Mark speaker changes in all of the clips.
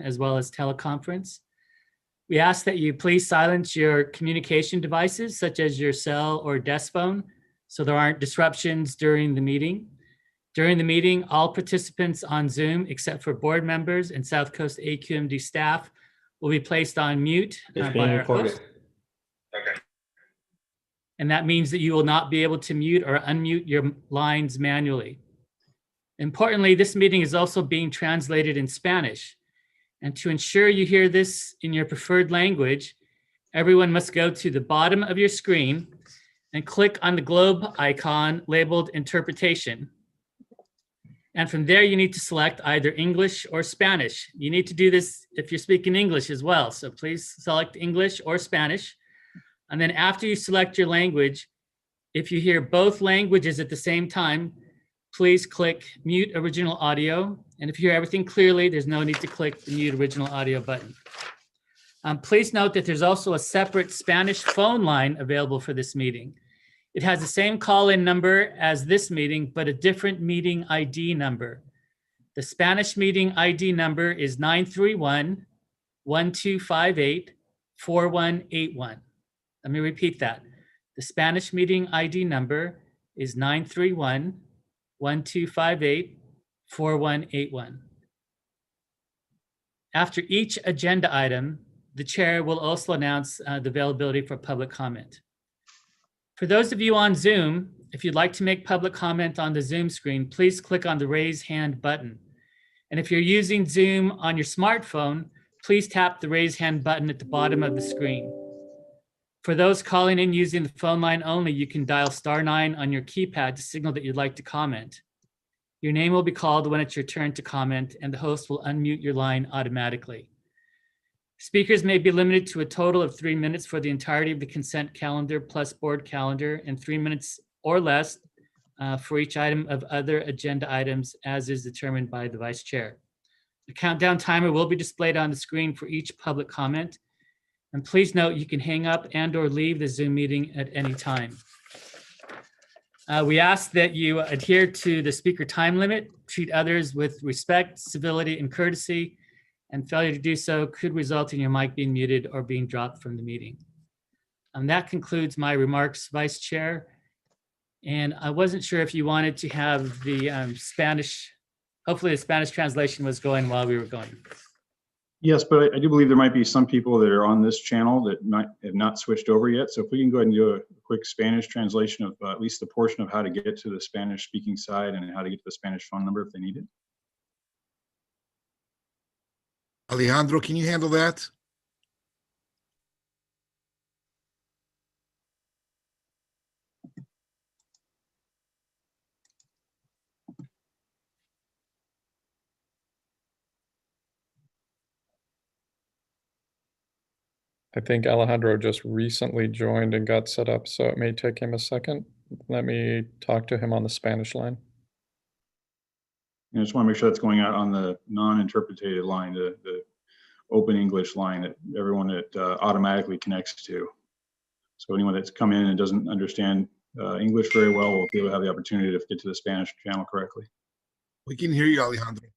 Speaker 1: as well as teleconference. We ask that you please silence your communication devices, such as your cell or desk phone, so there aren't disruptions during the meeting. During the meeting, all participants on Zoom, except for board members and South Coast AQMD staff, will be placed on mute by our host.
Speaker 2: Okay.
Speaker 1: And that means that you will not be able to mute or unmute your lines manually. Importantly, this meeting is also being translated in Spanish. And to ensure you hear this in your preferred language, everyone must go to the bottom of your screen and click on the globe icon labeled Interpretation. And from there, you need to select either English or Spanish. You need to do this if you're speaking English as well. So please select English or Spanish. And then after you select your language, if you hear both languages at the same time, please click Mute Original Audio. And if you hear everything clearly, there's no need to click the Mute Original Audio button. Please note that there's also a separate Spanish phone line available for this meeting. It has the same call-in number as this meeting, but a different meeting ID number. The Spanish meeting ID number is 931-1258-4181. Let me repeat that. The Spanish meeting ID number is 931-1258-4181. After each agenda item, the chair will also announce the availability for public comment. For those of you on Zoom, if you'd like to make public comment on the Zoom screen, please click on the raise hand button. And if you're using Zoom on your smartphone, please tap the raise hand button at the bottom of the screen. For those calling in using the phone line only, you can dial *9 on your keypad to signal that you'd like to comment. Your name will be called when it's your turn to comment, and the host will unmute your line automatically. Speakers may be limited to a total of 3 minutes for the entirety of the consent calendar plus board calendar, and 3 minutes or less for each item of other agenda items as is determined by the vice chair. The countdown timer will be displayed on the screen for each public comment. And please note you can hang up and or leave the Zoom meeting at any time. We ask that you adhere to the speaker time limit, treat others with respect, civility, and courtesy, and failure to do so could result in your mic being muted or being dropped from the meeting. That concludes my remarks, Vice Chair. And I wasn't sure if you wanted to have the Spanish, hopefully the Spanish translation was going while we were going.
Speaker 3: Yes, but I do believe there might be some people that are on this channel that have not switched over yet. So if we can go ahead and do a quick Spanish translation of at least the portion of how to get to the Spanish speaking side and how to get to the Spanish phone number if they need it.
Speaker 4: Alejandro, can you handle that?
Speaker 5: I think Alejandro just recently joined and got set up, so it may take him a second. Let me talk to him on the Spanish line.
Speaker 3: I just want to make sure that's going out on the non-interpreted line, the open English line that everyone that automatically connects to. So anyone that's come in and doesn't understand English very well will be able to have the opportunity to get to the Spanish channel correctly.
Speaker 4: We can hear you, Alejandro.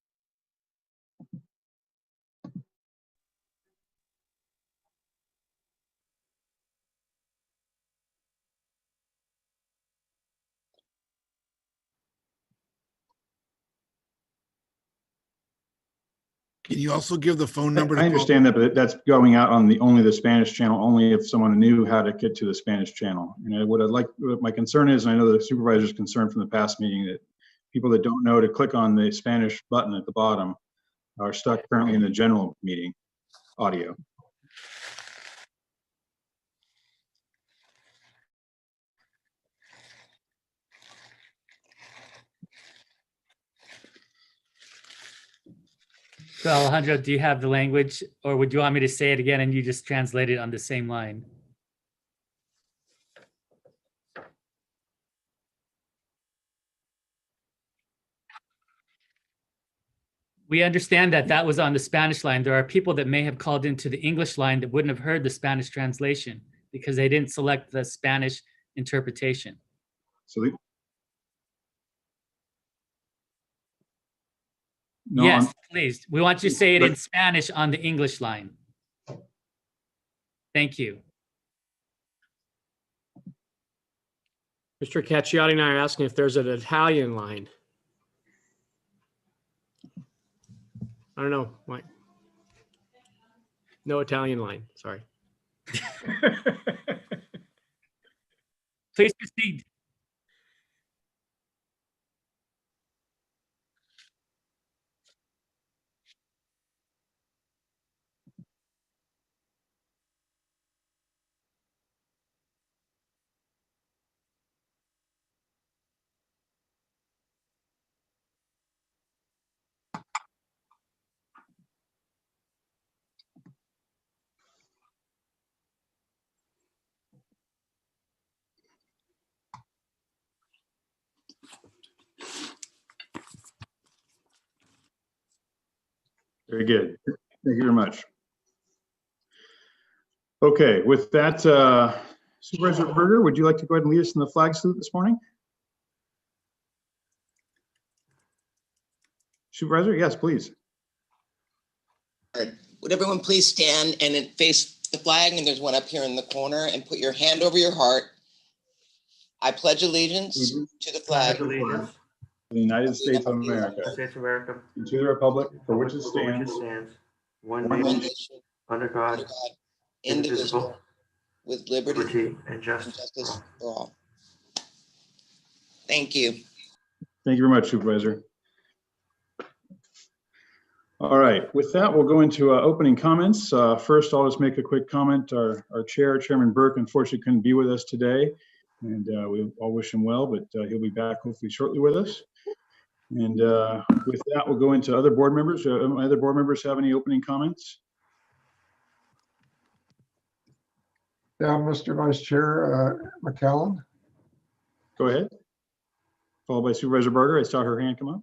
Speaker 4: Can you also give the phone number?
Speaker 3: I understand that, but that's going out on only the Spanish channel, only if someone knew how to get to the Spanish channel. And what my concern is, and I know the supervisor's concerned from the past meeting, that people that don't know to click on the Spanish button at the bottom are stuck currently in the general meeting audio.
Speaker 1: So Alejandro, do you have the language, or would you want me to say it again and you just translate it on the same line? We understand that that was on the Spanish line. There are people that may have called into the English line that wouldn't have heard the Spanish translation because they didn't select the Spanish interpretation.
Speaker 3: So No,
Speaker 1: Yes, please. We want you to say it in Spanish on the English line. Thank you.
Speaker 2: Mr. Cacciotti and I are asking if there's an Italian line. I don't know. Mike. No Italian line. Sorry.
Speaker 1: Please proceed.
Speaker 3: Very good. Thank you very much. Okay, with that, Supervisor Berger, would you like to go ahead and lead us in the flag salute this morning? Supervisor, yes, please.
Speaker 6: Would everyone please stand and then face the flag, and there's one up here in the corner, and put your hand over your heart. I pledge allegiance to the flag
Speaker 3: of the United States of America, and to the republic for which it stands,
Speaker 7: one
Speaker 3: one
Speaker 7: nation,
Speaker 3: nation,
Speaker 7: under God,
Speaker 6: indivisible, with liberty
Speaker 7: liberty, and
Speaker 6: and
Speaker 7: justice.
Speaker 6: justice for all. Thank you.
Speaker 3: Thank you very much, Supervisor. All right, with that, we'll go into opening comments. First, I'll just make a quick comment. Our chair, Chairman Burke, unfortunately couldn't be with us today, and we all wish him well, but he'll be back hopefully shortly with us. And with that, we'll go into other board members. Other board members have any opening comments?
Speaker 8: Yeah, Mr. Vice Chair McCallum.
Speaker 3: Go ahead. Followed by Supervisor Berger. I saw her hand come up.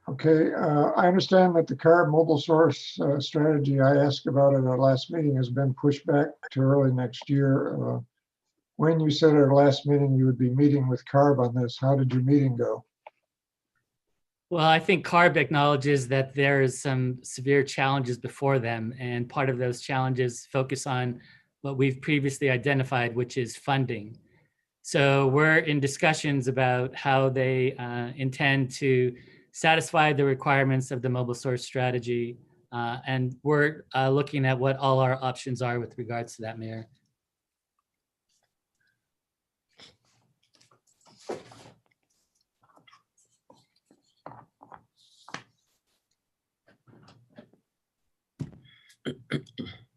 Speaker 8: Okay, I understand that the CARB mobile source strategy I asked about at our last meeting has been pushed back to early next year. When you said at our last meeting you would be meeting with CARB on this, how did your meeting go?
Speaker 1: Well, I think CARB acknowledges that there is some severe challenges before them, and part of those challenges focus on what we've previously identified, which is funding. So we're in discussions about how they intend to satisfy the requirements of the mobile source strategy, and we're looking at what all our options are with regards to that, Mayor.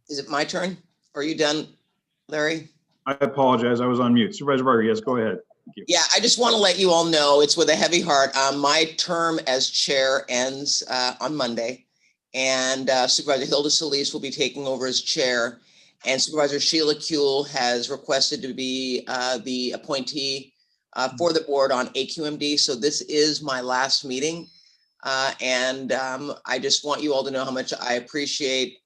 Speaker 6: Is it my turn? Are you done, Larry?
Speaker 3: I apologize. I was on mute. Supervisor Berger, yes, go ahead. Thank you.
Speaker 6: Yeah, I just want to let you all know, it's with a heavy heart. My term as chair ends on Monday, and Supervisor Hilda Solis will be taking over as chair, and Supervisor Sheila Kuehl has requested to be the appointee for the board on AQMD. So this is my last meeting, and I just want you all to know how much I appreciate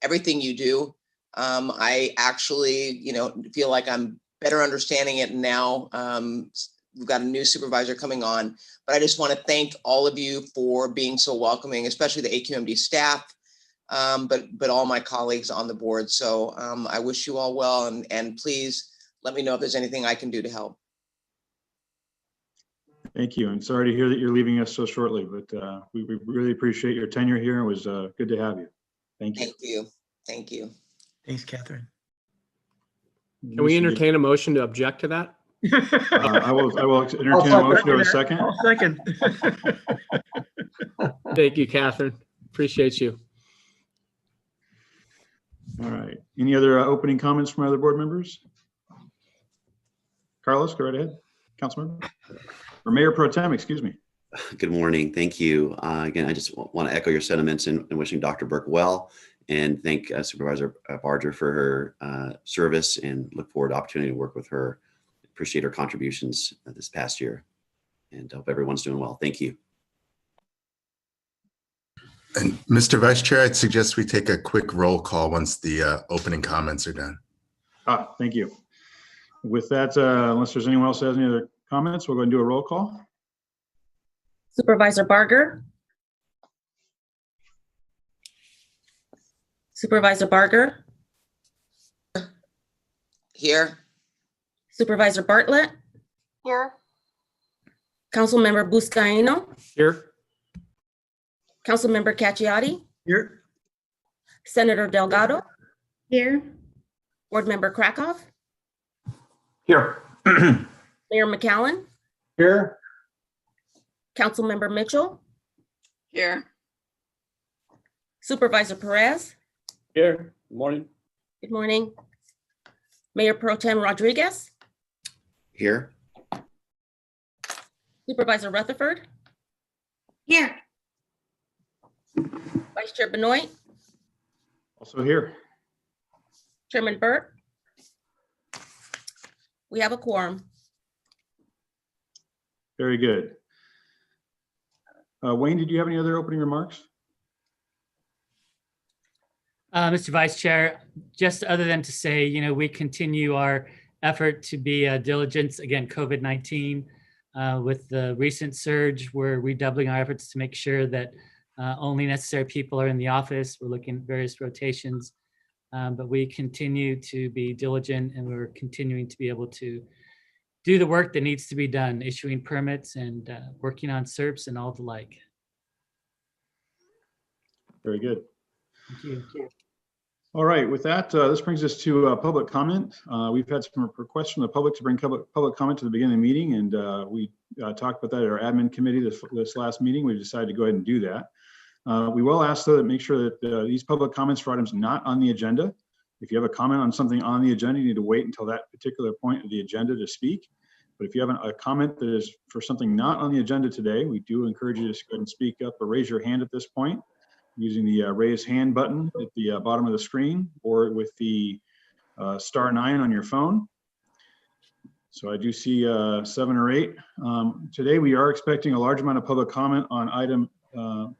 Speaker 6: everything you do. I actually, feel like I'm better understanding it now. We've got a new supervisor coming on, but I just want to thank all of you for being so welcoming, especially the AQMD staff, but all my colleagues on the board. So I wish you all well, and please let me know if there's anything I can do to help.
Speaker 3: Thank you. And sorry to hear that you're leaving us so shortly, but we really appreciate your tenure here. It was good to have you. Thank you.
Speaker 6: Thank you. Thank you.
Speaker 7: Thanks, Catherine.
Speaker 2: Can we entertain a motion to object to that?
Speaker 3: I will entertain a motion to a second.
Speaker 7: I'll second.
Speaker 2: Thank you, Catherine. Appreciate you.
Speaker 3: All right. Any other opening comments from other board members? Carlos, go right ahead. Councilmember or Mayor Pro Tem, excuse me.
Speaker 9: Good morning. Thank you. Again, I just want to echo your sentiments in wishing Dr. Burke well, and thank Supervisor Barger for her service, and look forward to the opportunity to work with her. Appreciate her contributions this past year, and hope everyone's doing well. Thank you.
Speaker 10: And Mr. Vice Chair, I'd suggest we take a quick roll call once the opening comments are done.
Speaker 3: Thank you. With that, unless there's anyone else that has any other comments, we'll go and do a roll call.
Speaker 11: Supervisor Barger, Supervisor Barger,
Speaker 6: Here.
Speaker 11: Supervisor Bartlett,
Speaker 12: Here.
Speaker 11: Councilmember Buscaino,
Speaker 2: Here.
Speaker 11: Councilmember Cacciati,
Speaker 7: Here.
Speaker 11: Senator Delgado,
Speaker 12: Here.
Speaker 11: Board Member Krakoff,
Speaker 7: Here.
Speaker 11: Mayor McCallan,
Speaker 8: Here.
Speaker 11: Councilmember Mitchell,
Speaker 12: Here.
Speaker 11: Supervisor Perez.
Speaker 2: Here. Good morning.
Speaker 11: Good morning. Mayor Pro Tem Rodriguez,
Speaker 9: Here.
Speaker 11: Supervisor Rutherford,
Speaker 12: Here.
Speaker 11: Vice Chair Benoit,
Speaker 3: Also here.
Speaker 11: Chairman Burt. We have a quorum.
Speaker 3: Very good. Wayne, did you have any other opening remarks?
Speaker 1: Mr. Vice Chair, just other than to say, we continue our effort to be diligent again, COVID-19. With the recent surge, we're redoubling our efforts to make sure that only necessary people are in the office. We're looking at various rotations, but we continue to be diligent, and we're continuing to be able to do the work that needs to be done, issuing permits and working on SERPs and all the like.
Speaker 3: Very good.
Speaker 1: Thank you.
Speaker 3: All right, with that, this brings us to public comment. We've had some requests from the public to bring public comment to the beginning of the meeting, and we talked about that at our admin committee this last meeting. We decided to go ahead and do that. We will ask, though, that make sure that these public comments for items not on the agenda. If you have a comment on something on the agenda, you need to wait until that particular point of the agenda to speak. But if you have a comment that is for something not on the agenda today, we do encourage you to just go ahead and speak up or raise your hand at this point, using the raise hand button at the bottom of the screen, or with the *9 on your phone. So I do see 7 or 8. Today we are expecting a large amount of public comment on item, one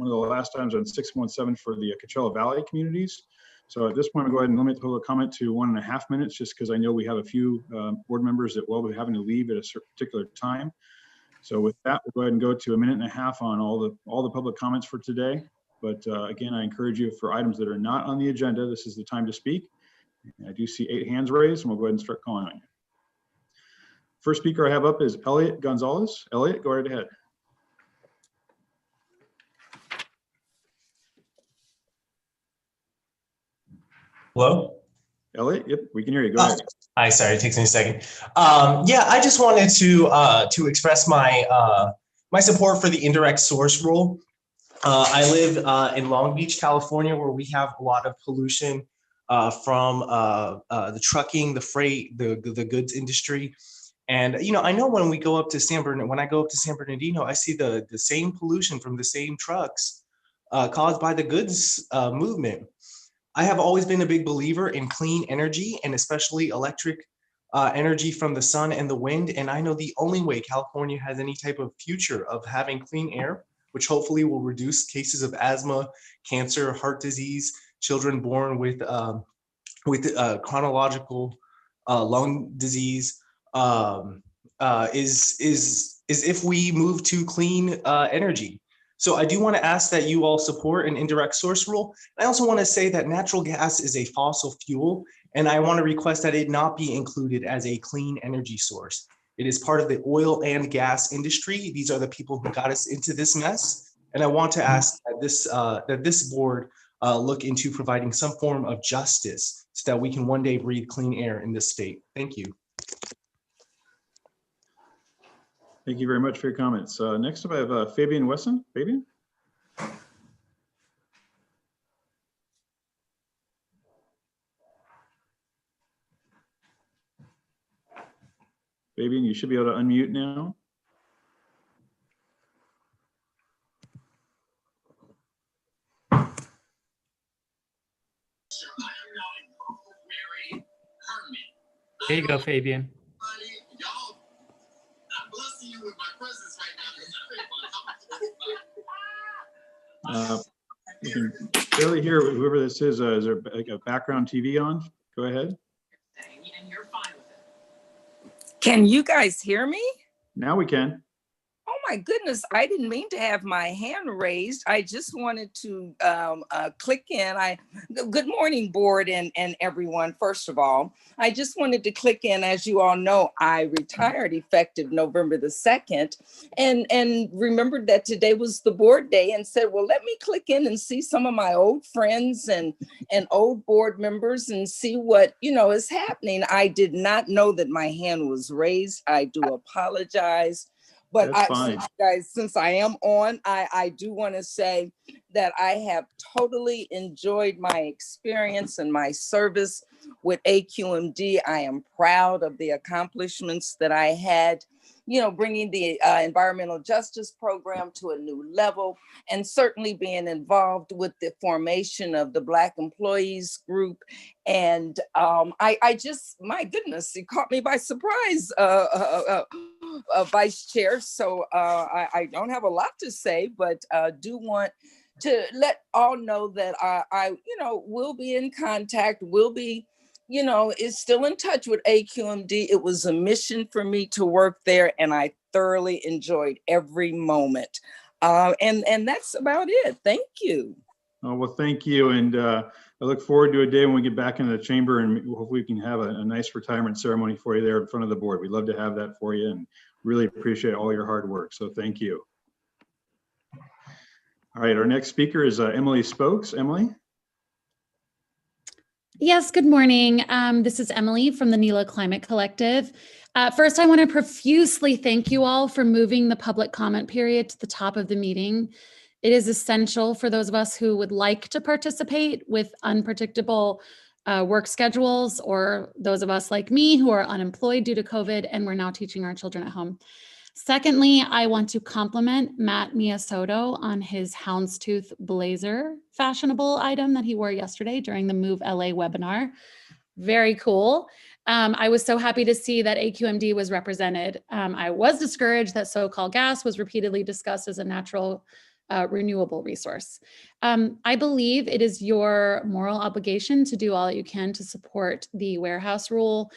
Speaker 3: of the last times on 617 for the Coachella Valley communities. So at this point, I'll go ahead and limit the public comment to 1.5 minutes, just because I know we have a few board members that will be having to leave at a particular time. So with that, we'll go ahead and go to 1.5 minutes on all the public comments for today. But again, I encourage you, for items that are not on the agenda, this is the time to speak. I do see 8 hands raised, and we'll go ahead and start calling on you. First speaker I have up is Elliot Gonzales. Elliot, go right ahead.
Speaker 13: Hello?
Speaker 3: Elliot, yep, we can hear you. Go ahead.
Speaker 13: Hi, sorry, it takes me a second. Yeah, I just wanted to express my my support for the indirect source rule. I live in Long Beach, California, where we have a lot of pollution from the trucking, the freight, the goods industry. And, I know when we go up to San Bernardino, I see the same pollution from the same trucks caused by the goods movement. I have always been a big believer in clean energy, and especially electric energy from the sun and the wind. And I know the only way California has any type of future of having clean air, which hopefully will reduce cases of asthma, cancer, heart disease, children born with chronological lung disease, is if we move to clean energy. So I do want to ask that you all support an indirect source rule. I also want to say that natural gas is a fossil fuel, and I want to request that it not be included as a clean energy source. It is part of the oil and gas industry. These are the people who got us into this mess. And I want to ask that this board look into providing some form of justice so that we can one day breathe clean air in this state. Thank you.
Speaker 3: Thank you very much for your comments. Next up, I have Fabian Wesson. Fabian? Fabian, you should be able to unmute now.
Speaker 1: There you go, Fabian.
Speaker 3: You can barely hear whoever this is. Is there like a background TV on? Go ahead.
Speaker 14: Can you guys hear me?
Speaker 3: Now we can.
Speaker 14: Oh my goodness, I didn't mean to have my hand raised. I just wanted to click in. Good morning, board and everyone. First of all, I just wanted to click in. As you all know, I retired effective November the 2nd and remembered that today was the board day and said, well, let me click in and see some of my old friends and old board members and see what, is happening. I did not know that my hand was raised. I do apologize. But since I am on, I do want to say that I have totally enjoyed my experience and my service with AQMD. I am proud of the accomplishments that I had, bringing the environmental justice program to a new level, and certainly being involved with the formation of the Black Employees Group. And I just, my goodness, it caught me by surprise, Vice Chair. So I don't have a lot to say, but do want to let all know that I will be in contact, will be, is still in touch with AQMD. It was a mission for me to work there, and I thoroughly enjoyed every moment. And that's about it. Thank you.
Speaker 3: Oh, well, thank you. And I look forward to a day when we get back into the chamber and hopefully we can have a nice retirement ceremony for you there in front of the board. We'd love to have that for you and really appreciate all your hard work. So thank you. All right, our next speaker is Emily Spokes. Emily?
Speaker 15: Yes, good morning. This is Emily from the NELA Climate Collective. First, I want to profusely thank you all for moving the public comment period to the top of the meeting. It is essential for those of us who would like to participate with unpredictable work schedules, or those of us like me who are unemployed due to COVID and we're now teaching our children at home. Secondly, I want to compliment Matt Miyasoto on his houndstooth blazer fashionable item that he wore yesterday during the Move LA webinar. Very cool. I was so happy to see that AQMD was represented. I was discouraged that so-called gas was repeatedly discussed as a natural renewable resource. I believe it is your moral obligation to do all that you can to support the warehouse rule.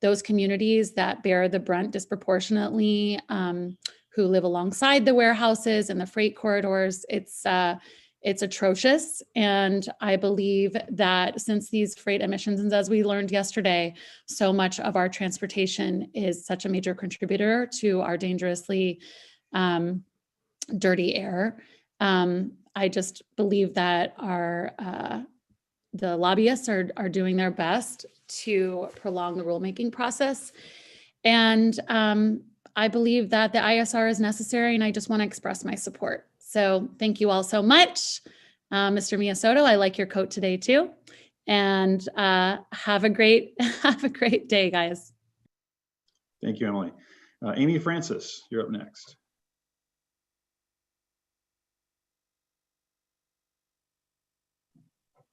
Speaker 15: Those communities that bear the brunt disproportionately, who live alongside the warehouses and the freight corridors, it's atrocious. And I believe that since these freight emissions, and as we learned yesterday, so much of our transportation is such a major contributor to our dangerously dirty air. I just believe that the lobbyists are doing their best to prolong the rulemaking process. And I believe that the ISR is necessary, and I just want to express my support. So thank you all so much. Mr. Miyasoto, I like your coat today too. And have a great day, guys.
Speaker 3: Thank you, Emily. Amy Francis, you're up next.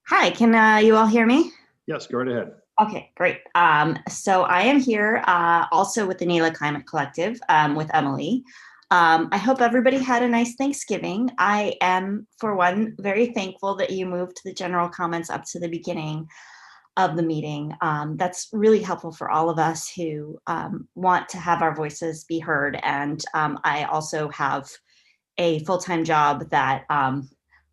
Speaker 16: Hi, can you all hear me?
Speaker 3: Yes, go right ahead.
Speaker 16: Okay, great. So I am here also with the NELA Climate Collective with Emily. I hope everybody had a nice Thanksgiving. I am, for one, very thankful that you moved the general comments up to the beginning of the meeting. That's really helpful for all of us who want to have our voices be heard. And I also have a full-time job that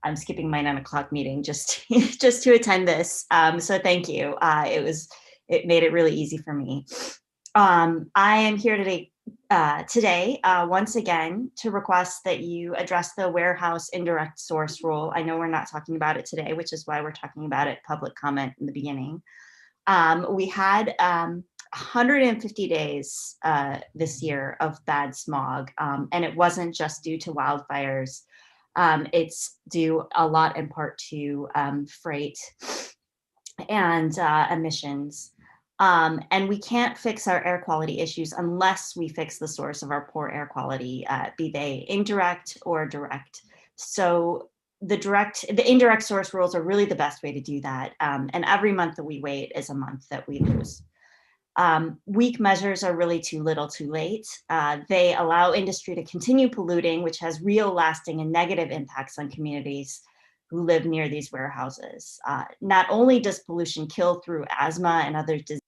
Speaker 16: I'm skipping my 9 o'clock meeting just to attend this. So thank you. It made it really easy for me. I am here today once again to request that you address the warehouse indirect source rule. I know we're not talking about it today, which is why we're talking about it public comment in the beginning. We had 150 days this year of bad smog, and it wasn't just due to wildfires. It's due a lot in part to freight and emissions. And we can't fix our air quality issues unless we fix the source of our poor air quality, be they indirect or direct. So the indirect source rules are really the best way to do that. And every month that we wait is a month that we lose. Weak measures are really too little too late. They allow industry to continue polluting, which has real lasting and negative impacts on communities who live near these warehouses. Not only does pollution kill through asthma and other diseases,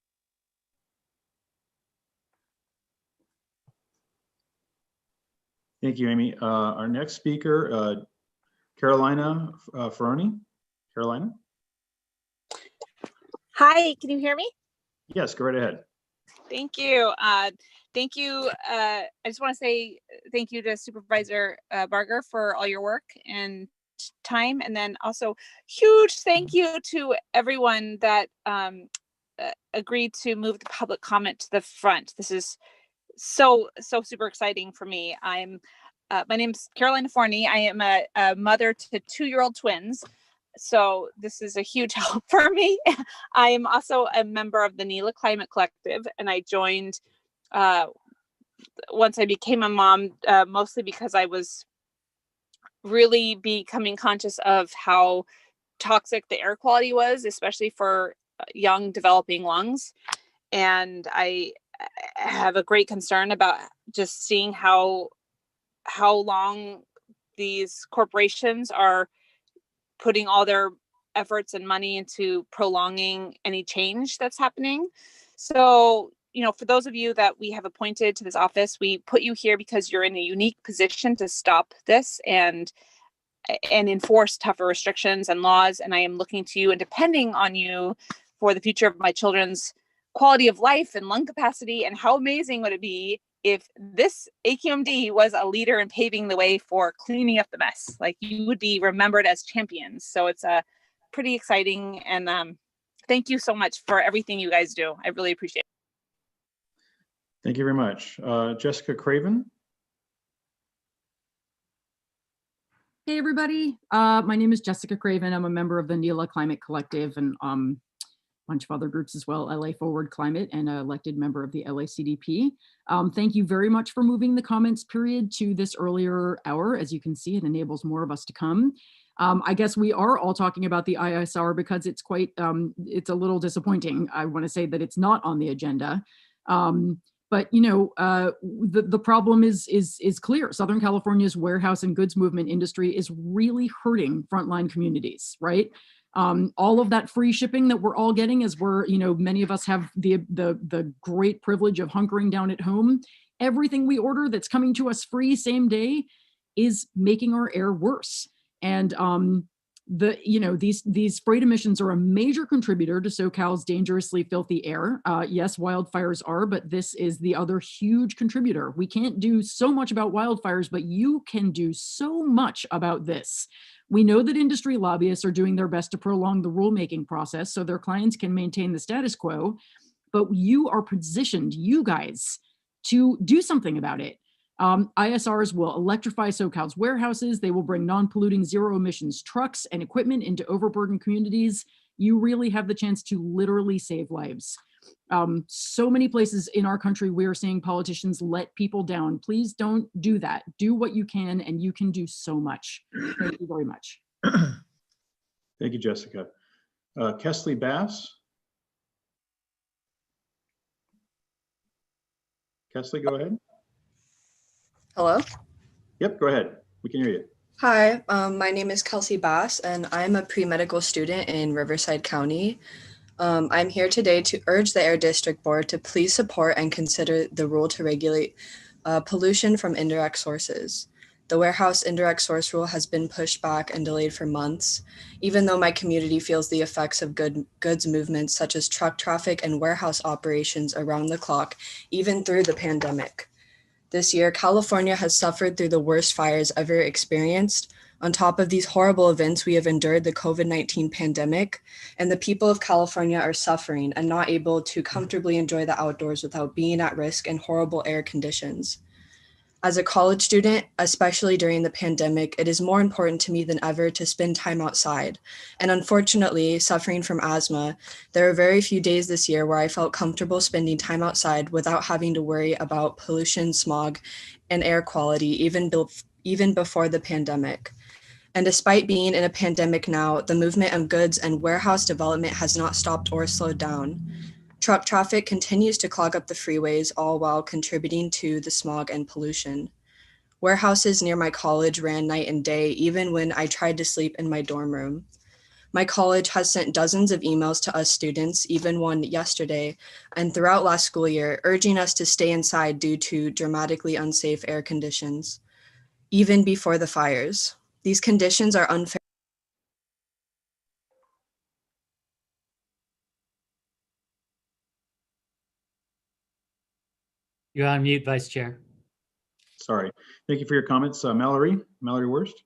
Speaker 3: Thank you, Amy. Our next speaker, Carolina Ferroni. Carolina?
Speaker 17: Hi, can you hear me?
Speaker 3: Yes, go right ahead.
Speaker 17: Thank you. Thank you. I just want to say thank you to Supervisor Barger for all your work and time. And then also huge thank you to everyone that agreed to move the public comment to the front. This is so super exciting for me. My name's Carolina Forney. I am a mother to 2-year-old twins. So this is a huge help for me. I am also a member of the NELA Climate Collective, and I joined once I became a mom, mostly because I was really becoming conscious of how toxic the air quality was, especially for young developing lungs. And I have a great concern about just seeing how long these corporations are putting all their efforts and money into prolonging any change that's happening. So, for those of you that we have appointed to this office, we put you here because you're in a unique position to stop this and enforce tougher restrictions and laws. And I am looking to you and depending on you for the future of my children's quality of life and lung capacity. And how amazing would it be if this AQMD was a leader in paving the way for cleaning up the mess? Like, you would be remembered as champions. So it's pretty exciting. And thank you so much for everything you guys do. I really appreciate it.
Speaker 3: Thank you very much. Jessica Craven.
Speaker 18: Hey, everybody. My name is Jessica Craven. I'm a member of the NELA Climate Collective and a bunch of other groups as well, LA Forward Climate, and an elected member of the LACDP. Thank you very much for moving the comments period to this earlier hour. As you can see, it enables more of us to come. I guess we are all talking about the ISR because it's quite, it's a little disappointing. I want to say that it's not on the agenda. But the problem is clear. Southern California's warehouse and goods movement industry is really hurting frontline communities, right? All of that free shipping that we're all getting, as we're, many of us have the great privilege of hunkering down at home. Everything we order that's coming to us free same day is making our air worse. And these freight emissions are a major contributor to SoCal's dangerously filthy air. Yes, wildfires are, but this is the other huge contributor. We can't do so much about wildfires, but you can do so much about this. We know that industry lobbyists are doing their best to prolong the rulemaking process so their clients can maintain the status quo, but you are positioned, you guys, to do something about it. ISRs will electrify SoCal's warehouses. They will bring non-polluting zero emissions trucks and equipment into overburdened communities. You really have the chance to literally save lives. So many places in our country, we are seeing politicians let people down. Please don't do that. Do what you can, and you can do so much. Thank you very much.
Speaker 3: Thank you, Jessica. Kesley Bass. Kesley, go ahead.
Speaker 19: Hello?
Speaker 3: Yep, go ahead. We can hear you.
Speaker 19: Hi, my name is Kelsey Bass, and I'm a pre-medical student in Riverside County. I'm here today to urge the Air District Board to please support and consider the rule to regulate pollution from indirect sources. The warehouse indirect source rule has been pushed back and delayed for months, even though my community feels the effects of goods movements such as truck traffic and warehouse operations around the clock, even through the pandemic. This year, California has suffered through the worst fires ever experienced. On top of these horrible events, we have endured the COVID-19 pandemic, and the people of California are suffering and not able to comfortably enjoy the outdoors without being at risk in horrible air conditions. As a college student, especially during the pandemic, it is more important to me than ever to spend time outside. And unfortunately, suffering from asthma, there are very few days this year where I felt comfortable spending time outside without having to worry about pollution, smog, and air quality, even before the pandemic. And despite being in a pandemic now, the movement of goods and warehouse development has not stopped or slowed down. Truck traffic continues to clog up the freeways, all while contributing to the smog and pollution. Warehouses near my college ran night and day, even when I tried to sleep in my dorm room. My college has sent dozens of emails to us students, even one yesterday, and throughout last school year, urging us to stay inside due to dramatically unsafe air conditions. even before the fires. These conditions are unfair.
Speaker 1: You're on mute, Vice Chair.
Speaker 3: Sorry. Thank you for your comments. Mallory Worst.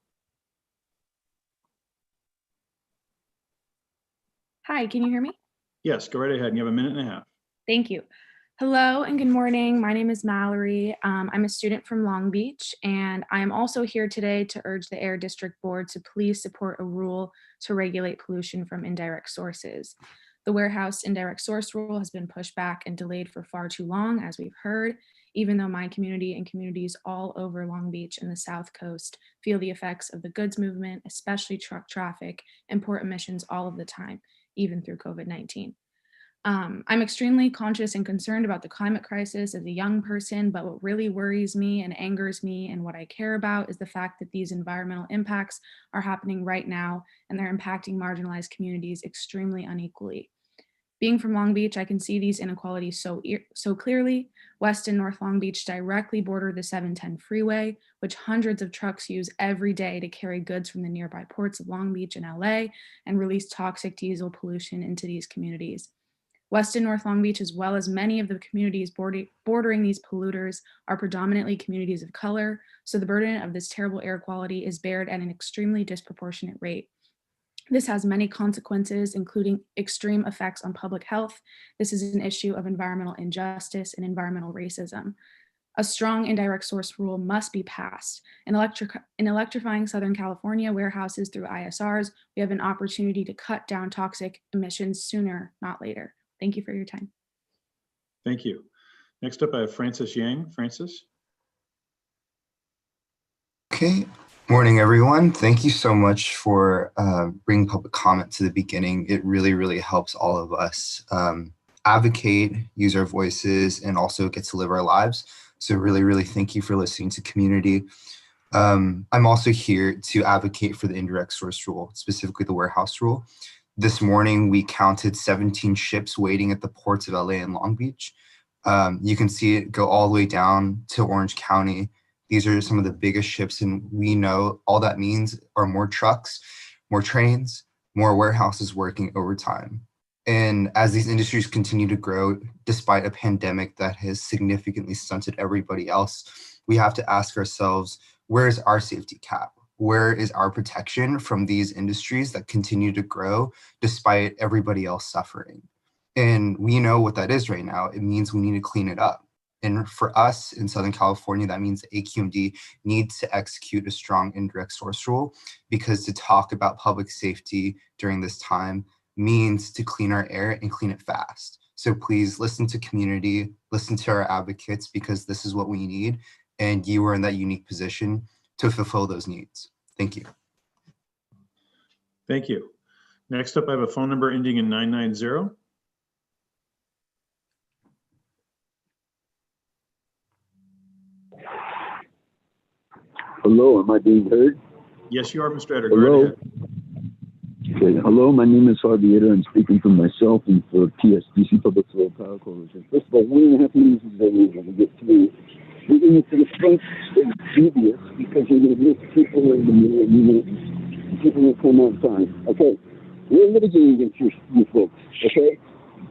Speaker 20: Hi, can you hear me?
Speaker 3: Yes, go right ahead. You have a minute and a half.
Speaker 20: Thank you. Hello and good morning. My name is Mallory. I'm a student from Long Beach, and I am also here today to urge the Air District Board to please support a rule to regulate pollution from indirect sources. The warehouse indirect source rule has been pushed back and delayed for far too long, as we've heard, even though my community and communities all over Long Beach and the South Coast feel the effects of the goods movement, especially truck traffic and port emissions all of the time, even through COVID-19. I'm extremely conscious and concerned about the climate crisis as a young person, but what really worries me and angers me and what I care about is the fact that these environmental impacts are happening right now and they're impacting marginalized communities extremely unequally. Being from Long Beach, I can see these inequalities so clearly. West and North Long Beach directly border the 710 freeway, which hundreds of trucks use every day to carry goods from the nearby ports of Long Beach and LA and release toxic diesel pollution into these communities. West and North Long Beach, as well as many of the communities bordering these polluters, are predominantly communities of color, so the burden of this terrible air quality is bared at an extremely disproportionate rate. This has many consequences, including extreme effects on public health. This is an issue of environmental injustice and environmental racism. A strong indirect source rule must be passed. In electrifying Southern California warehouses through ISRs, we have an opportunity to cut down toxic emissions sooner, not later. Thank you for your time.
Speaker 3: Thank you. Next up, I have Francis Yang. Francis.
Speaker 21: Okay. Morning, everyone. Thank you so much for bringing public comment to the beginning. It really, really helps all of us advocate, use our voices, and also get to live our lives. So really, really thank you for listening to community. I'm also here to advocate for the indirect source rule, specifically the warehouse rule. This morning, we counted 17 ships waiting at the ports of LA and Long Beach. You can see it go all the way down to Orange County. These are some of the biggest ships, and we know all that means are more trucks, more trains, more warehouses working overtime. And as these industries continue to grow, despite a pandemic that has significantly stunted everybody else, we have to ask ourselves, where is our safety cap? Where is our protection from these industries that continue to grow despite everybody else suffering? And we know what that is right now. It means we need to clean it up. And for us in Southern California, that means the AQMD needs to execute a strong indirect source rule, because to talk about public safety during this time means to clean our air and clean it fast. So please listen to community, listen to our advocates, because this is what we need. And you are in that unique position to fulfill those needs. Thank you.
Speaker 3: Thank you. Next up, I have a phone number ending in 990.
Speaker 22: Hello, am I being heard?
Speaker 3: Yes, you are, Mr. Eder.
Speaker 22: Hello.
Speaker 3: Go right ahead.
Speaker 22: Okay. Hello, my name is Harvey Eder. I'm speaking for myself and for PSDC Public Solar Power Coalition. First of all, 1.5 minutes is very easy to get through. We're going to the front is dubious because you're going to miss people in the middle of the people will come on time. Okay. We're litigating against you folks. Okay.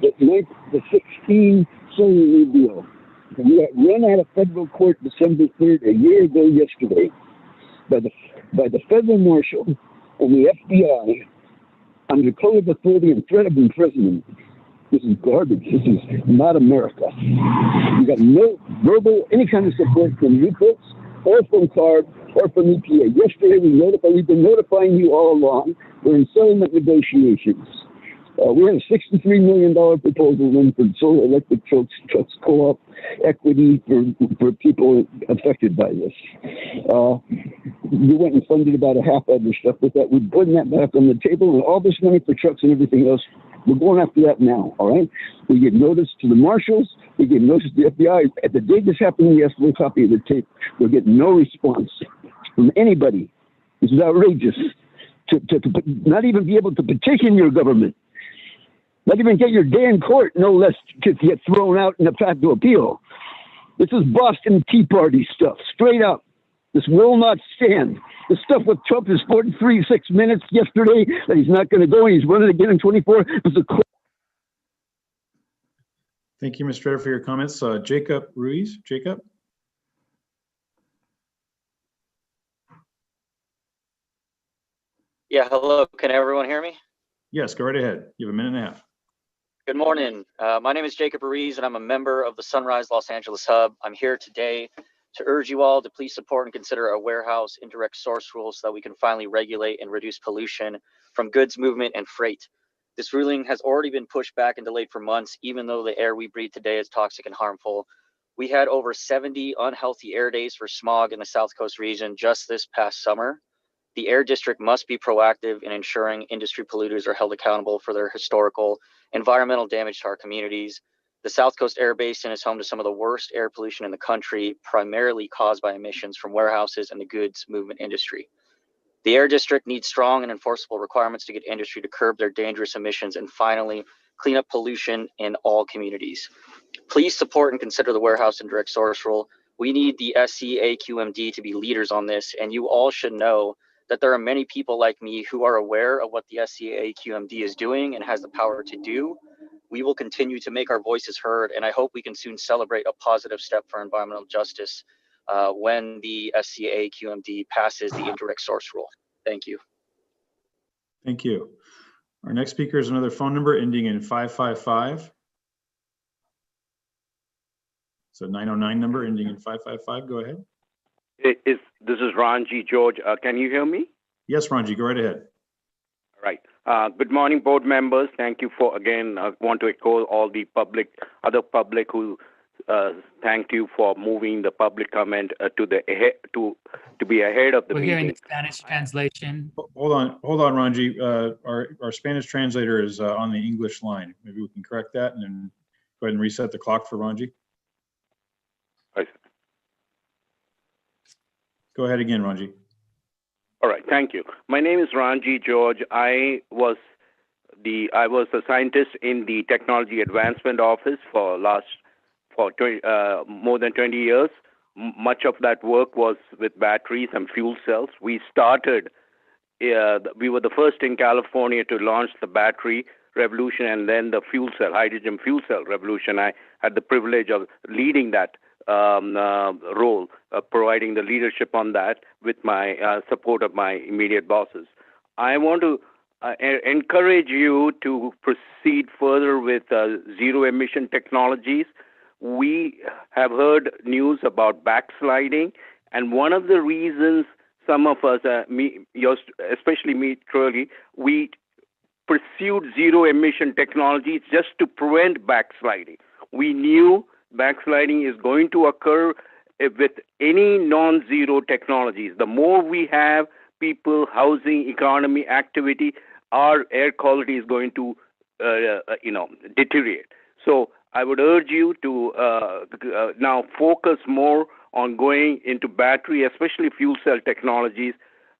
Speaker 22: The 16 solar new deal. We got run out of federal court December 3rd, a year ago yesterday, by the federal marshal and the FBI under code of authority and threat of imprisonment. This is garbage. This is not America. We got no verbal, any kind of support from you folks, or from CARB, or from EPA. Yesterday, we've been notifying you all along. We're in settlement negotiations. We had a $63 million proposal in for solar electric trucks co-op equity for people affected by this. We went and funded about a half other stuff with that. We're putting that back on the table, and all this money for trucks and everything else, we're going after that now, all right? We get notice to the marshals. We get notice to the FBI. At the day this happened, we asked for a copy of the tape. We'll get no response from anybody. This is outrageous. To not even be able to petition your government. Not even get your day in court, no less to get thrown out in the path to appeal. This is Boston Tea Party stuff, straight up. This will not stand. The stuff with Trump is 43.6 minutes yesterday that he's not going to go and he's running again in 24.
Speaker 3: Thank you, Mr. Trader, for your comments. Jacob Ruiz. Jacob?
Speaker 4: Yeah, hello. Can everyone hear me?
Speaker 3: Yes, go right ahead. You have a minute and a half.
Speaker 4: Good morning. My name is Jacob Ruiz, and I'm a member of the Sunrise Los Angeles Hub. I'm here today to urge you all to please support and consider a warehouse indirect source rule so that we can finally regulate and reduce pollution from goods movement and freight. This ruling has already been pushed back and delayed for months, even though the air we breathe today is toxic and harmful. We had over 70 unhealthy air days for smog in the South Coast region just this past summer. The Air District must be proactive in ensuring industry polluters are held accountable for their historical environmental damage to our communities. The South Coast Air Basin is home to some of the worst air pollution in the country, primarily caused by emissions from warehouses and the goods movement industry. The Air District needs strong and enforceable requirements to get industry to curb their dangerous emissions and finally clean up pollution in all communities. Please support and consider the warehouse and direct source rule. We need the AQMD to be leaders on this, and you all should know that there are many people like me who are aware of what the AQMD is doing and has the power to do. We will continue to make our voices heard, and I hope we can soon celebrate a positive step for environmental justice when the AQMD passes the indirect source rule. Thank you.
Speaker 3: Thank you. Our next speaker is another phone number ending in 555. It's a 909 number ending in 555. Go ahead.
Speaker 5: This is Ranji George. Can you hear me?
Speaker 3: Yes, Ranji, go right ahead.
Speaker 5: All right. Good morning, board members. Thank you for, again, I want to echo all the other public who thanked you for moving the public comment to be ahead of the
Speaker 1: We're
Speaker 5: meeting.
Speaker 1: hearing the Spanish translation.
Speaker 3: Hold on, Ranji. Our Spanish translator is on the English line. Maybe we can correct that and then go ahead and reset the clock for Ranji. Go ahead again, Ranji.
Speaker 5: All right, thank you. My name is Ranji George. I was a scientist in the Technology Advancement Office for more than 20 years. Much of that work was with batteries and fuel cells. We were the first in California to launch the battery revolution and then the hydrogen fuel cell revolution. I had the privilege of leading that role, providing the leadership on that with my support of my immediate bosses. I want to encourage you to proceed further with zero emission technologies. We have heard news about backsliding, and one of the reasons some of us, especially me, truly, we pursued zero emission technologies just to prevent backsliding. We knew backsliding is going to occur with any non-zero technologies. The more we have people, housing, economy, activity, our air quality is going to deteriorate. So I would urge you to now focus more on going into battery, especially fuel cell technologies.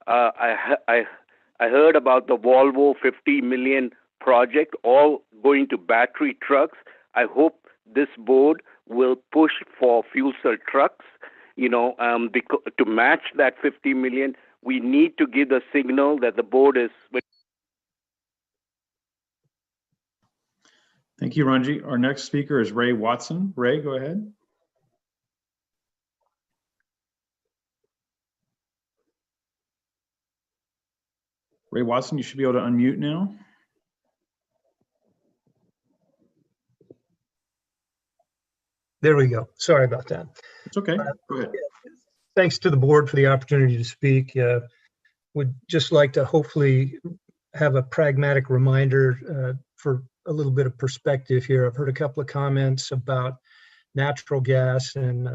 Speaker 5: I heard about the Volvo 50 million project, all going to battery trucks. I hope this board will push for fuel cell trucks, to match that 50 million. We need to give the signal that the board is.
Speaker 3: Thank you, Ranji. Our next speaker is Ray Watson. Ray, go ahead. Ray Watson, you should be able to unmute now.
Speaker 23: There we go. Sorry about that.
Speaker 3: It's okay. Go ahead.
Speaker 23: Thanks to the board for the opportunity to speak. Would just like to hopefully have a pragmatic reminder for a little bit of perspective here. I've heard a couple of comments about natural gas and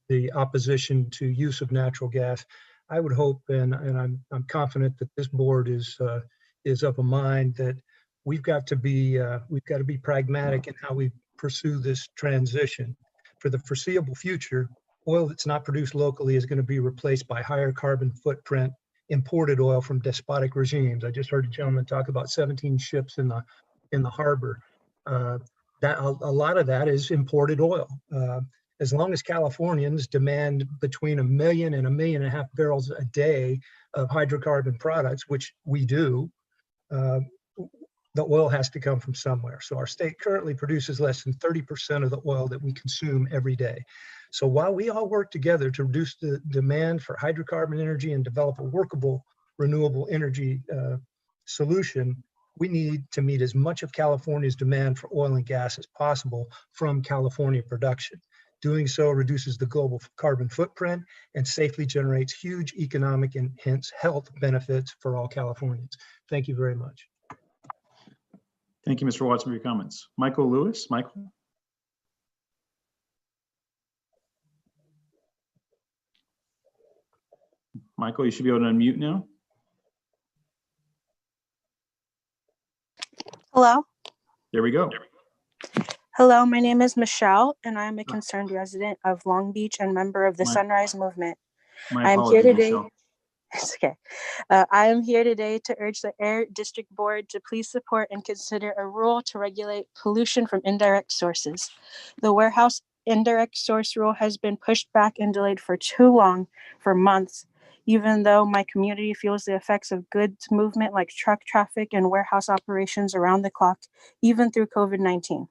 Speaker 23: the opposition to use of natural gas. I would hope, and I'm confident that this board is of a mind that we've got to be pragmatic in how we pursue this transition. For the foreseeable future, oil that's not produced locally is going to be replaced by higher carbon footprint imported oil from despotic regimes. I just heard a gentleman talk about 17 ships in the harbor. That a lot of that is imported oil. as long as Californians demand between 1 million and 1.5 million barrels a day of hydrocarbon products, which we do, the oil has to come from somewhere. So our state currently produces less than 30% of the oil that we consume every day. So while we all work together to reduce the demand for hydrocarbon energy and develop a workable renewable energy solution, we need to meet as much of California's demand for oil and gas as possible from California production. Doing so reduces the global carbon footprint and safely generates huge economic and hence health benefits for all Californians. Thank you very much.
Speaker 3: Thank you, Mr. Watson, for your comments. Michael Lewis. Michael. Michael, you should be able to unmute now.
Speaker 6: Hello.
Speaker 3: There we go.
Speaker 6: Hello, my name is Michelle, and I'm a concerned resident of Long Beach and member of the Sunrise Movement.
Speaker 3: My
Speaker 6: I am here
Speaker 3: apologies,
Speaker 6: today.
Speaker 3: Michelle.
Speaker 6: It's okay. I am here today to urge the Air District Board to please support and consider a rule to regulate pollution from indirect sources. The warehouse indirect source rule has been pushed back and delayed for too long, for months, even though my community feels the effects of goods movement like truck traffic and warehouse operations around the clock, even through COVID-19.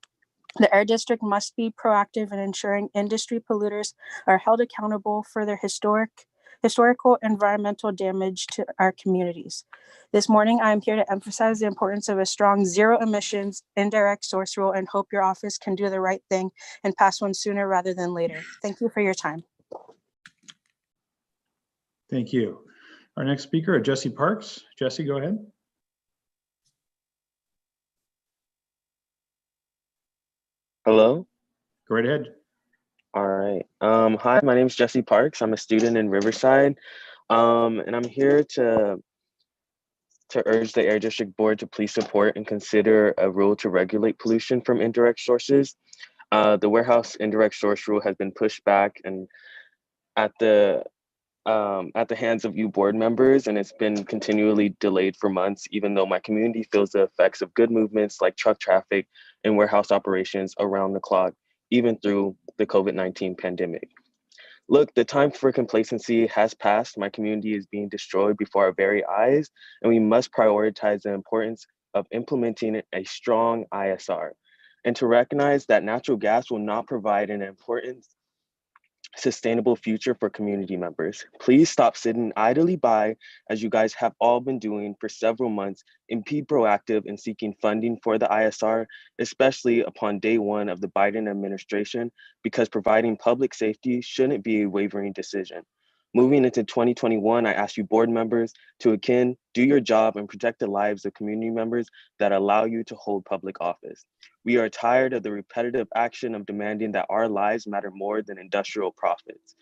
Speaker 6: The Air District must be proactive in ensuring industry polluters are held accountable for their historical environmental damage to our communities. This morning, I am here to emphasize the importance of a strong zero emissions indirect source rule and hope your office can do the right thing and pass one sooner rather than later. Thank you for your time.
Speaker 3: Thank you. Our next speaker, Jesse Parks. Jesse, go ahead.
Speaker 7: Hello.
Speaker 3: Go right ahead.
Speaker 7: All right. Hi, my name is Jesse Parks. I'm a student in Riverside, and I'm here to urge the Air District Board to please support and consider a rule to regulate pollution from indirect sources. The warehouse indirect source rule has been pushed back and at the hands of you board members, and it's been continually delayed for months, even though my community feels the effects of good movements like truck traffic and warehouse operations around the clock, even through the COVID-19 pandemic. Look, the time for complacency has passed. My community is being destroyed before our very eyes, and we must prioritize the importance of implementing a strong ISR and to recognize that natural gas will not provide an important sustainable future for community members. Please stop sitting idly by, as you guys have all been doing for several months, and be proactive in seeking funding for the ISR, especially upon day one of the Biden administration, because providing public safety shouldn't be a wavering decision. Moving into 2021, I ask you board members to again do your job and protect the lives of community members that allow you to hold public office. We are tired of the repetitive action of demanding that our lives matter more than industrial profits.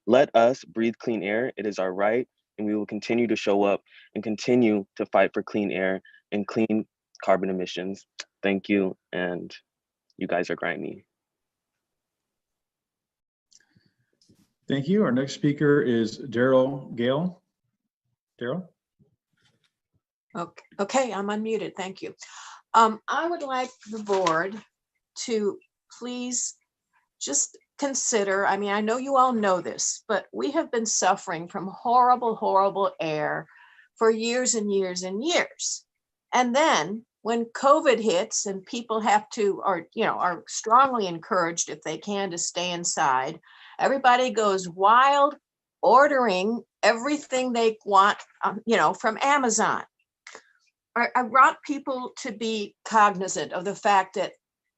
Speaker 7: Let us breathe clean air. It is our right, and we will continue to show up and continue to fight for clean air and clean carbon emissions. Thank you, and you guys are grimy.
Speaker 3: Thank you. Our next speaker is Daryl Gale. Daryl?
Speaker 10: Okay, I'm unmuted. Thank you. I would like the board to please just consider, I mean, I know you all know this, but we have been suffering from horrible, horrible air for years and years and years. And then when COVID hits and people have to, or, you know, are strongly encouraged if they can to stay inside, everybody goes wild ordering everything they want, you know, from Amazon. I want people to be cognizant of the fact that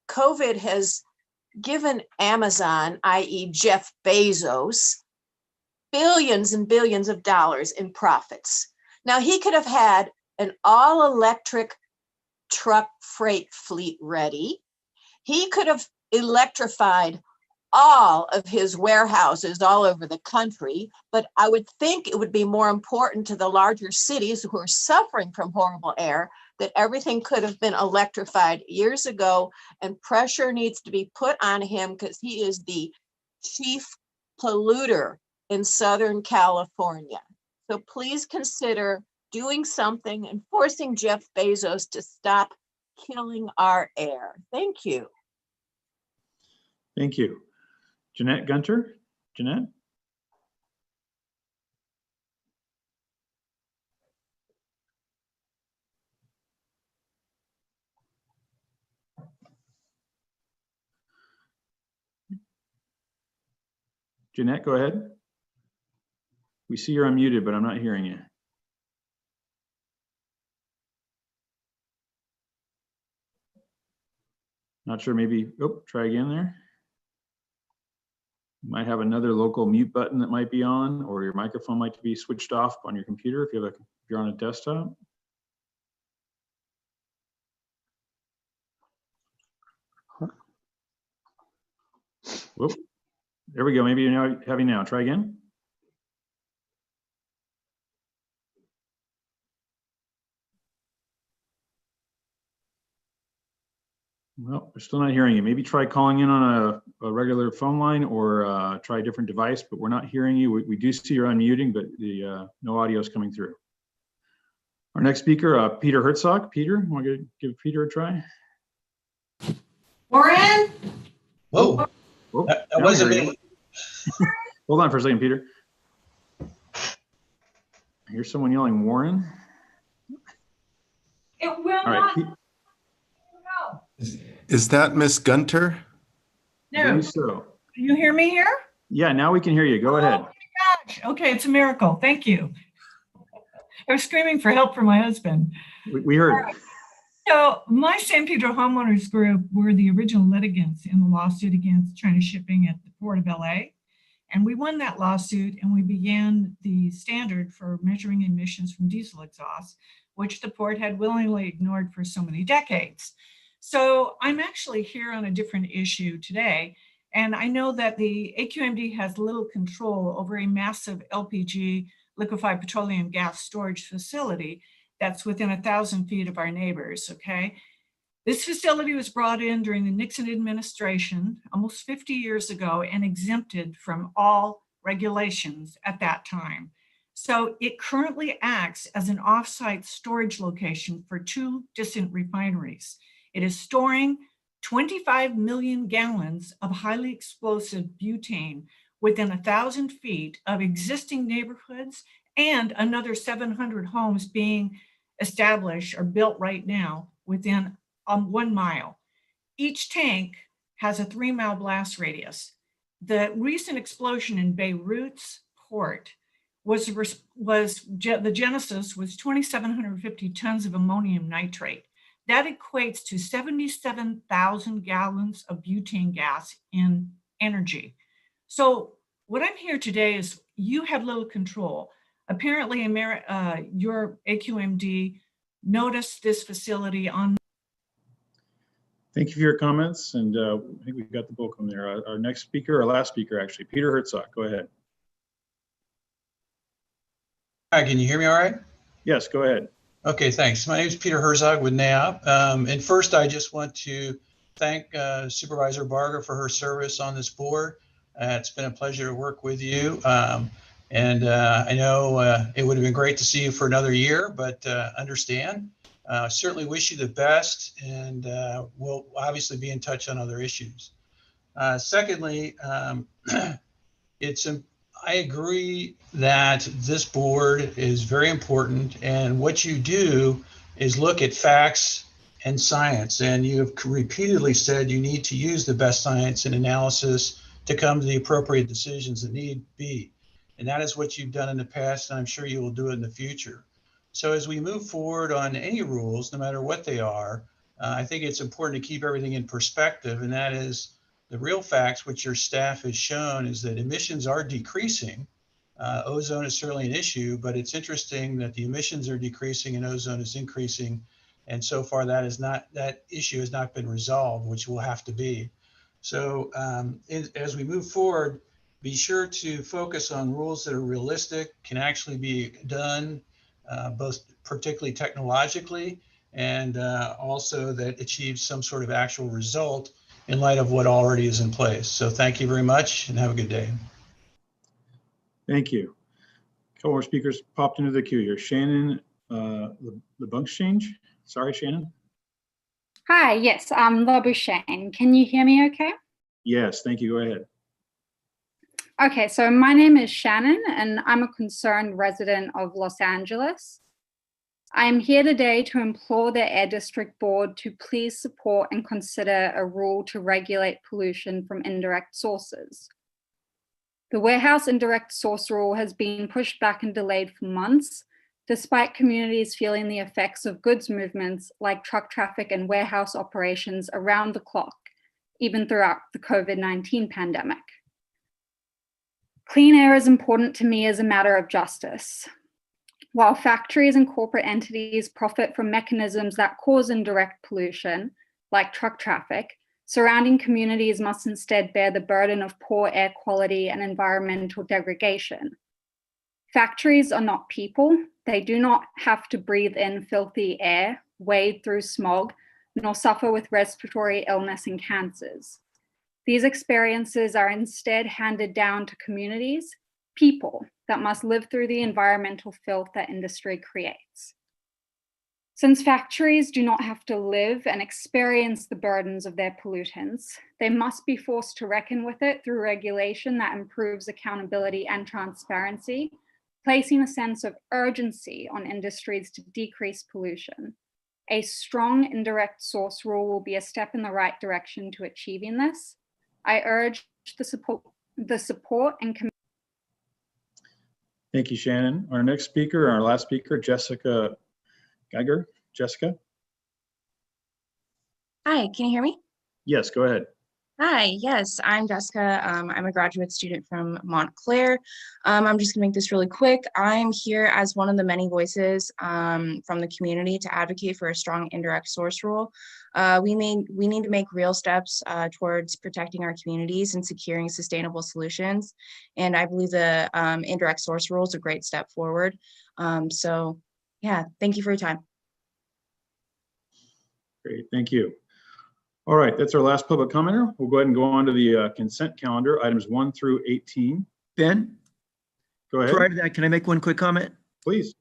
Speaker 10: COVID has given Amazon, i.e. Jeff Bezos, billions and billions of dollars in profits. Now, he could have had an all-electric truck freight fleet ready. He could have electrified all of his warehouses all over the country, but I would think it would be more important to the larger cities who are suffering from horrible air that everything could have been electrified years ago, and pressure needs to be put on him because he is the chief polluter in Southern California. So please consider doing something and forcing Jeff Bezos to stop killing our air. Thank you.
Speaker 3: Thank you. Jeanette Gunter? Jeanette? Jeanette, go ahead. We see you're unmuted, but I'm not hearing you. Not sure, maybe, oh, try again there. You might have another local mute button that might be on, or your microphone might be switched off on your computer if you're on a desktop. Whoop. There we go. Maybe you're now having now. Try again. Well, we're still not hearing you. Maybe try calling in on a regular phone line, or try a different device, but we're not hearing you. We do see you're unmuting, but the no audio is coming through. Our next speaker, Peter Herzog. Peter, want to give Peter a try?
Speaker 12: Warren?
Speaker 3: Whoa.
Speaker 2: That wasn't me.
Speaker 3: Hold on for a second, Peter. I hear someone yelling, Warren.
Speaker 12: It will
Speaker 3: All right.
Speaker 12: not.
Speaker 8: Is that Miss Gunter?
Speaker 3: I believe so.
Speaker 12: Can you hear me here?
Speaker 3: Yeah, now we can hear you. Go ahead.
Speaker 12: Gosh, okay, it's a miracle. Thank you. I was screaming for help from my husband.
Speaker 3: We heard.
Speaker 12: So my San Pedro homeowners group were the original litigants in the lawsuit against China Shipping at the Port of LA. And we won that lawsuit, and we began the standard for measuring emissions from diesel exhaust, which the port had willingly ignored for so many decades. So I'm actually here on a different issue today. And I know that the AQMD has little control over a massive LPG, liquefied petroleum gas storage facility that's within 1,000 feet of our neighbors, okay? This facility was brought in during the Nixon administration almost 50 years ago and exempted from all regulations at that time. So it currently acts as an offsite storage location for 2 distant refineries. It is storing 25 million gallons of highly explosive butane within 1,000 feet of existing neighborhoods and another 700 homes being established or built right now within 1 mile. Each tank has a 3-mile blast radius. The recent explosion in Beirut's port the genesis was 2,750 tons of ammonium nitrate. That equates to 77,000 gallons of butane gas in energy. So what I'm here today is you have little control. Apparently, your AQMD noticed this facility on.
Speaker 3: Thank you for your comments, and I think we've got the bulk of them there. Our next speaker, our last speaker actually, Peter Herzog, go ahead.
Speaker 2: Hi, can you hear me all right?
Speaker 3: Yes, go ahead.
Speaker 2: Okay, thanks. My name is Peter Herzog with NAIOP. And first, I just want to thank Supervisor Barger for her service on this board. It's been a pleasure to work with you. I know it would have been great to see you for another year, but understand. Certainly wish you the best, and we'll obviously be in touch on other issues. Secondly, I agree that this board is very important, and what you do is look at facts and science, and you have repeatedly said you need to use the best science and analysis to come to the appropriate decisions that need be. And that is what you've done in the past, and I'm sure you will do it in the future. So as we move forward on any rules, no matter what they are, I think it's important to keep everything in perspective, and that is the real facts, which your staff has shown, is that emissions are decreasing. Ozone is certainly an issue, but it's interesting that the emissions are decreasing and ozone is increasing. And so far that issue has not been resolved, which will have to be. So as we move forward, be sure to focus on rules that are realistic, can actually be done, both particularly technologically, and also that achieves some sort of actual result in light of what already is in place. So thank you very much and have a good day.
Speaker 3: Thank you. A couple more speakers popped into the queue here. Shannon LeBunkchange. Sorry, Shannon.
Speaker 9: Hi, yes, I'm LeBunkchange. Can you hear me okay?
Speaker 3: Yes, thank you. Go ahead.
Speaker 8: Okay, so my name is Shannon, and I'm a concerned resident of Los Angeles. I am here today to implore the Air District Board to please support and consider a rule to regulate pollution from indirect sources. The warehouse indirect source rule has been pushed back and delayed for months, despite communities feeling the effects of goods movements like truck traffic and warehouse operations around the clock, even throughout the COVID-19 pandemic. Clean air is important to me as a matter of justice. While factories and corporate entities profit from mechanisms that cause indirect pollution, like truck traffic, surrounding communities must instead bear the burden of poor air quality and environmental degradation. Factories are not people. They do not have to breathe in filthy air, wade through smog, nor suffer with respiratory illness and cancers. These experiences are instead handed down to communities, people that must live through the environmental filth that industry creates. Since factories do not have to live and experience the burdens of their pollutants, they must be forced to reckon with it through regulation that improves accountability and transparency, placing a sense of urgency on industries to decrease pollution. A strong indirect source rule will be a step in the right direction to achieving this. I urge the support and commitment.
Speaker 3: Thank you, Shannon. Our next speaker, our last speaker, Jessica Geiger. Jessica?
Speaker 9: Hi, can you hear me?
Speaker 3: Yes, go ahead.
Speaker 9: Hi, yes, I'm Jessica. I'm a graduate student from Montclair. I'm just gonna make this really quick. I'm here as one of the many voices from the community to advocate for a strong indirect source rule. We need to make real steps towards protecting our communities and securing sustainable solutions. And I believe the indirect source rule is a great step forward. So yeah, thank you for your time.
Speaker 3: Great, thank you. All right, that's our last public commenter. We'll go ahead and go on to the consent calendar, items 1 through 18.
Speaker 11: Ben?
Speaker 3: Go ahead.
Speaker 11: Prior to that, can I make one quick comment?
Speaker 3: Please.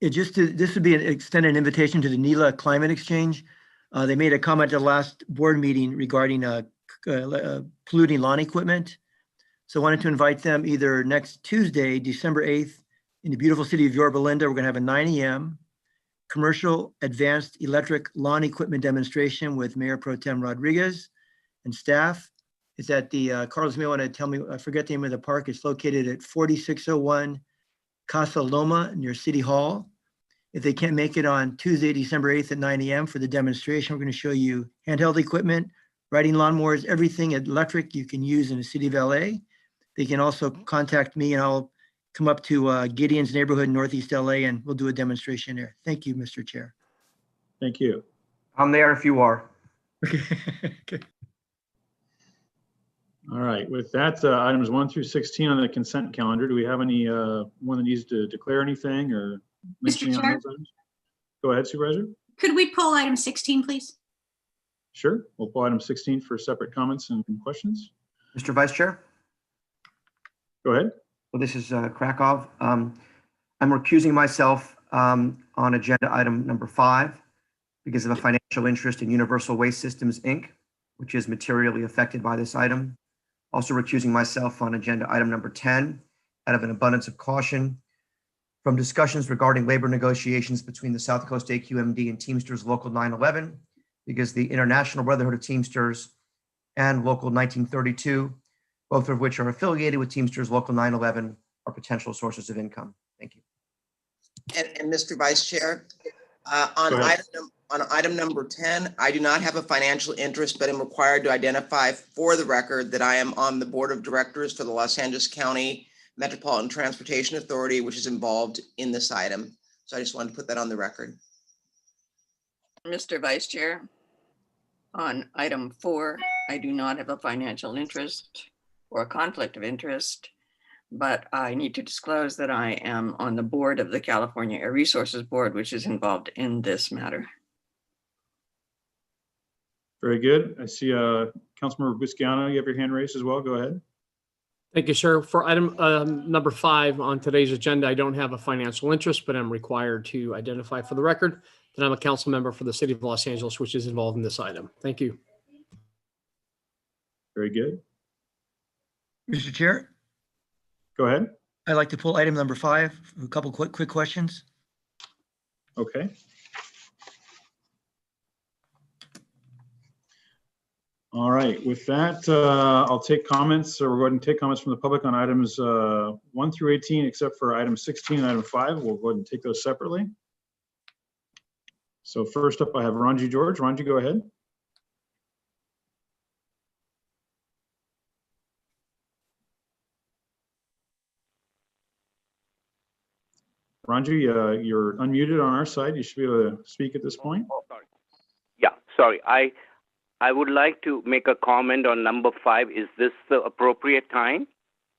Speaker 11: This would be an extended invitation to the NELA Climate Exchange. They made a comment at the last board meeting regarding polluting lawn equipment. So I wanted to invite them either next Tuesday, December 8th, in the beautiful city of Yorba Linda. We're gonna have a 9 a.m. commercial advanced electric lawn equipment demonstration with Mayor Pro Tem Rodriguez and staff. It's at the, Carlos may want to tell me, I forget the name of the park. It's located at 4601 Casa Loma near City Hall. If they can't make it on Tuesday, December 8th at 9 a.m. for the demonstration, we're going to show you handheld equipment, riding lawnmowers, everything electric you can use in the city of LA. They can also contact me and I'll come up to Gideon's neighborhood in Northeast LA and we'll do a demonstration there. Thank you, Mr. Chair.
Speaker 3: Thank you.
Speaker 11: I'm there if you are.
Speaker 3: Okay. All right, with that, items 1 through 16 on the consent calendar. Do we have any one that needs to declare anything or mention
Speaker 24: Mr.
Speaker 3: on
Speaker 24: Chair?
Speaker 3: those items? Go ahead, Supervisor.
Speaker 24: Could we pull item 16, please?
Speaker 3: Sure, we'll pull item 16 for separate comments and questions.
Speaker 11: Mr. Vice Chair?
Speaker 3: Go ahead.
Speaker 11: Well, this is Krakow. I'm recusing myself on agenda item number 5 because of a financial interest in Universal Waste Systems, Inc., which is materially affected by this item. Also recusing myself on agenda item number 10 out of an abundance of caution from discussions regarding labor negotiations between the South Coast AQMD and Teamsters Local 911 because the International Brotherhood of Teamsters and Local 1932, both of which are affiliated with Teamsters Local 911, are potential sources of income. Thank you.
Speaker 25: And Mr. Vice Chair, on item number 10, I do not have a financial interest, but am required to identify for the record that I am on the board of directors for the Los Angeles County Metropolitan Transportation Authority, which is involved in this item. So I just wanted to put that on the record.
Speaker 26: Mr. Vice Chair, on item 4, I do not have a financial interest or a conflict of interest, but I need to disclose that I am on the board of the California Air Resources Board, which is involved in this matter.
Speaker 3: Very good. I see Councilmember Busciano, you have your hand raised as well. Go ahead.
Speaker 27: Thank you, sir. For item number 5 on today's agenda, I don't have a financial interest, but I'm required to identify for the record that I'm a council member for the city of Los Angeles, which is involved in this item. Thank you.
Speaker 3: Very good.
Speaker 11: Mr. Chair?
Speaker 3: Go ahead.
Speaker 11: I'd like to pull item number 5, a couple quick questions.
Speaker 3: Okay. All right, with that, I'll take comments, or we're going to take comments from the public on items 1 through 18, except for item 16 and item 5. We'll go ahead and take those separately. So first up, I have Ranji George. Ranji, go ahead. Ranji, you're unmuted on our side. You should be able to speak at this point.
Speaker 5: Oh, sorry. Yeah, sorry. I would like to make a comment on number 5. Is this the appropriate time?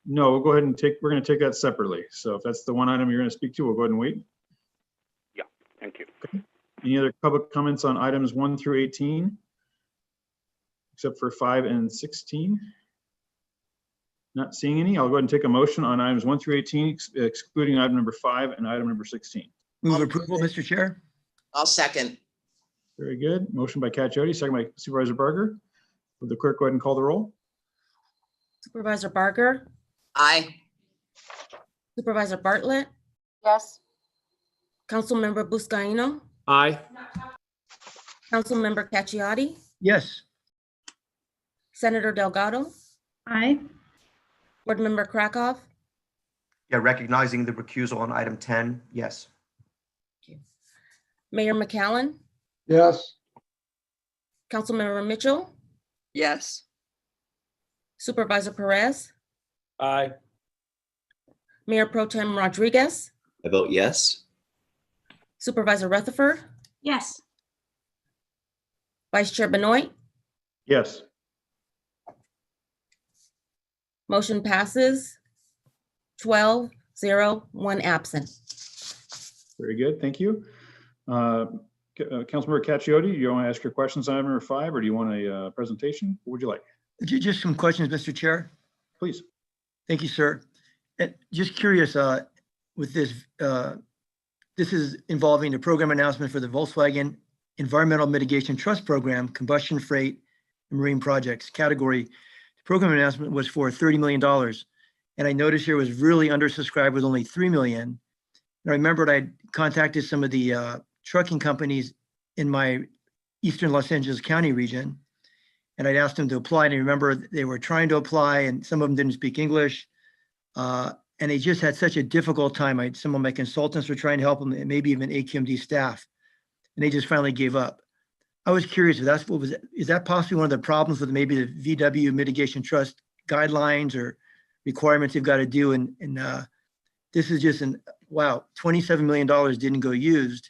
Speaker 3: No, we'll go ahead and we're going to take that separately. So if that's the one item you're going to speak to, we'll go ahead and wait.
Speaker 5: Yeah, thank you.
Speaker 3: Okay. Any other public comments on items 1 through 18, except for 5 and 16? Not seeing any. I'll go ahead and take a motion on items 1 through 18, excluding item number 5 and item number 16.
Speaker 11: Move approval, Mr. Chair.
Speaker 25: I'll second.
Speaker 3: Very good. Motion by Caciotti, second by Supervisor Barker. Would the clerk go ahead and call the roll?
Speaker 9: Supervisor Barker,
Speaker 25: Aye.
Speaker 9: Supervisor Bartlett,
Speaker 24: Yes.
Speaker 9: Councilmember Buscaino,
Speaker 27: Aye.
Speaker 9: Councilmember Caciotti,
Speaker 11: Yes.
Speaker 9: Senator Delgado,
Speaker 24: Aye.
Speaker 9: Board Member Krakow,
Speaker 13: Yeah, recognizing the recusal on item 10, yes.
Speaker 9: Mayor McCallan,
Speaker 13: Yes.
Speaker 9: Councilmember Mitchell,
Speaker 26: Yes.
Speaker 9: Supervisor Perez,
Speaker 27: Aye.
Speaker 9: Mayor Pro Tem Rodriguez,
Speaker 14: I vote yes.
Speaker 9: Supervisor Rutherford,
Speaker 24: Yes.
Speaker 9: Vice Chair Benoit.
Speaker 3: Yes.
Speaker 9: Motion passes 12-0, 1 absent.
Speaker 3: Very good. Thank you. Councilmember Caciotti, do you want to ask your questions on item number 5, or do you want a presentation? What would you like?
Speaker 11: Just some questions, Mr. Chair.
Speaker 3: Please.
Speaker 11: Thank you, sir. Just curious, with this, this is involving the program announcement for the Volkswagen Environmental Mitigation Trust Program, Combustion Freight and Marine Projects category. The program announcement was for $30 million. And I noticed here it was really undersubscribed with only $3 million. And I remembered I contacted some of the trucking companies in my Eastern Los Angeles County region, and I'd asked them to apply. And I remember they were trying to apply, and some of them didn't speak English. And they just had such a difficult time. Some of my consultants were trying to help them, and maybe even AQMD staff, and they just finally gave up. I was curious if that's what was, is that possibly one of the problems with maybe the VW Mitigation Trust guidelines or requirements they've got to do? And this is just wow, $27 million didn't go used.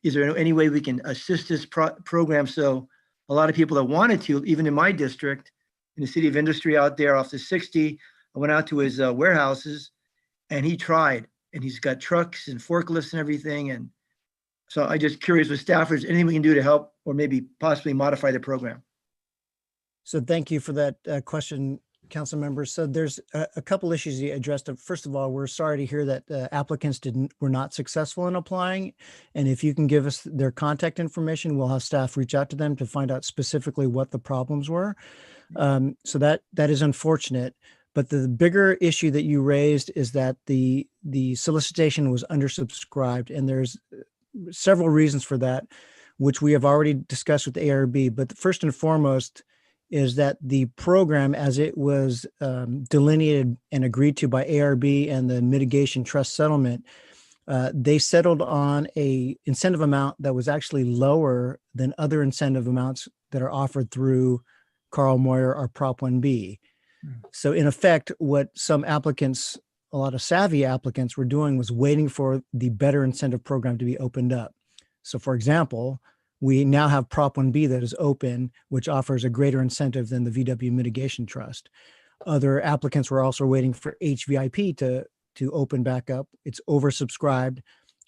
Speaker 11: Is there any way we can assist this program so a lot of people that wanted to, even in my district, in the city of Industry out there off the 60, I went out to his warehouses and he tried, and he's got trucks and forklifts and everything. And so I just curious with staffers, anything we can do to help or maybe possibly modify the program.
Speaker 15: So thank you for that question, council members. So there's a couple issues you addressed. First of all, we're sorry to hear that applicants were not successful in applying. And if you can give us their contact information, we'll have staff reach out to them to find out specifically what the problems were. So that is unfortunate. But the bigger issue that you raised is that the solicitation was undersubscribed, and there's several reasons for that, which we have already discussed with the ARB. But first and foremost is that the program, as it was delineated and agreed to by ARB and the mitigation trust settlement, they settled on a incentive amount that was actually lower than other incentive amounts that are offered through Carl Moyer or Prop 1B. So in effect, what some applicants, a lot of savvy applicants were doing was waiting for the better incentive program to be opened up. So for example, we now have Prop 1B that is open, which offers a greater incentive than the VW Mitigation Trust. Other applicants were also waiting for HVIP to open back up. It's oversubscribed,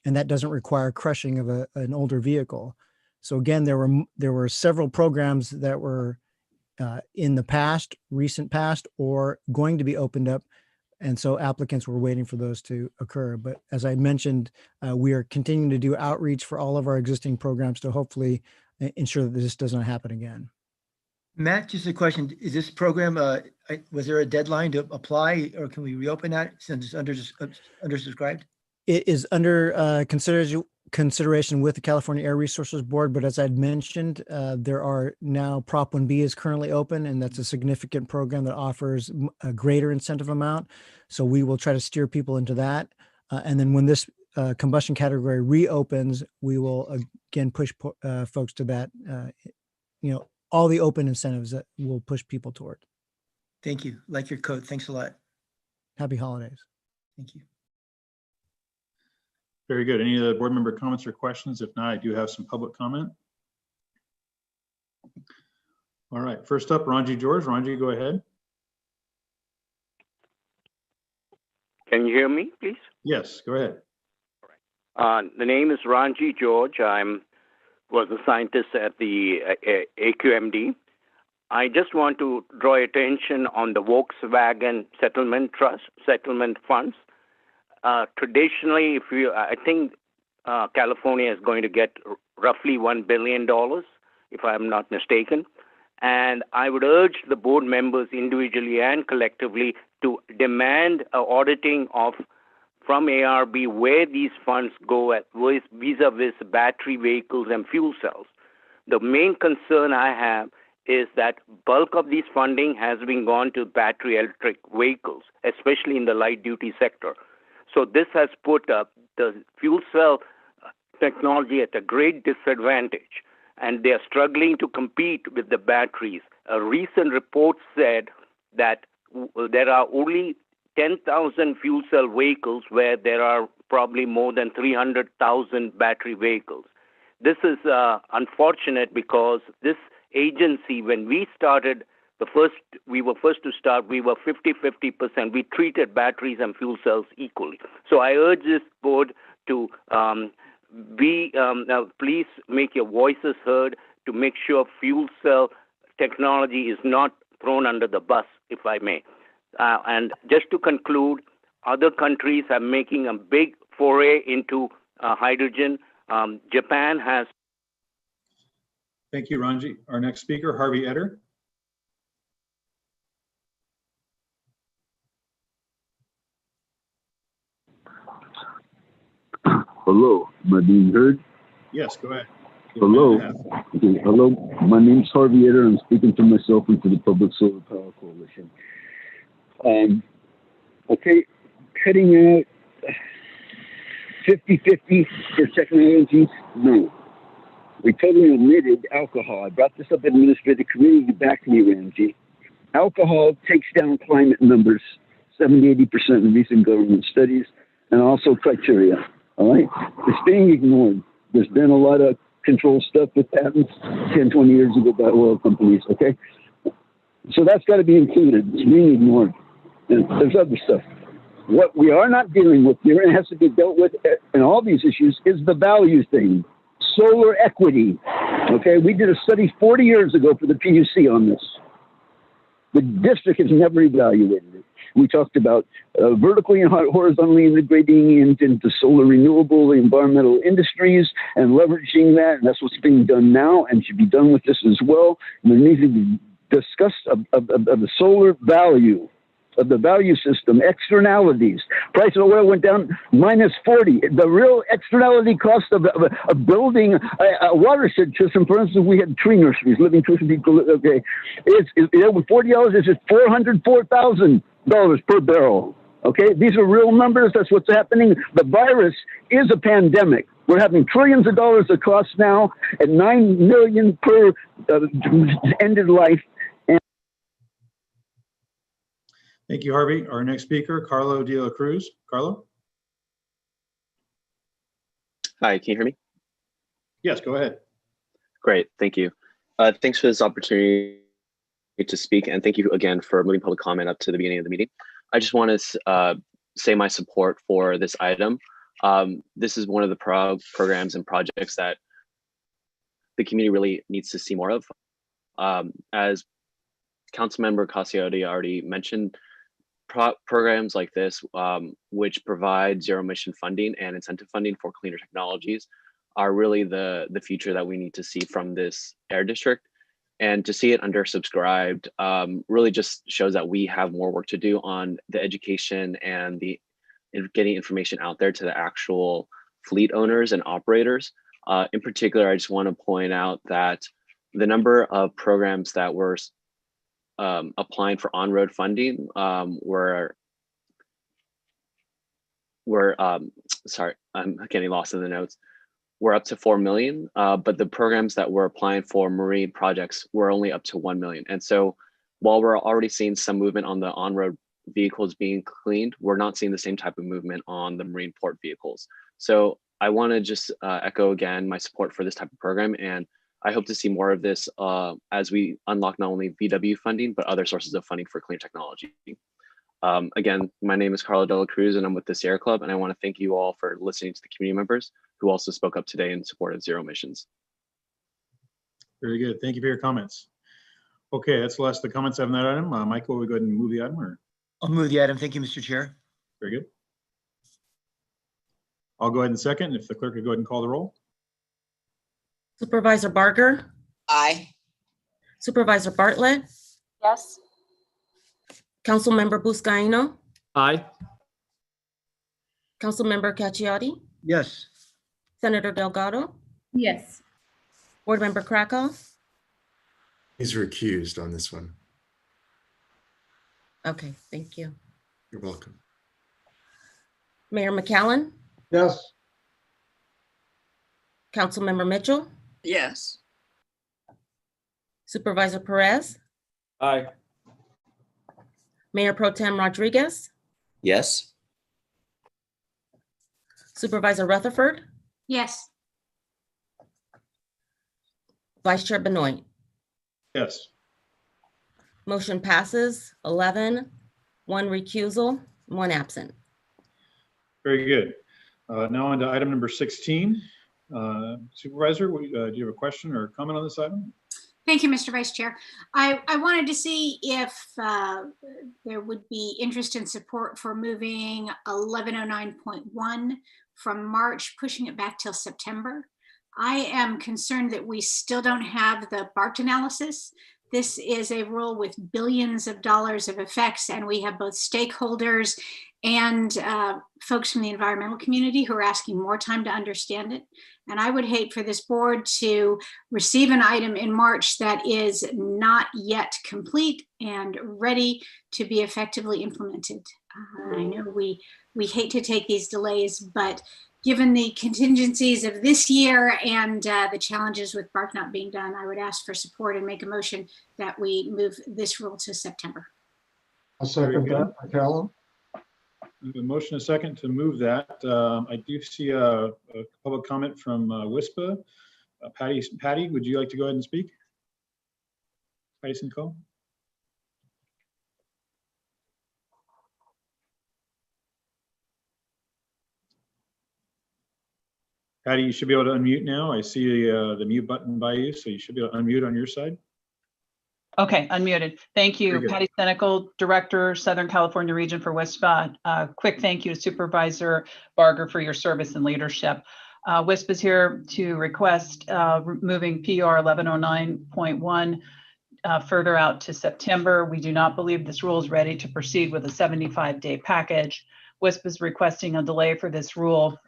Speaker 15: and that doesn't require crushing of an older vehicle. So again, there were several programs that were in the recent past, or going to be opened up. And so applicants were waiting for those to occur. But as I mentioned, we are continuing to do outreach for all of our existing programs to hopefully ensure that this doesn't happen again.
Speaker 11: Matt, just a question. Is this program, was there a deadline to apply or can we reopen that since it's undersubscribed?
Speaker 15: It is under consideration with the California Air Resources Board, but as I'd mentioned, there are now Prop 1B is currently open, and that's a significant program that offers a greater incentive amount. So we will try to steer people into that. And then when this combustion category reopens, we will again push folks to that, all the open incentives that will push people toward.
Speaker 11: Thank you. Like your code. Thanks a lot.
Speaker 15: Happy holidays.
Speaker 11: Thank you.
Speaker 3: Very good. Any other board member comments or questions? If not, I do have some public comment. All right, first up, Ranji George. Ranji, go ahead.
Speaker 5: Can you hear me, please?
Speaker 3: Yes, go ahead.
Speaker 5: The name is Ranji George. Was a scientist at the AQMD. I just want to draw attention on the Volkswagen Settlement Trust, settlement funds. Traditionally, I think California is going to get roughly $1 billion, if I'm not mistaken. And I would urge the board members individually and collectively to demand auditing from ARB where these funds go vis-a-vis battery vehicles and fuel cells. The main concern I have is that bulk of these funding has been gone to battery electric vehicles, especially in the light duty sector. So this has put the fuel cell technology at a great disadvantage, and they are struggling to compete with the batteries. A recent report said that there are only 10,000 fuel cell vehicles where there are probably more than 300,000 battery vehicles. This is unfortunate because this agency, when we started, we were first to start, we were 50-50%. We treated batteries and fuel cells equally. So I urge this board to please make your voices heard to make sure fuel cell technology is not thrown under the bus, if I may. And just to conclude, other countries are making a big foray into hydrogen. Japan has.
Speaker 3: Thank you, Ranji. Our next speaker, Harvey Etter.
Speaker 22: Hello, am I being heard?
Speaker 3: Yes, go ahead.
Speaker 22: Hello. Okay, hello, my name's Harvey Etter. I'm speaking for myself and for the Public Solar Power Coalition. Okay, cutting out 50-50 for technology, no. We totally omitted alcohol. I brought this up at Administrative Committee. You backed me, Ranji. Alcohol takes down climate numbers, 70-80% in recent government studies, and also criteria. All right? It's being ignored. There's been a lot of control stuff with patents 10, 20 years ago by oil companies, okay? So that's got to be included. It's being ignored. And there's other stuff. What we are not dealing with here, and has to be dealt with in all these issues, is the value thing. Solar equity. Okay, we did a study 40 years ago for the PUC on this. The district has never evaluated it. We talked about vertically and horizontally integrating into solar renewable environmental industries and leveraging that, and that's what's being done now and should be done with this as well. And there needs to be discussed of the solar value, of the value system, externalities. Price of oil went down -40. The real externality cost of building a watershed system, for instance, we had tree nurseries, living tree people, okay, it's with $40, it's just $404,000 per barrel. Okay, these are real numbers. That's what's happening. The virus is a pandemic. We're having trillions of dollars of costs now at $9 million per ended life.
Speaker 3: Thank you, Harvey. Our next speaker, Carlo de la Cruz. Carlo?
Speaker 14: Hi, can you hear me?
Speaker 3: Yes, go ahead.
Speaker 14: Great, thank you. Thanks for this opportunity to speak, and thank you again for moving public comment up to the beginning of the meeting. I just want to say my support for this item. This is one of the programs and projects that the community really needs to see more of. As Councilmember Casiotti already mentioned, programs like this, which provide zero emission funding and incentive funding for cleaner technologies, are really the future that we need to see from this air district. And to see it undersubscribed really just shows that we have more work to do on the education and the getting information out there to the actual fleet owners and operators. In particular, I just want to point out that the number of programs that were applying for on-road funding were sorry, I'm getting lost in the notes. We're up to 4 million, but the programs that were applying for marine projects were only up to 1 million. And so while we're already seeing some movement on the on-road vehicles being cleaned, we're not seeing the same type of movement on the marine port vehicles. So I want to just echo again my support for this type of program. And I hope to see more of this as we unlock not only VW funding, but other sources of funding for clean technology. Again, my name is Carlo Dela Cruz and I'm with the Sierra Club. And I want to thank you all for listening to the community members who also spoke up today in support of zero emissions.
Speaker 3: Very good. Thank you for your comments. Okay, that's the last of the comments I have on that item. Michael, will we go ahead and move the item? Or?
Speaker 11: I'll move the item. Thank you, Mr. Chair.
Speaker 3: Very good. I'll go ahead and second. If the clerk could go ahead and call the roll.
Speaker 4: Supervisor Barger?
Speaker 25: Aye.
Speaker 4: Supervisor Bartlett?
Speaker 6: Yes.
Speaker 4: Councilmember Buscaino?
Speaker 27: Aye.
Speaker 4: Councilmember Cacciati?
Speaker 11: Yes.
Speaker 4: Senator Delgado?
Speaker 24: Yes.
Speaker 4: Board Member Krakow?
Speaker 16: He's recused on this one.
Speaker 4: Okay, thank you.
Speaker 16: You're welcome.
Speaker 4: Mayor McCallum?
Speaker 23: Yes.
Speaker 4: Councilmember Mitchell?
Speaker 26: Yes.
Speaker 4: Supervisor Perez?
Speaker 27: Aye.
Speaker 4: Mayor Pro Tem Rodriguez?
Speaker 17: Yes.
Speaker 4: Supervisor Rutherford?
Speaker 24: Yes.
Speaker 4: Vice Chair Benoit?
Speaker 3: Yes.
Speaker 4: Motion passes 11, 1 recusal, 1 absent.
Speaker 3: Very good. Now on to item number 16. Supervisor, do you have a question or comment on this item?
Speaker 24: Thank you, Mr. Vice Chair. I wanted to see if there would be interest and support for moving 1109.1 from March, pushing it back till September. I am concerned that we still don't have the BART analysis. This is a rule with billions of dollars of effects, and we have both stakeholders and folks from the environmental community who are asking more time to understand it. And I would hate for this board to receive an item in March that is not yet complete and ready to be effectively implemented. I know we hate to take these delays, but given the contingencies of this year and the challenges with BART not being done, I would ask for support and make a motion that we move this rule to September.
Speaker 23: I'll second that, McCallum.
Speaker 3: A motion and a second to move that. I do see a public comment from WISPA. Patty, would you like to go ahead and speak? Patty Sinclair? Patty, you should be able to unmute now. I see the mute button by you, so you should be able to unmute on your side.
Speaker 18: Okay, unmuted. Thank you. Patty Senecal, Director, Southern California Region for WISPA. Quick thank you to Supervisor Barger for your service and leadership. WISPA is here to request moving PR 1109.1 further out to September. We do not believe this rule is ready to proceed with a 75-day package. WISPA is requesting a delay for this rule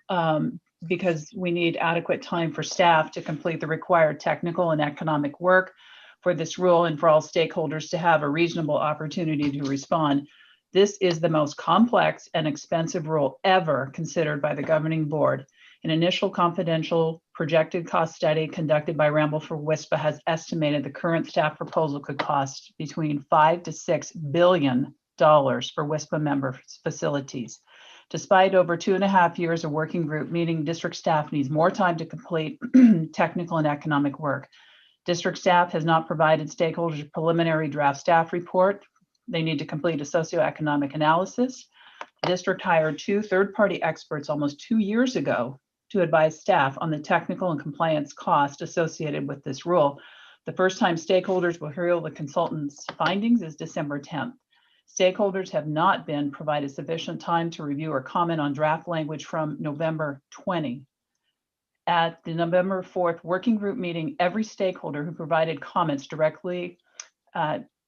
Speaker 18: because we need adequate time for staff to complete the required technical and economic work for this rule and for all stakeholders to have a reasonable opportunity to respond. This is the most complex and expensive rule ever considered by the governing board. An initial confidential projected cost study conducted by Ramble for WISPA has estimated the current staff proposal could cost between $5 to $6 billion for WISPA member facilities. Despite over 2.5 years of working group meeting, district staff needs more time to complete technical and economic work. District staff has not provided stakeholders a preliminary draft staff report. They need to complete a socioeconomic analysis. The district hired 2 third-party experts almost 2 years ago to advise staff on the technical and compliance cost associated with this rule. The first time stakeholders will hear the consultant's findings is December 10th. Stakeholders have not been provided sufficient time to review or comment on draft language from November 20. at the November 4th working group meeting, every stakeholder who provided comments directly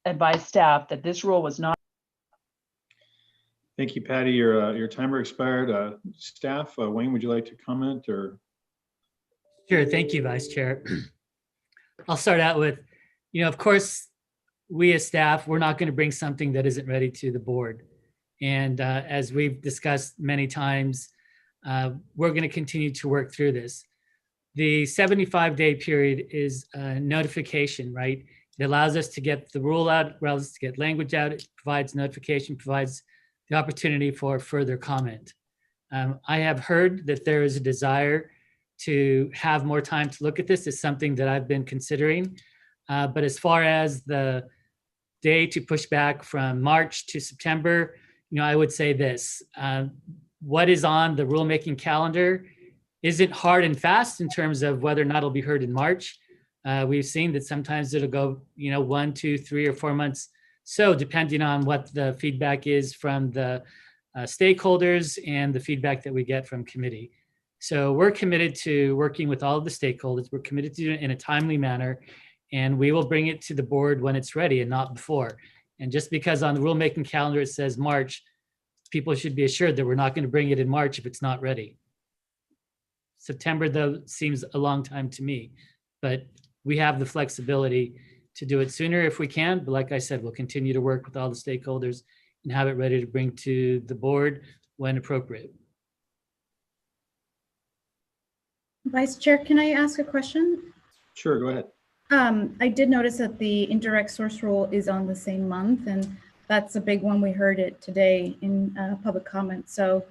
Speaker 18: advised staff that this rule was not.
Speaker 3: Thank you, Patty. Your timer expired. Staff, Wayne, would you like to comment or?
Speaker 1: Sure. Thank you, Vice Chair. I'll start out with, of course, we as staff, we're not going to bring something that isn't ready to the board. And as we've discussed many times, we're going to continue to work through this. The 75-day period is a notification, right? It allows us to get the rule out, allows us to get language out. It provides notification, provides the opportunity for further comment. I have heard that there is a desire to have more time to look at this. It's something that I've been considering. But as far as the day to push back from March to September, I would say this. What is on the rulemaking calendar isn't hard and fast in terms of whether or not it'll be heard in March. We've seen that sometimes it'll go, 1, 2, 3, or 4 months. So depending on what the feedback is from the stakeholders and the feedback that we get from committee. So we're committed to working with all of the stakeholders. We're committed to do it in a timely manner, and we will bring it to the board when it's ready and not before. And just because on the rulemaking calendar it says March, people should be assured that we're not going to bring it in March if it's not ready. September, though, seems a long time to me, but we have the flexibility to do it sooner if we can. But like I said, we'll continue to work with all the stakeholders and have it ready to bring to the board when appropriate.
Speaker 7: Vice Chair, can I ask a question?
Speaker 3: Sure, go ahead.
Speaker 7: I did notice that the indirect source rule is on the same month, and that's a big one. We heard it today in public comment. So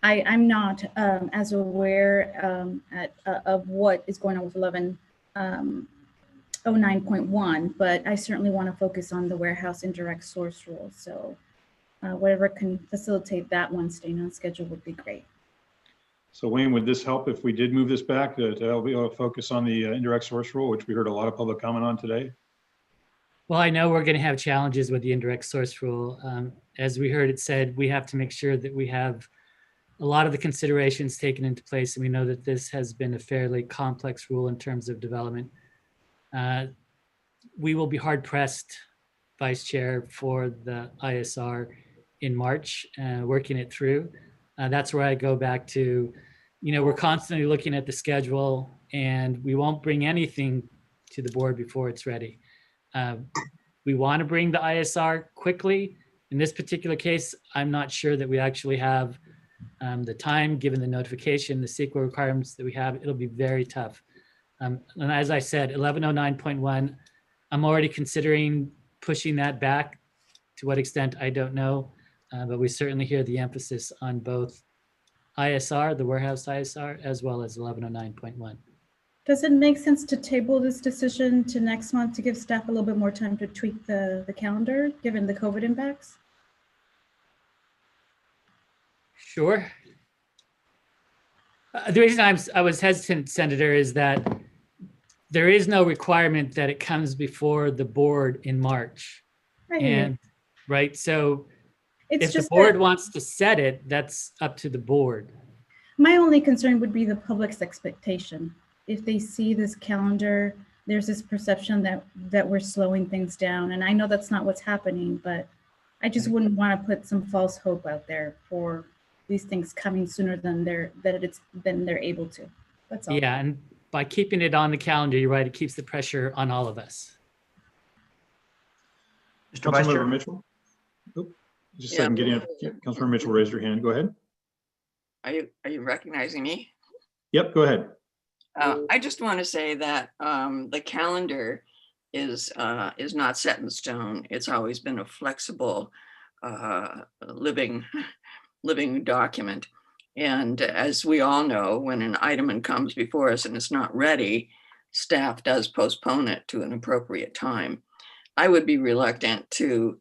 Speaker 7: I'm not as aware of what is going on with 1109.1, but I certainly want to focus on the warehouse indirect source rule. So whatever can facilitate that one staying on schedule would be great.
Speaker 3: So Wayne, would this help if we did move this back to help you focus on the indirect source rule, which we heard a lot of public comment on today?
Speaker 1: Well, I know we're going to have challenges with the indirect source rule. As we heard it said, we have to make sure that we have a lot of the considerations taken into place. And we know that this has been a fairly complex rule in terms of development. We will be hard pressed, Vice Chair, for the ISR in March, working it through. That's where I go back to, we're constantly looking at the schedule and we won't bring anything to the board before it's ready. We want to bring the ISR quickly. In this particular case, I'm not sure that we actually have the time, given the notification, the SQL requirements that we have. It'll be very tough. And as I said, 1109.1, I'm already considering pushing that back. To what extent, I don't know. But we certainly hear the emphasis on both ISR, the warehouse ISR, as well as 1109.1.
Speaker 7: Does it make sense to table this decision to next month to give staff a little bit more time to tweak the calendar, given the COVID impacts?
Speaker 1: Sure. The reason I was hesitant, Senator, is that there is no requirement that it comes before the board in March. And right, so if the board wants to set it, that's up to the board.
Speaker 7: My only concern would be the public's expectation. If they see this calendar, there's this perception that we're slowing things down. And I know that's not what's happening, but I just wouldn't want to put some false hope out there for these things coming sooner than they're able to. That's all.
Speaker 1: Yeah, and by keeping it on the calendar, you're right, it keeps the pressure on all of us.
Speaker 3: Mr. Vice Chair. Mitchell? Just a second, getting up. Councilmember Mitchell raised her hand. Go ahead.
Speaker 26: Are you recognizing me?
Speaker 3: Yep, go ahead.
Speaker 26: I just want to say that the calendar is not set in stone. It's always been a flexible, living document. And as we all know, when an item comes before us and it's not ready, staff does postpone it to an appropriate time. I would be reluctant to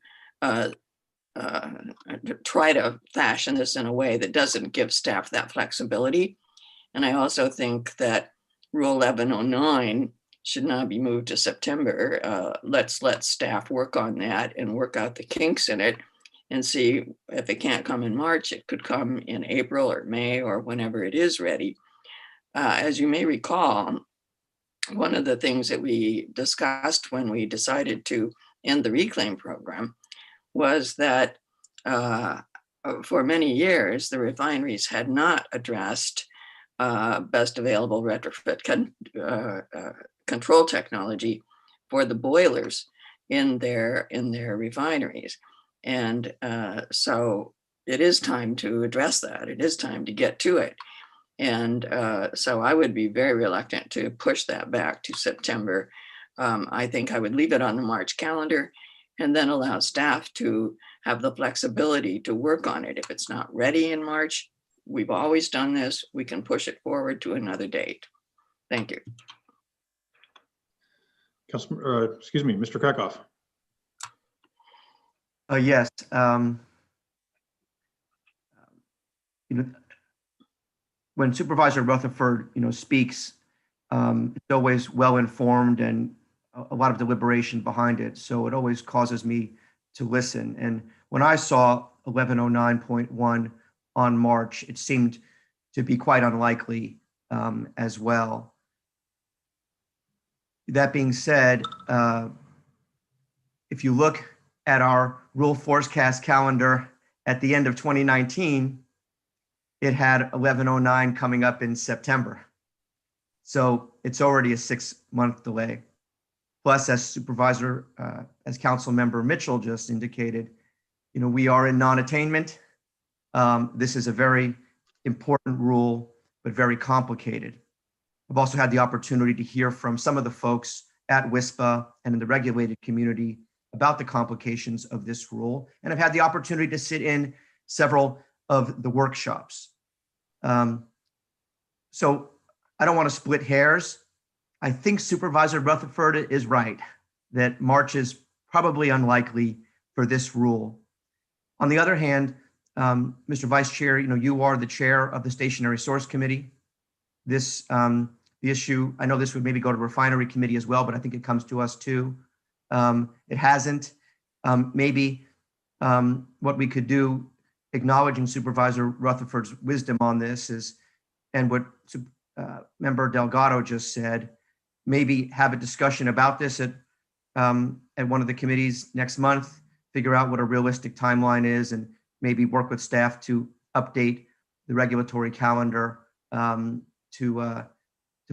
Speaker 26: try to fashion this in a way that doesn't give staff that flexibility. And I also think that Rule 1109 should not be moved to September. Let's let staff work on that and work out the kinks in it and see if it can't come in March, it could come in April or May or whenever it is ready. As you may recall, one of the things that we discussed when we decided to end the reclaim program was that for many years, the refineries had not addressed best available retrofit control technology for the boilers in their refineries. And so it is time to address that. It is time to get to it. And so I would be very reluctant to push that back to September. I think I would leave it on the March calendar and then allow staff to have the flexibility to work on it. If it's not ready in March, we've always done this, we can push it forward to another date. Thank you.
Speaker 3: Excuse me, Mr. Krekoff.
Speaker 13: Yes. When Supervisor Rutherford, speaks, it's always well-informed and a lot of deliberation behind it. So it always causes me to listen. And when I saw 1109.1 on March, it seemed to be quite unlikely as well. That being said, if you look at our rule forecast calendar at the end of 2019, it had 1109 coming up in September. So it's already a 6-month delay. Plus, as as Council Member Mitchell just indicated, we are in non-attainment. This is a very important rule, but very complicated. I've also had the opportunity to hear from some of the folks at WISPA and in the regulated community about the complications of this rule. And I've had the opportunity to sit in several of the workshops. So I don't want to split hairs. I think Supervisor Rutherford is right that March is probably unlikely for this rule. On the other hand, Mr. Vice Chair, you are the chair of the Stationary Source Committee. This, the issue, I know this would maybe go to Refinery Committee as well, but I think it comes to us too. It hasn't. Maybe what we could do, acknowledging Supervisor Rutherford's wisdom on this is, and what Member Delgado just said, maybe have a discussion about this at one of the committees next month, figure out what a realistic timeline is, and maybe work with staff to update the regulatory calendar to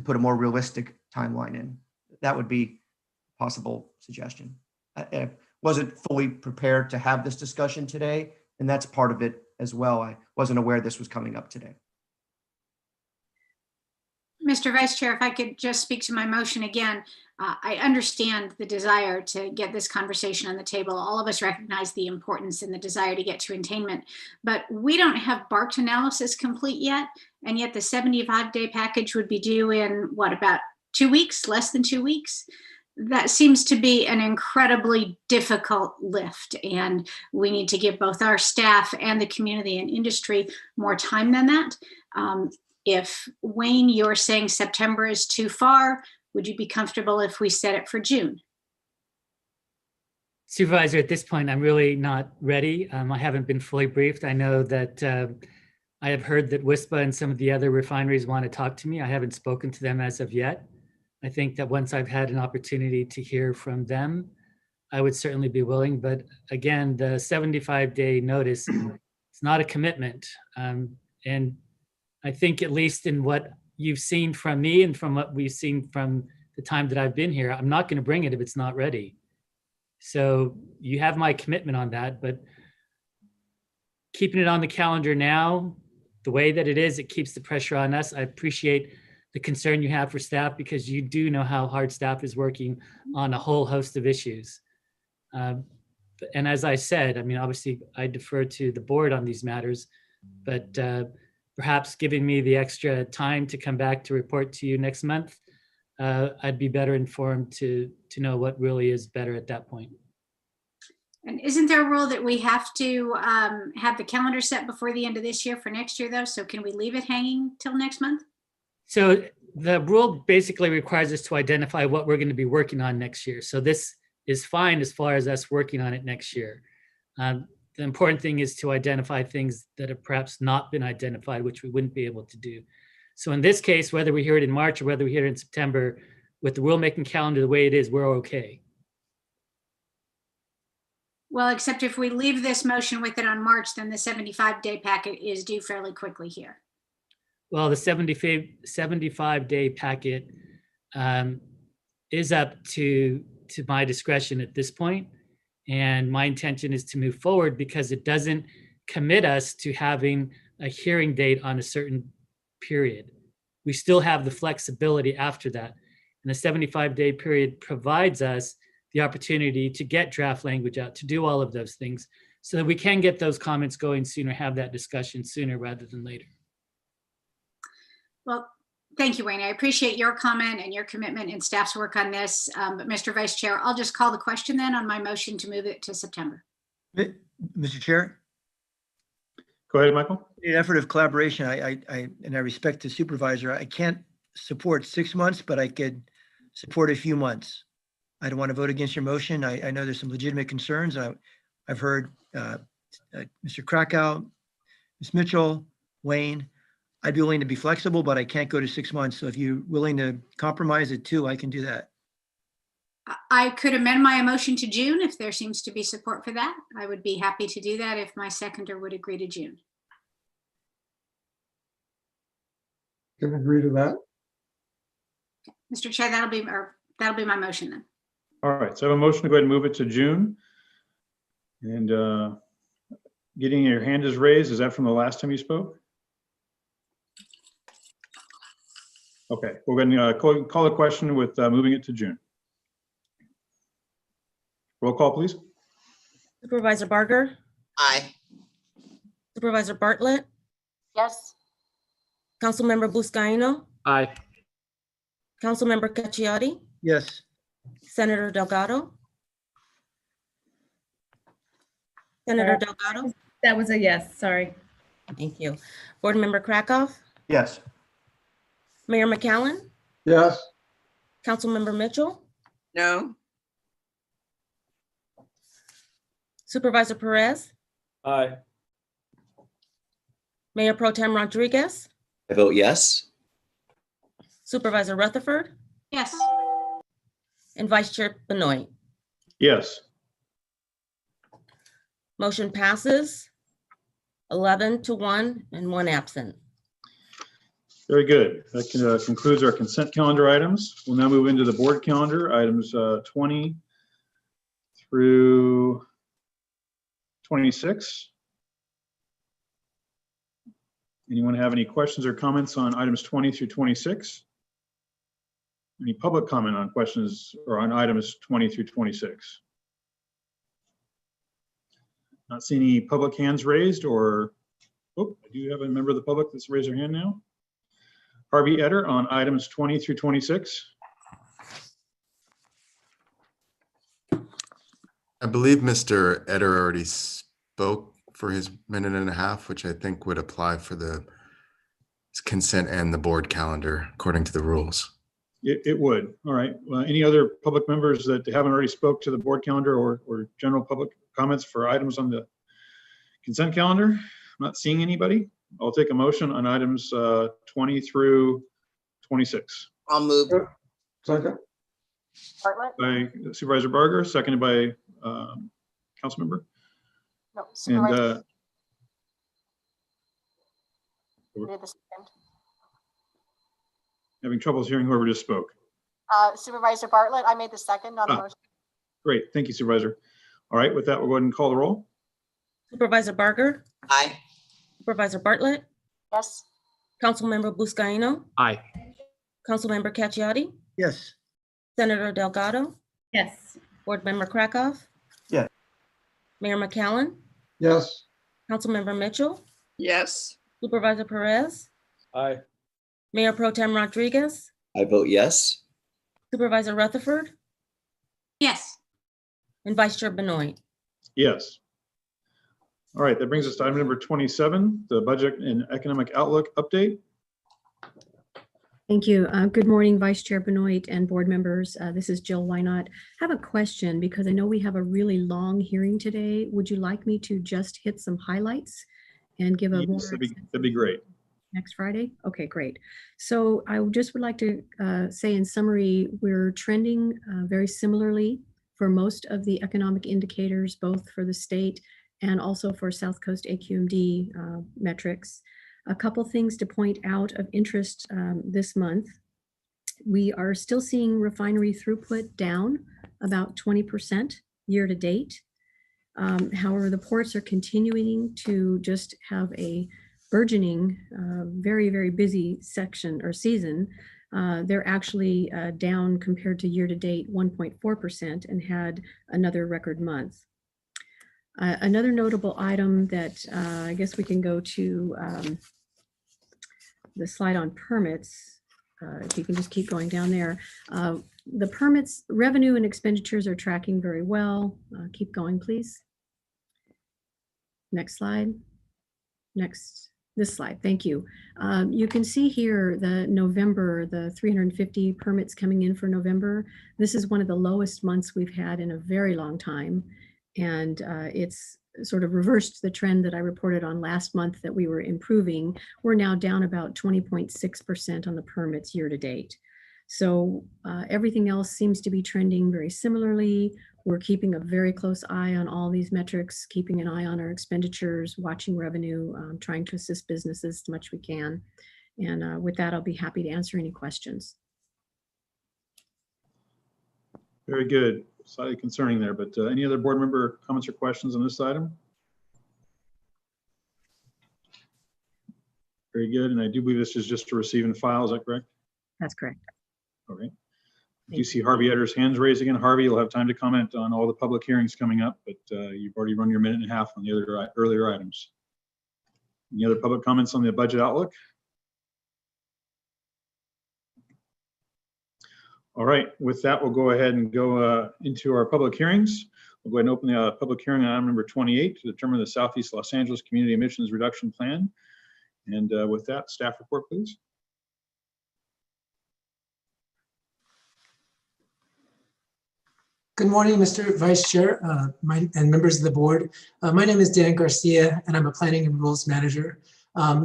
Speaker 13: put a more realistic timeline in. That would be a possible suggestion. I wasn't fully prepared to have this discussion today, and that's part of it as well. I wasn't aware this was coming up today.
Speaker 24: Mr. Vice Chair, if I could just speak to my motion again, I understand the desire to get this conversation on the table. All of us recognize the importance and the desire to get to attainment, but we don't have BART analysis complete yet. And yet the 75-day package would be due in what, about 2 weeks, less than 2 weeks? That seems to be an incredibly difficult lift, and we need to give both our staff and the community and industry more time than that. If, Wayne, you're saying September is too far, would you be comfortable if we set it for June?
Speaker 1: Supervisor, at this point, I'm really not ready. I haven't been fully briefed. I know that I have heard that WISPA and some of the other refineries want to talk to me. I haven't spoken to them as of yet. I think that once I've had an opportunity to hear from them, I would certainly be willing. But again, the 75-day notice, it's not a commitment. And I think at least in what you've seen from me and from what we've seen from the time that I've been here, I'm not going to bring it if it's not ready. So you have my commitment on that, but keeping it on the calendar now, the way that it is, it keeps the pressure on us. I appreciate the concern you have for staff because you do know how hard staff is working on a whole host of issues. And as I said, I mean, obviously I defer to the board on these matters, but perhaps giving me the extra time to come back to report to you next month, I'd be better informed to know what really is better at that point.
Speaker 24: And isn't there a rule that we have to have the calendar set before the end of this year for next year though? So can we leave it hanging till next month? So the rule basically requires us to identify what we're going to be working on next year. So this is fine as far as us working on it next year. The important thing is to identify things that have perhaps not been identified, which we wouldn't be able to do.
Speaker 1: So in this case, whether we hear it in March or whether we hear it in September, with the rulemaking calendar the way it is, we're okay.
Speaker 24: Well, except if we leave this motion with it on March, then the 75-day packet is due fairly quickly here.
Speaker 1: Well, the 75-day packet is up to my discretion at this point. And my intention is to move forward because it doesn't commit us to having a hearing date on a certain period. We still have the flexibility after that. And the 75-day period provides us the opportunity to get draft language out, to do all of those things so that we can get those comments going sooner, have that discussion sooner rather than later.
Speaker 24: Well, thank you, Wayne. I appreciate your comment and your commitment and staff's work on this. But Mr. Vice Chair, I'll just call the question then on my motion to move it to September.
Speaker 11: Mr. Chair?
Speaker 3: Go ahead, Michael.
Speaker 11: In an effort of collaboration, I respect the supervisor. I can't support 6 months, but I could support a few months. I don't want to vote against your motion. I know there's some legitimate concerns. I've heard Mr. Krakow, Ms. Mitchell, Wayne. I'd be willing to be flexible, but I can't go to 6 months. So if you're willing to compromise at 2, I can do that.
Speaker 24: I could amend my motion to June if there seems to be support for that. I would be happy to do that if my seconder would agree to June.
Speaker 2: Can agree to that.
Speaker 24: Mr. Chair, that'll be my motion then.
Speaker 3: All right, so I have a motion to go ahead and move it to June. And getting your hand is raised. Is that from the last time you spoke? Okay, we're going to call a question with moving it to June. Roll call, please.
Speaker 4: Supervisor Barger?
Speaker 25: Aye.
Speaker 4: Supervisor Bartlett?
Speaker 24: Yes.
Speaker 4: Councilmember Buscaino?
Speaker 27: Aye.
Speaker 4: Councilmember Cacciati?
Speaker 11: Yes.
Speaker 4: Senator Delgado? Senator Delgado?
Speaker 7: That was a yes, sorry.
Speaker 4: Thank you. Board Member Krakow?
Speaker 13: Yes.
Speaker 4: Mayor McCallum?
Speaker 2: Yes.
Speaker 4: Councilmember Mitchell?
Speaker 26: No.
Speaker 4: Supervisor Perez?
Speaker 27: Aye.
Speaker 4: Mayor Pro Tem Rodriguez?
Speaker 10: I vote yes.
Speaker 4: Supervisor Rutherford?
Speaker 24: Yes.
Speaker 4: And Vice Chair Benoit?
Speaker 3: Yes.
Speaker 4: Motion passes 11-1 and 1 absent.
Speaker 3: Very good. That concludes our consent calendar items. We'll now move into the board calendar, items 20 through 26. Anyone have any questions or comments on items 20 through 26? Any public comment on questions or on items 20 through 26? Not seeing any public hands raised or, oh, I do have a member of the public that's raised their hand now. Harvey Etter on items 20 through 26.
Speaker 16: I believe Mr. Etter already spoke for his minute and a half, which I think would apply for the consent and the board calendar, according to the rules.
Speaker 3: It would. All right. Well, any other public members that haven't already spoke to the board calendar or general public comments for items on the consent calendar? I'm not seeing anybody. I'll take a motion on items 20 through 26.
Speaker 25: I'll move.
Speaker 2: Second.
Speaker 24: Bartlett?
Speaker 3: By Supervisor Barger, seconded by Councilmember.
Speaker 24: No,
Speaker 3: And having troubles hearing whoever just spoke.
Speaker 24: Supervisor Bartlett, I made the second on the motion.
Speaker 3: Great. Thank you, Supervisor. All right. With that, we'll go ahead and call the roll.
Speaker 4: Supervisor Barger?
Speaker 25: Aye.
Speaker 4: Supervisor Bartlett?
Speaker 24: Yes.
Speaker 4: Councilmember Buscaino?
Speaker 27: Aye.
Speaker 4: Councilmember Cacciati?
Speaker 11: Yes.
Speaker 4: Senator Delgado?
Speaker 7: Yes.
Speaker 4: Board Member Krakow?
Speaker 13: Yes.
Speaker 4: Mayor McCallum?
Speaker 2: Yes.
Speaker 4: Councilmember Mitchell?
Speaker 26: Yes.
Speaker 4: Supervisor Perez?
Speaker 27: Aye.
Speaker 4: Mayor Pro Tem Rodriguez?
Speaker 10: I vote yes.
Speaker 4: Supervisor Rutherford?
Speaker 24: Yes.
Speaker 4: And Vice Chair Benoit?
Speaker 3: Yes. All right. That brings us to item number 27, the budget and economic outlook update.
Speaker 12: Thank you. Good morning, Vice Chair Benoit and board members. This is Jill Wynot. I have a question because I know we have a really long hearing today. Would you like me to just hit some highlights and give a more?
Speaker 3: Yes, that'd be great.
Speaker 12: Next Friday? Okay, great. So I just would like to say in summary, we're trending very similarly for most of the economic indicators, both for the state and also for South Coast AQMD metrics. A couple things to point out of interest this month. We are still seeing refinery throughput down about 20% year to date. However, the ports are continuing to just have a burgeoning, very, very busy section or season. They're actually down compared to year to date 1.4% and had another record month. Another notable item that I guess we can go to the slide on permits. If you can just keep going down there. The permits, revenue and expenditures are tracking very well. Keep going, please. Next slide. Next, this slide, thank you. You can see here the November, the 350 permits coming in for November. This is one of the lowest months we've had in a very long time. And it's sort of reversed the trend that I reported on last month that we were improving. We're now down about 20.6% on the permits year to date. So everything else seems to be trending very similarly. We're keeping a very close eye on all these metrics, keeping an eye on our expenditures, watching revenue, trying to assist businesses as much as we can. And with that, I'll be happy to answer any questions.
Speaker 3: Very good. Slightly concerning there, but any other board member comments or questions on this item? Very good. And I do believe this is just to receive and file. Is that correct?
Speaker 12: That's correct.
Speaker 3: All right. I do see Harvey Etter's hands raised again. Harvey, you'll have time to comment on all the public hearings coming up, but you've already run your minute and a half on the other earlier items. Any other public comments on the budget outlook? All right, with that, we'll go ahead and go into our public hearings. We'll go ahead and open the public hearing on item number 28 to determine the Southeast Los Angeles Community Emissions Reduction Plan. And with that, staff report, please.
Speaker 8: Good morning, Mr. Vice Chair and members of the board. My name is Dan Garcia, and I'm a Planning and Rules Manager.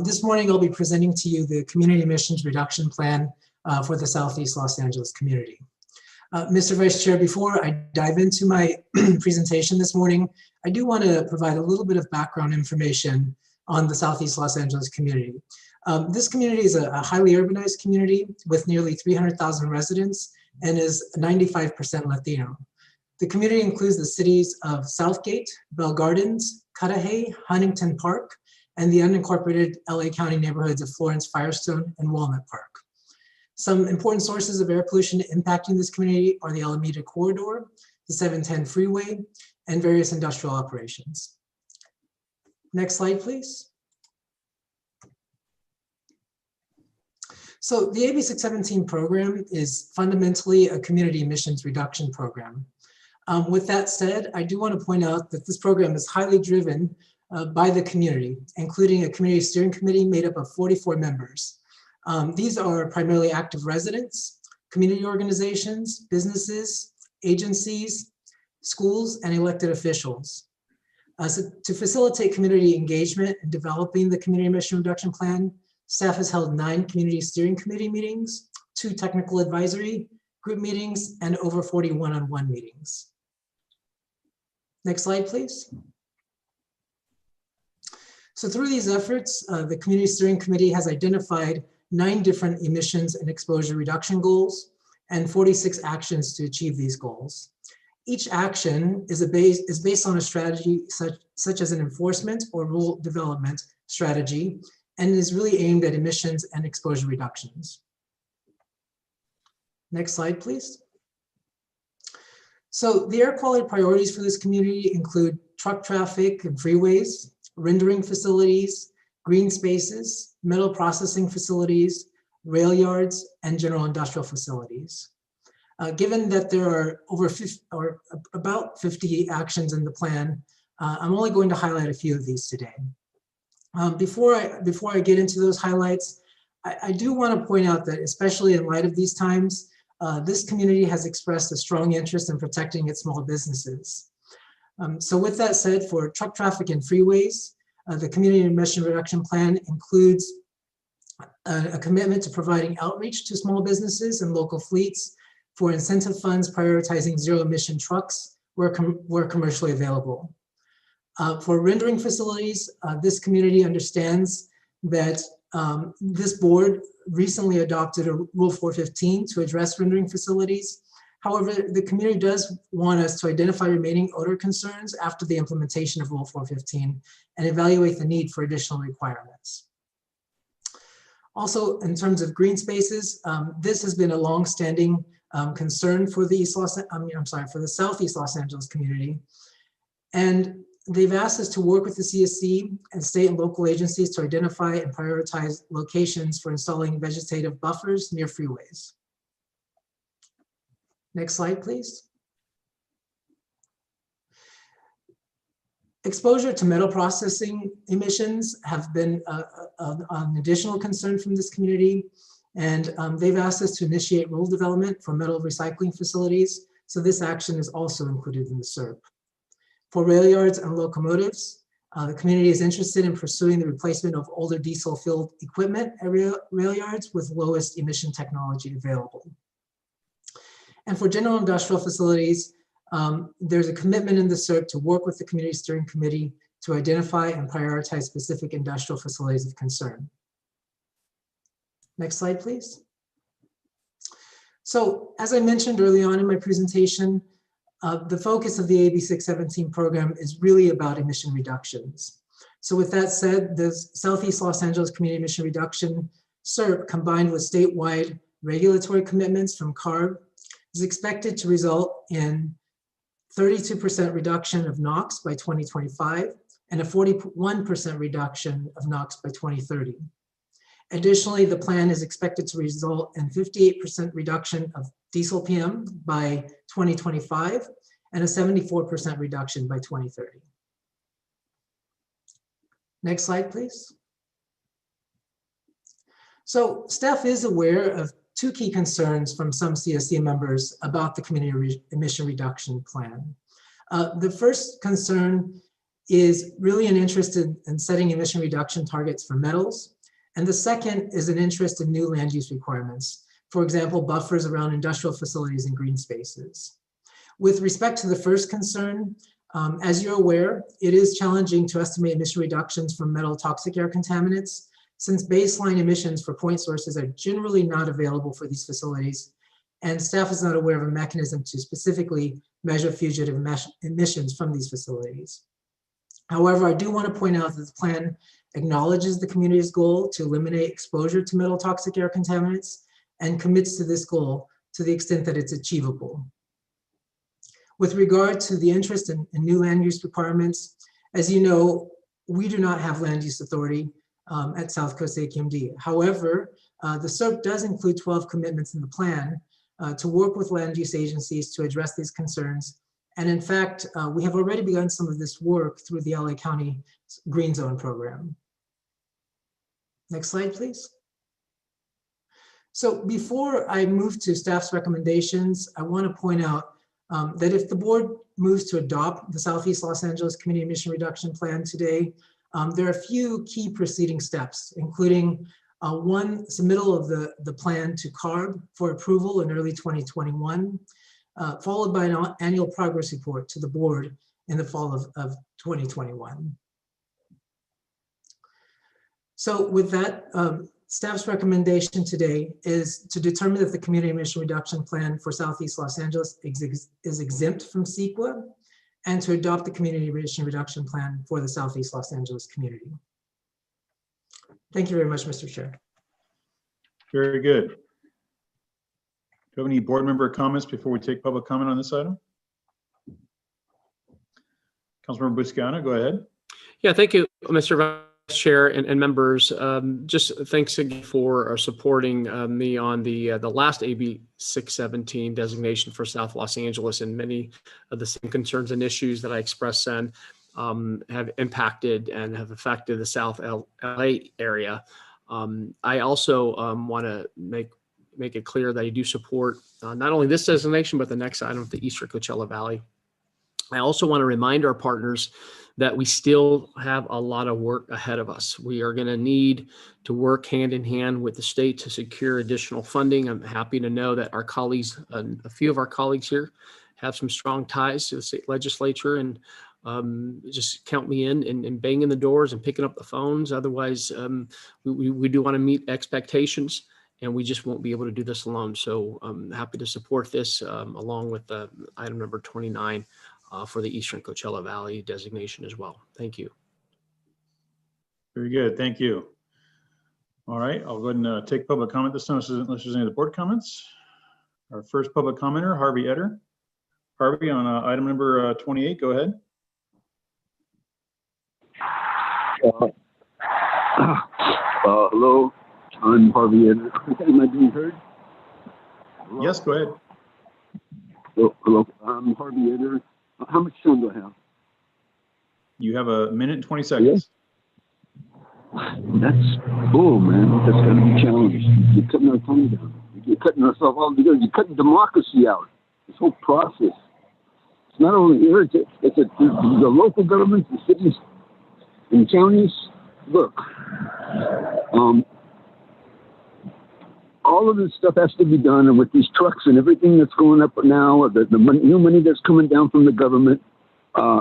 Speaker 8: This morning, I'll be presenting to you the Community Emissions Reduction Plan for the Southeast Los Angeles community. Mr. Vice Chair, before I dive into my presentation this morning, I do want to provide a little bit of background information on the Southeast Los Angeles community. This community is a highly urbanized community with nearly 300,000 residents and is 95% Latino. The community includes the cities of Southgate, Bell Gardens, Cudahy, Huntington Park, and the unincorporated LA County neighborhoods of Florence, Firestone, and Walnut Park. Some important sources of air pollution impacting this community are the Alameda Corridor, the 710 freeway, and various industrial operations. Next slide, please. So the AB 617 program is fundamentally a community emissions reduction program. With that said, I do want to point out that this program is highly driven by the community, including a community steering committee made up of 44 members. These are primarily active residents, community organizations, businesses, agencies, schools, and elected officials. So to facilitate community engagement in developing the community emission reduction plan, staff has held 9 community steering committee meetings, 2 technical advisory group meetings, and over 40 one-on-one meetings. Next slide, please. So through these efforts, the Community Steering Committee has identified 9 different emissions and exposure reduction goals and 46 actions to achieve these goals. Each action is based on a strategy such as an enforcement or rule development strategy and is really aimed at emissions and exposure reductions. Next slide, please. So the air quality priorities for this community include truck traffic and freeways, rendering facilities, green spaces, metal processing facilities, rail yards, and general industrial facilities. Given that there are about 50 actions in the plan, I'm only going to highlight a few of these today. Before I get into those highlights, I do want to point out that especially in light of these times, this community has expressed a strong interest in protecting its small businesses. So with that said, for truck traffic and freeways, the community emission reduction plan includes a commitment to providing outreach to small businesses and local fleets for incentive funds prioritizing zero emission trucks where commercially available. For rendering facilities, this community understands that this board recently adopted a Rule 415 to address rendering facilities. However, the community does want us to identify remaining odor concerns after the implementation of Rule 415 and evaluate the need for additional requirements. Also, in terms of green spaces, this has been a long-standing concern for the for the Southeast Los Angeles community. And they've asked us to work with the CSC and state and local agencies to identify and prioritize locations for installing vegetative buffers near freeways. Next slide, please. Exposure to metal processing emissions have been an additional concern from this community. And they've asked us to initiate rule development for metal recycling facilities. So this action is also included in the SERP. For rail yards and locomotives, the community is interested in pursuing the replacement of older diesel-fueled equipment at rail yards with lowest emission technology available. And for general industrial facilities, there's a commitment in the SERP to work with the Community Steering Committee to identify and prioritize specific industrial facilities of concern. Next slide, please. So as I mentioned early on in my presentation, the focus of the AB 617 program is really about emission reductions. So with that said, the Southeast Los Angeles Community Emission Reduction SERP combined with statewide regulatory commitments from CARB is expected to result in 32% reduction of NOx by 2025 and a 41% reduction of NOx by 2030. Additionally, the plan is expected to result in 58% reduction of diesel PM by 2025 and a 74% reduction by 2030. Next slide, please. So staff is aware of two key concerns from some CSC members about the community emission reduction plan. The first concern is really an interest in setting emission reduction targets for metals. And the second is an interest in new land use requirements. For example, buffers around industrial facilities and green spaces. With respect to the first concern, as you're aware, it is challenging to estimate emission reductions from metal toxic air contaminants, since baseline emissions for point sources are generally not available for these facilities, and staff is not aware of a mechanism to specifically measure fugitive emissions from these facilities. However, I do want to point out that the plan acknowledges the community's goal to eliminate exposure to metal toxic air contaminants and commits to this goal to the extent that it's achievable. With regard to the interest in new land use requirements, as you know, we do not have land use authority at South Coast AQMD. However, the SERP does include 12 commitments in the plan to work with land use agencies to address these concerns. And in fact, we have already begun some of this work through the LA County Green Zone program. Next slide, please. So before I move to staff's recommendations, I want to point out that if the board moves to adopt the Southeast Los Angeles Community Emission Reduction Plan today, there are a few key preceding steps, including one, submittal of the plan to CARB for approval in early 2021, followed by an annual progress report to the board in the fall of 2021. So with that, staff's recommendation today is to determine that the Community Emission Reduction Plan for Southeast Los Angeles is exempt from CEQA, and to adopt the Community Emission Reduction Plan for the Southeast Los Angeles community. Thank you very much, Mr. Chair.
Speaker 3: Very good. Do you have any board member comments before we take public comment on this item? Councilmember Buscaglia, go ahead.
Speaker 27: Yeah, thank you, Mr. Vice Chair and members. Just thanks again for supporting me on the last AB 617 designation for South Los Angeles, and many of the same concerns and issues that I expressed then have impacted and have affected the South LA area. I also want to make it clear that I do support not only this designation, but the next item of the Eastern Coachella Valley I also want to remind our partners that we still have a lot of work ahead of us. We are going to need to work hand in hand with the state to secure additional funding. I'm happy to know that our colleagues, a few of our colleagues here, have some strong ties to the state legislature, and just count me in and banging the doors and picking up the phones. Otherwise, we do want to meet expectations, and we just won't be able to do this alone. So I'm happy to support this along with item number 29 for the Eastern Coachella Valley designation as well. Thank you.
Speaker 3: Very good. Thank you. All right, I'll go ahead and take public comment this time unless there's any other board comments. Our first public commenter, Harvey Eder. Harvey, on item number 28, go ahead.
Speaker 22: Hello, I'm Harvey Eder. Am I being heard? Hello?
Speaker 3: Yes, go ahead.
Speaker 22: Hello, I'm Harvey Eder. How much time do I have?
Speaker 3: You have 1 minute and 20 seconds.
Speaker 22: That's bull, man. That's going to be challenged. You're cutting our time down. You're cutting ourselves all together. You're cutting democracy out. This whole process. It's not only here, it's the local governments, the cities and counties. Look, all of this stuff has to be done, and with these trucks and everything that's going up now, the new money that's coming down from the government,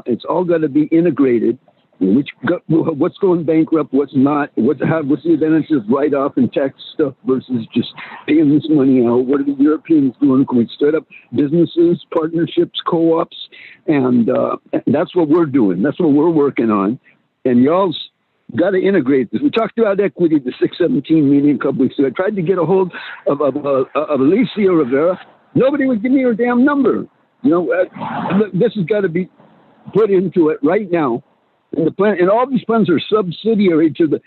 Speaker 22: it's all got to be integrated. What's going bankrupt, what's not, what's the advantages of write-off and tax stuff versus just paying this money out? What are the Europeans doing? Can we start up businesses, partnerships, co-ops? And that's what we're doing. That's what we're working on. And y'all's got to integrate this. We talked about equity at the 617 meeting a couple weeks ago. I tried to get a hold of Alicia Rivera. Nobody would give me her damn number. You know, this has got to be put into it right now. And the plan, and all these plans are subsidiary to the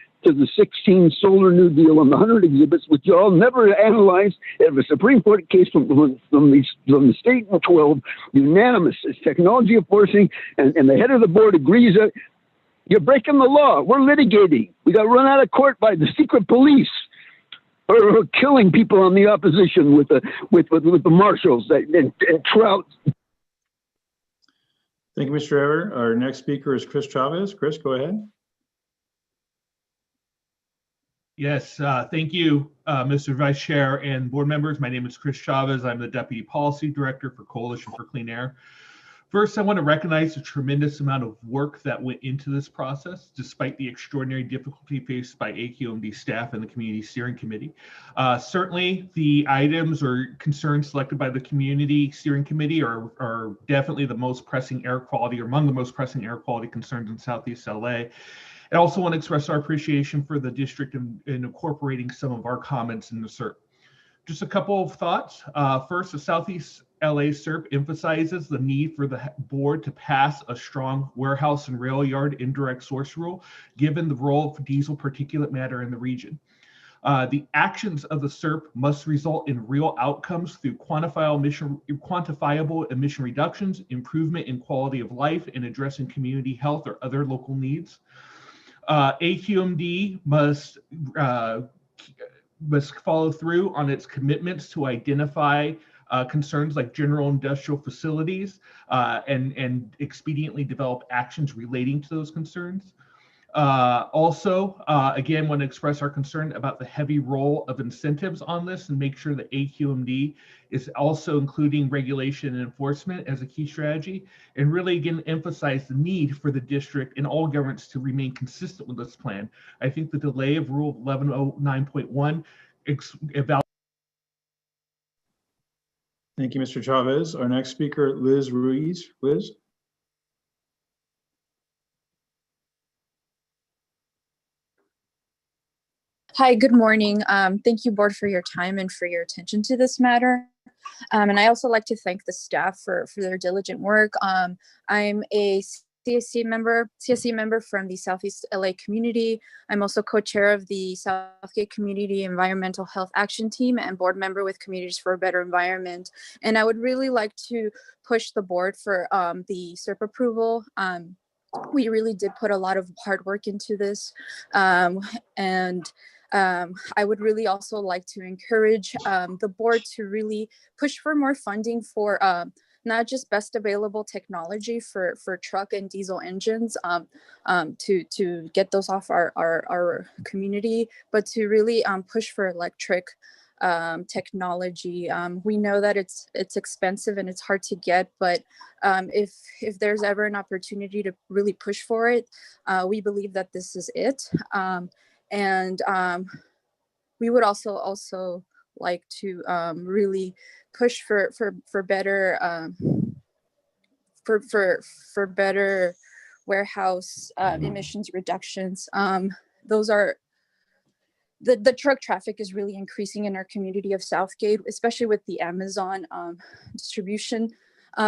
Speaker 22: 16 Solar New Deal and the 100 exhibits, which you all never analyzed. Have a Supreme Court case from the state in 12, unanimous. It's technology enforcing, and the head of the board agrees that you're breaking the law. We're litigating. We got run out of court by the secret police, or killing people on the opposition with the marshals and Trout.
Speaker 3: Thank you, Mr. Ever. Our next speaker is Chris Chavez. Chris, go ahead.
Speaker 5: Yes, thank you, Mr. Vice Chair and board members. My name is Chris Chavez. I'm the Deputy Policy Director for Coalition for Clean Air. First, I want to recognize the tremendous amount of work that went into this process, despite the extraordinary difficulty faced by AQMD staff and the Community Steering Committee. Certainly, the items or concerns selected by the Community Steering Committee are definitely the most pressing air quality, or among the most pressing air quality concerns in Southeast LA. I also want to express our appreciation for the district in incorporating some of our comments in the SERP. Just a couple of thoughts. First, the Southeast LA SERP emphasizes the need for the board to pass a strong warehouse and rail yard indirect source rule, given the role of diesel particulate matter in the region. The actions of the SERP must result in real outcomes through quantifiable emission reductions, improvement in quality of life, and addressing community health or other local needs. AQMD must follow through on its commitments to identify concerns like general industrial facilities and expediently develop actions relating to those concerns. Again, want to express our concern about the heavy role of incentives on this and make sure that AQMD is also including regulation and enforcement as a key strategy, and really again emphasize the need for the district and all governments to remain consistent with this plan. I think the delay of Rule 1109.1
Speaker 3: Thank you, Mr. Chavez. Our next speaker, Liz Ruiz. Liz?
Speaker 9: Hi, good morning. Thank you, board, for your time and for your attention to this matter. And I also like to thank the staff for their diligent work. I'm a CSC member from the Southeast LA community. I'm also co-chair of the Southgate Community Environmental Health Action Team and board member with Communities for a Better Environment. And I would really like to push the board for the SERP approval. We really did put a lot of hard work into this. I would really also like to encourage the board to really push for more funding for not just best available technology for truck and diesel engines to get those off our community, but to really push for electric technology. We know that it's expensive and it's hard to get, but if there's ever an opportunity to really push for it, we believe that this is it. And we would also like to really push for better for better warehouse emissions reductions. Those are the truck traffic is really increasing in our community of Southgate, especially with the Amazon distribution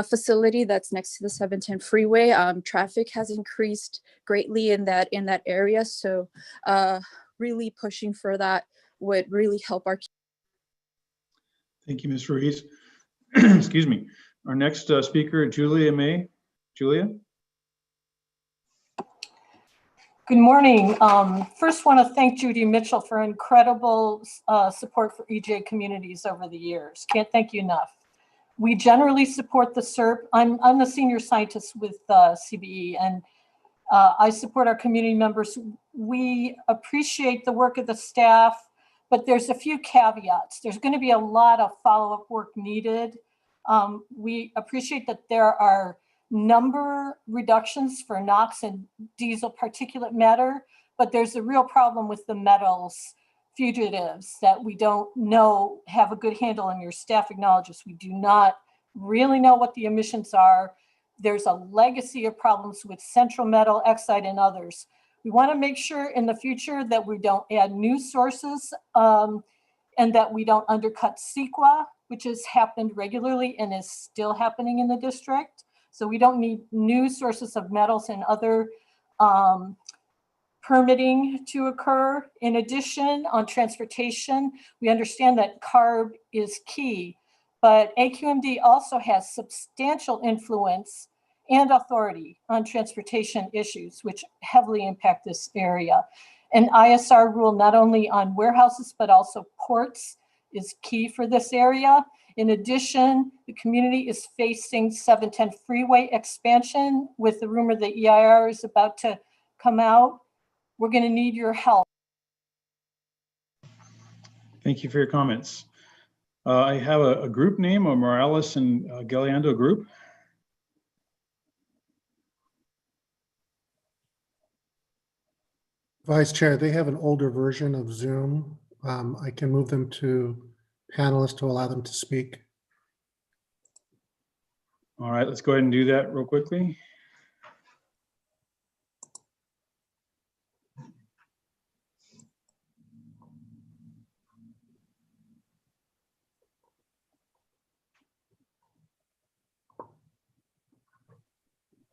Speaker 9: facility that's next to the 710 freeway. Traffic has increased greatly in that area, so really pushing for that would really help our.
Speaker 3: Thank you, Ms. Ruiz. Excuse me. Our next speaker, Julia May. Julia?
Speaker 6: Good morning. First, want to thank Judy Mitchell for incredible support for EJ communities over the years. Can't thank you enough. We generally support the SERP. I'm the senior scientist with CBE, and I support our community members. We appreciate the work of the staff, but there's a few caveats. There's going to be a lot of follow-up work needed. We appreciate that there are number reductions for NOx and diesel particulate matter, but there's a real problem with the metals fugitives that we don't know have a good handle on. Your staff acknowledges we do not really know what the emissions are. There's a legacy of problems with central metal, oxide, and others. We want to make sure in the future that we don't add new sources and that we don't undercut CEQA, which has happened regularly and is still happening in the district. So we don't need new sources of metals and other permitting to occur. In addition, on transportation, we understand that CARB is key, but AQMD also has substantial influence and authority on transportation issues, which heavily impact this area. An ISR rule not only on warehouses, but also ports is key for this area. In addition, the community is facing 710 freeway expansion with the rumor that EIR is about to come out. We're going to need your help.
Speaker 3: Thank you for your comments. I have a group name, a Morales and Galeando group.
Speaker 14: Vice Chair, they have an older version of Zoom. I can move them to panelists to allow them to speak.
Speaker 3: All right, let's go ahead and do that real quickly.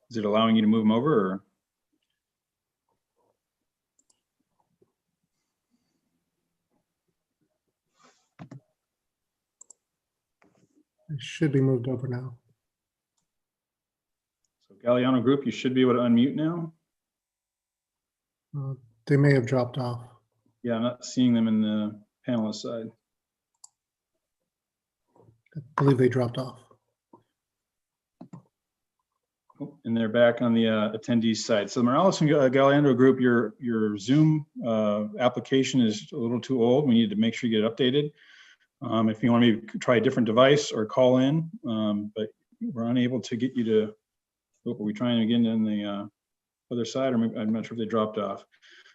Speaker 3: Is it allowing you to move them over, or?
Speaker 14: It should be moved over now.
Speaker 3: So Galeano group, you should be able to unmute now.
Speaker 14: They may have dropped off.
Speaker 3: Yeah, I'm not seeing them in the panelist side.
Speaker 14: I believe they dropped off.
Speaker 3: Oh, and they're back on the attendees side. So Morales and Galeano group, your Zoom application is a little too old. We need to make sure you get it updated. If you want me to try a different device or call in, but we're unable to get you to, are we trying again on the other side, or maybe, I'm not sure if they dropped off.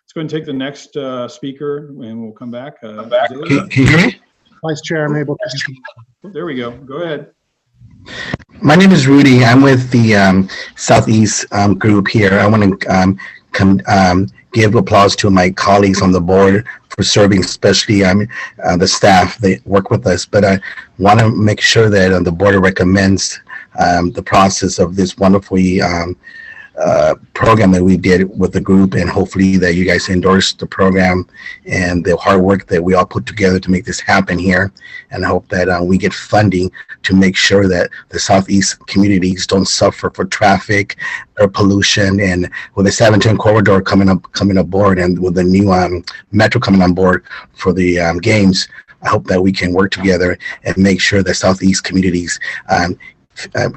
Speaker 3: Let's go ahead and take the next speaker and we'll come back.
Speaker 15: Can you hear me?
Speaker 14: Vice Chair, I'm able to.
Speaker 3: There we go. Go ahead.
Speaker 15: My name is Rudy. I'm with the Southeast group here. I want to give applause to my colleagues on the board for serving, especially the staff. They work with us, but I want to make sure that the board recommends the process of this wonderfully program that we did with the group, and hopefully that you guys endorse the program and the hard work that we all put together to make this happen here. And I hope that we get funding to make sure that the Southeast communities don't suffer for traffic or pollution. And with the 710 corridor coming aboard, and with the new metro coming on board for the games, I hope that we can work together and make sure that Southeast communities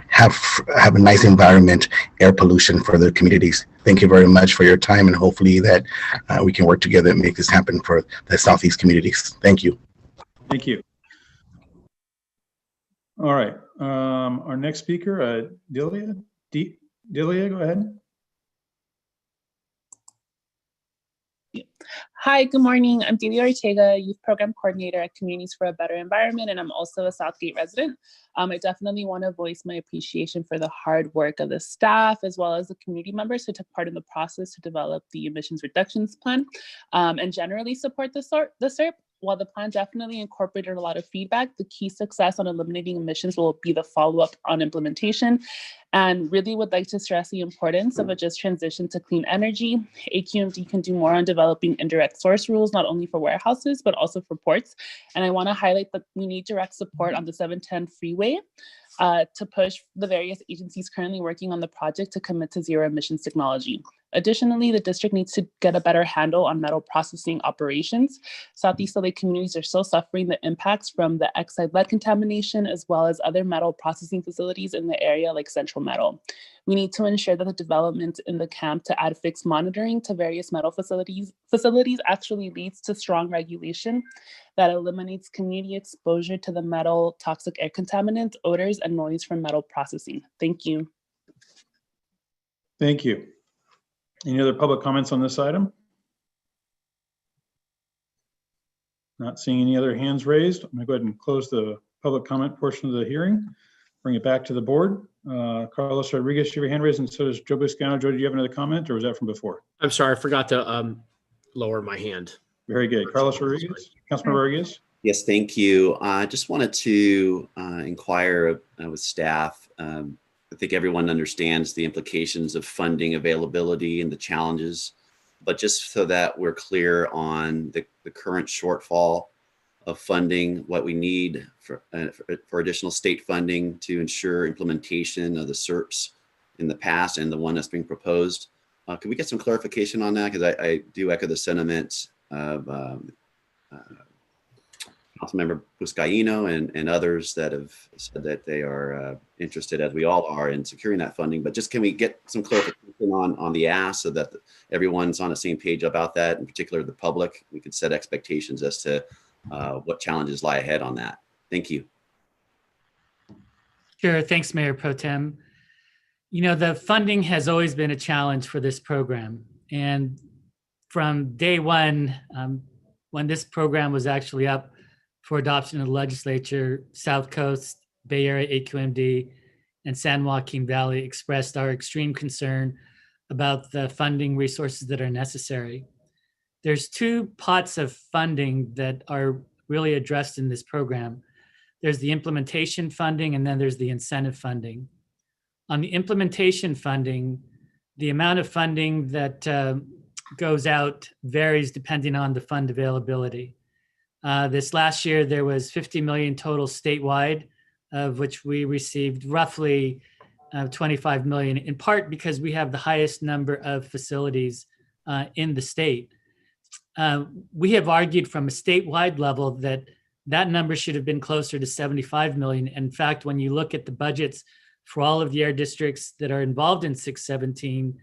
Speaker 15: have a nice environment, air pollution for their communities. Thank you very much for your time, and hopefully that we can work together and make this happen for the Southeast communities. Thank you.
Speaker 3: Thank you. All right. Our next speaker, Delia, go ahead.
Speaker 1: Hi, good morning. I'm Delia Ortega, Youth Program Coordinator at Communities for a Better Environment, and I'm also a Southgate resident. I definitely want to voice my appreciation for the hard work of the staff as well as the community members who took part in the process to develop the emissions reductions plan and generally support the SERP. While the plan definitely incorporated a lot of feedback, the key success on eliminating emissions will be the follow-up on implementation, and really would like to stress the importance of a just transition to clean energy. AQMD can do more on developing indirect source rules, not only for warehouses, but also for ports. And I want to highlight that we need direct support on the 710 freeway to push the various agencies currently working on the project to commit to zero emissions technology. Additionally, the district needs to get a better handle on metal processing operations. Southeast LA communities are still suffering the impacts from the Exide lead contamination, as well as other metal processing facilities in the area like Central Metal. We need to ensure that the development in the camp to add fixed monitoring to various metal facilities actually leads to strong regulation that eliminates community exposure to the metal toxic air contaminants, odors, and noise from metal processing. Thank you.
Speaker 3: Thank you. Any other public comments on this item? Not seeing any other hands raised. I'm going to go ahead and close the public comment portion of the hearing. Bring it back to the board. Carlos Rodriguez, you have your hand raised, and so does Joe Biscano. Joe, do you have another comment, or was that from before?
Speaker 27: I'm sorry, I forgot to lower my hand.
Speaker 3: Very good. Carlos Rodriguez, Councilmember Rodriguez.
Speaker 10: Yes, thank you. I just wanted to inquire with staff. I think everyone understands the implications of funding availability and the challenges, but just so that we're clear on the current shortfall of funding, what we need for additional state funding to ensure implementation of the SERPs in the past and the one that's being proposed. Could we get some clarification on that? Because I do echo the sentiments of Councilmember Buscaino and others that have said that they are interested, as we all are, in securing that funding. But just can we get some clarification on the ask so that everyone's on the same page about that, in particular the public? We could set expectations as to what challenges lie ahead on that. Thank you.
Speaker 17: Sure. Thanks, Mayor Pro Tem. You know, the funding has always been a challenge for this program. And from day one, when this program was actually up for adoption in the legislature, South Coast, Bay Area AQMD, and San Joaquin Valley expressed our extreme concern about the funding resources that are necessary. There's two pots of funding that are really addressed in this program. There's the implementation funding, and then there's the incentive funding. On the implementation funding, the amount of funding that goes out varies depending on the fund availability. This last year, there was 50 million total statewide, of which we received roughly 25 million, in part because we have the highest number of facilities in the state. We have argued from a statewide level that that number should have been closer to 75 million. In fact, when you look at the budgets for all of the air districts that are involved in 617,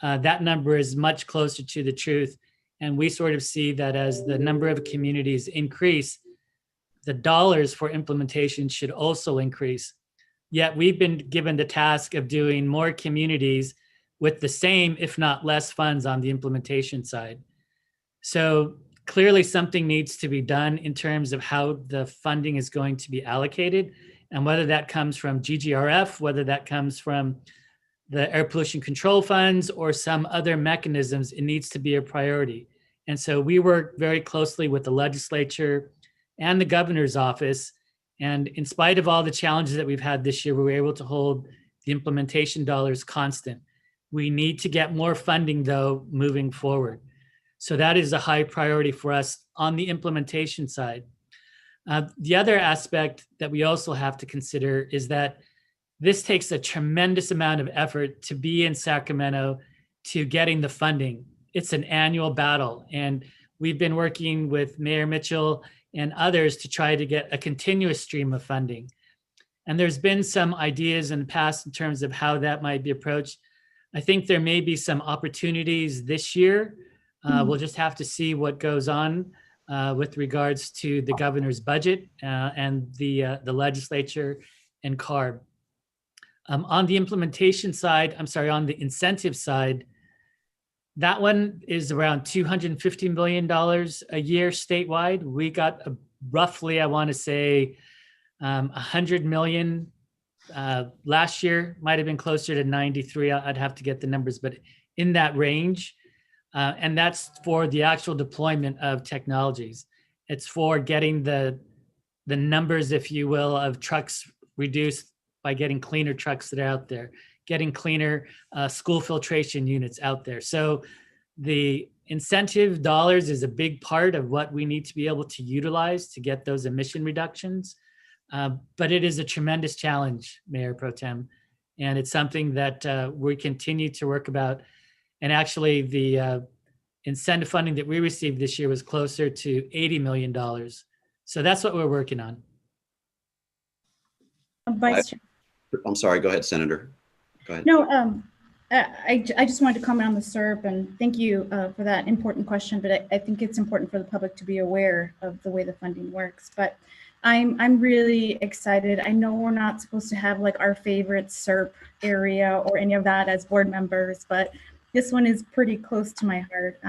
Speaker 17: that number is much closer to the truth. And we sort of see that as the number of communities increase, the dollars for implementation should also increase. Yet we've been given the task of doing more communities with the same, if not less, funds on the implementation side. So clearly something needs to be done in terms of how the funding is going to be allocated, and whether that comes from GGRF, whether that comes from the air pollution control funds or some other mechanisms, it needs to be a priority. And so we work very closely with the legislature and the governor's office. And in spite of all the challenges that we've had this year, we were able to hold the implementation dollars constant. We need to get more funding, though, moving forward. So that is a high priority for us on the implementation side. The other aspect that we also have to consider is that this takes a tremendous amount of effort to be in Sacramento to getting the funding. It's an annual battle. And we've been working with Mayor Mitchell and others to try to get a continuous stream of funding. And there's been some ideas in the past in terms of how that might be approached. I think there may be some opportunities this year. We'll just have to see what goes on with regards to the governor's budget and the legislature and CARB. On the implementation side, on the incentive side, that one is around $250 million a year statewide. We got roughly, I want to say, 100 million last year. Might have been closer to 93. I'd have to get the numbers, but in that range. And that's for the actual deployment of technologies. It's for getting the numbers, if you will, of trucks reduced by getting cleaner trucks that are out there, getting cleaner school filtration units out there. So the incentive dollars is a big part of what we need to be able to utilize to get those emission reductions. But it is a tremendous challenge, Mayor Pro Tem. And it's something that we continue to work about. And actually the incentive funding that we received this year was closer to $80 million. So that's what we're working on.
Speaker 10: Vice Chair. I'm sorry, go ahead, Senator. Go ahead.
Speaker 7: No, I just wanted to comment on the SERP, and thank you for that important question, but I think it's important for the public to be aware of the way the funding works. But I'm really excited. I know we're not supposed to have like our favorite SERP area or any of that as board members, but this one is pretty close to my heart.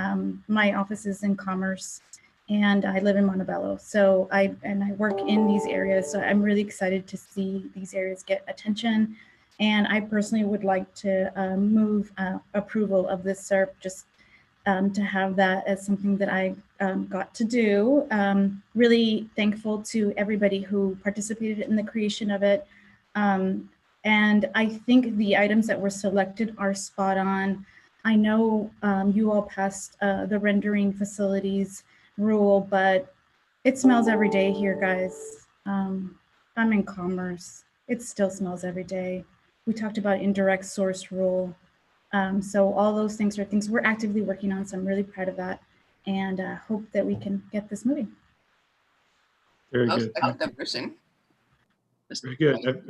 Speaker 7: My office is in Commerce and I live in Montebello. So I work in these areas. So I'm really excited to see these areas get attention. And I personally would like to move approval of this SERP, just to have that as something that I got to do. Really thankful to everybody who participated in the creation of it. And I think the items that were selected are spot on. I know you all passed the rendering facilities rule, but it smells every day here, guys. I'm in Commerce. It still smells every day. We talked about indirect source rule. So all those things are things we're actively working on. So I'm really proud of that and hope that we can get this moving.
Speaker 3: Very
Speaker 26: I'll
Speaker 3: good.
Speaker 26: second that person.
Speaker 3: Very good.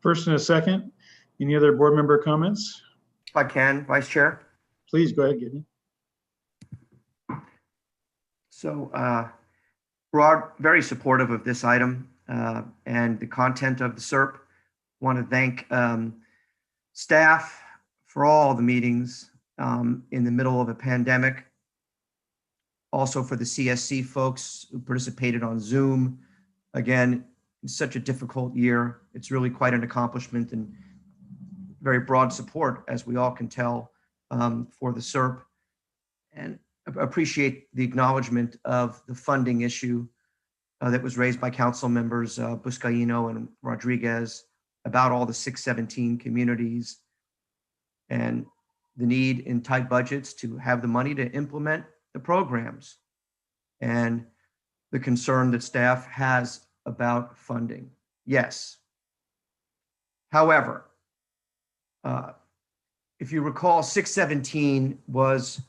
Speaker 3: First and a second. Any other board member comments?
Speaker 13: If I can, Vice Chair.
Speaker 3: Please go ahead, Gidney.
Speaker 13: So we're very supportive of this item and the content of the SERP. Want to thank staff for all the meetings in the middle of a pandemic. Also for the CSC folks who participated on Zoom. Again, it's such a difficult year. It's really quite an accomplishment and very broad support, as we all can tell, for the SERP. And appreciate the acknowledgement of the funding issue that was raised by council members Buscaino and Rodriguez about all the 617 communities and the need in tight budgets to have the money to implement the programs and the concern that staff has about funding. Yes. However, if you recall, 617 was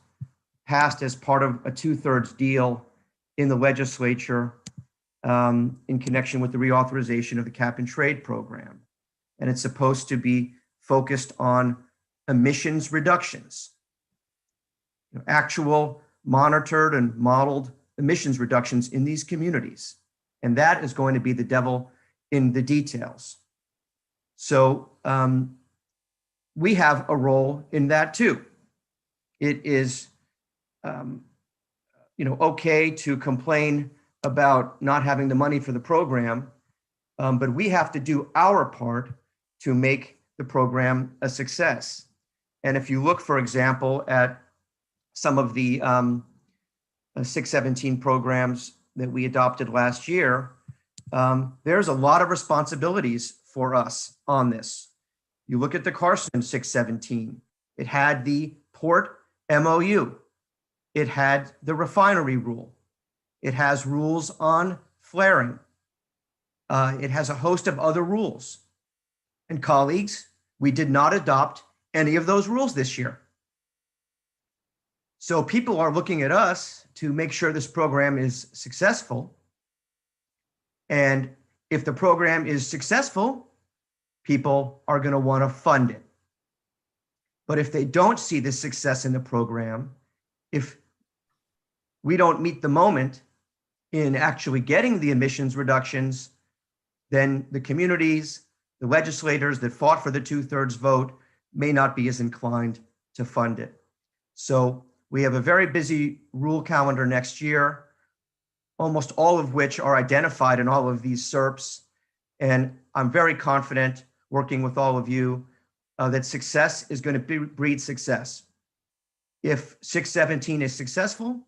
Speaker 13: passed as part of a 2/3 deal in the legislature in connection with the reauthorization of the cap and trade program. And it's supposed to be focused on emissions reductions, actual monitored and modeled emissions reductions in these communities. And that is going to be the devil in the details. So we have a role in that too. It is okay to complain about not having the money for the program, but we have to do our part to make the program a success. And if you look, for example, at some of the 617 programs that we adopted last year, there's a lot of responsibilities for us on this. You look at the Carson 617, it had the port MOU. It had the refinery rule. It has rules on flaring. It has a host of other rules. And colleagues, we did not adopt any of those rules this year. So people are looking at us to make sure this program is successful. And If the program is successful, people are going to want to fund it. But if they don't see the success in the program, if we don't meet the moment in actually getting the emissions reductions, then the communities, the legislators that fought for the 2/3 vote may not be as inclined to fund it. So we have a very busy rule calendar next year, almost all of which are identified in all of these SERPs. And I'm very confident, working with all of you, that success is going to breed success. If 617 is successful,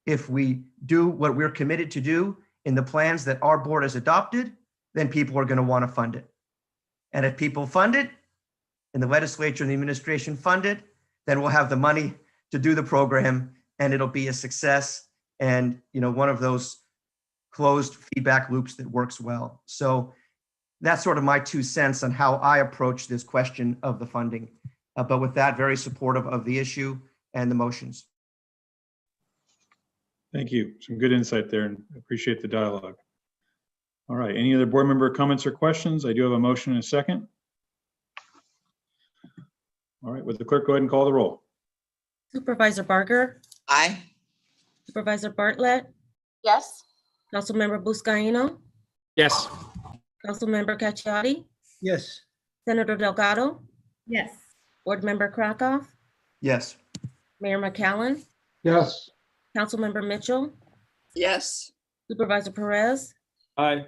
Speaker 13: if we do what we're committed to do in the plans that our board has adopted, then people are going to want to fund it. And if people fund it, and the legislature and the administration fund it, then we'll have the money to do the program, and it'll be a success, and one of those closed feedback loops that works well. So that's sort of my 2 cents on how I approach this question of the funding. But with that, very supportive of the issue and the motions.
Speaker 3: Thank you. Some good insight there, and appreciate the dialogue. All right, any other board member comments or questions? I do have a motion and a second. All right, would the clerk go ahead and call the roll?
Speaker 4: Supervisor Barker?
Speaker 16: Aye.
Speaker 4: Supervisor Bartlett?
Speaker 24: Yes.
Speaker 4: Councilmember Buscaino?
Speaker 27: Yes.
Speaker 4: Councilmember Cacciati?
Speaker 11: Yes.
Speaker 4: Senator Delgado?
Speaker 7: Yes.
Speaker 4: Board Member Krakoff?
Speaker 13: Yes.
Speaker 4: Mayor McCallum?
Speaker 2: Yes.
Speaker 4: Councilmember Mitchell?
Speaker 26: Yes.
Speaker 4: Supervisor Perez?
Speaker 27: Aye.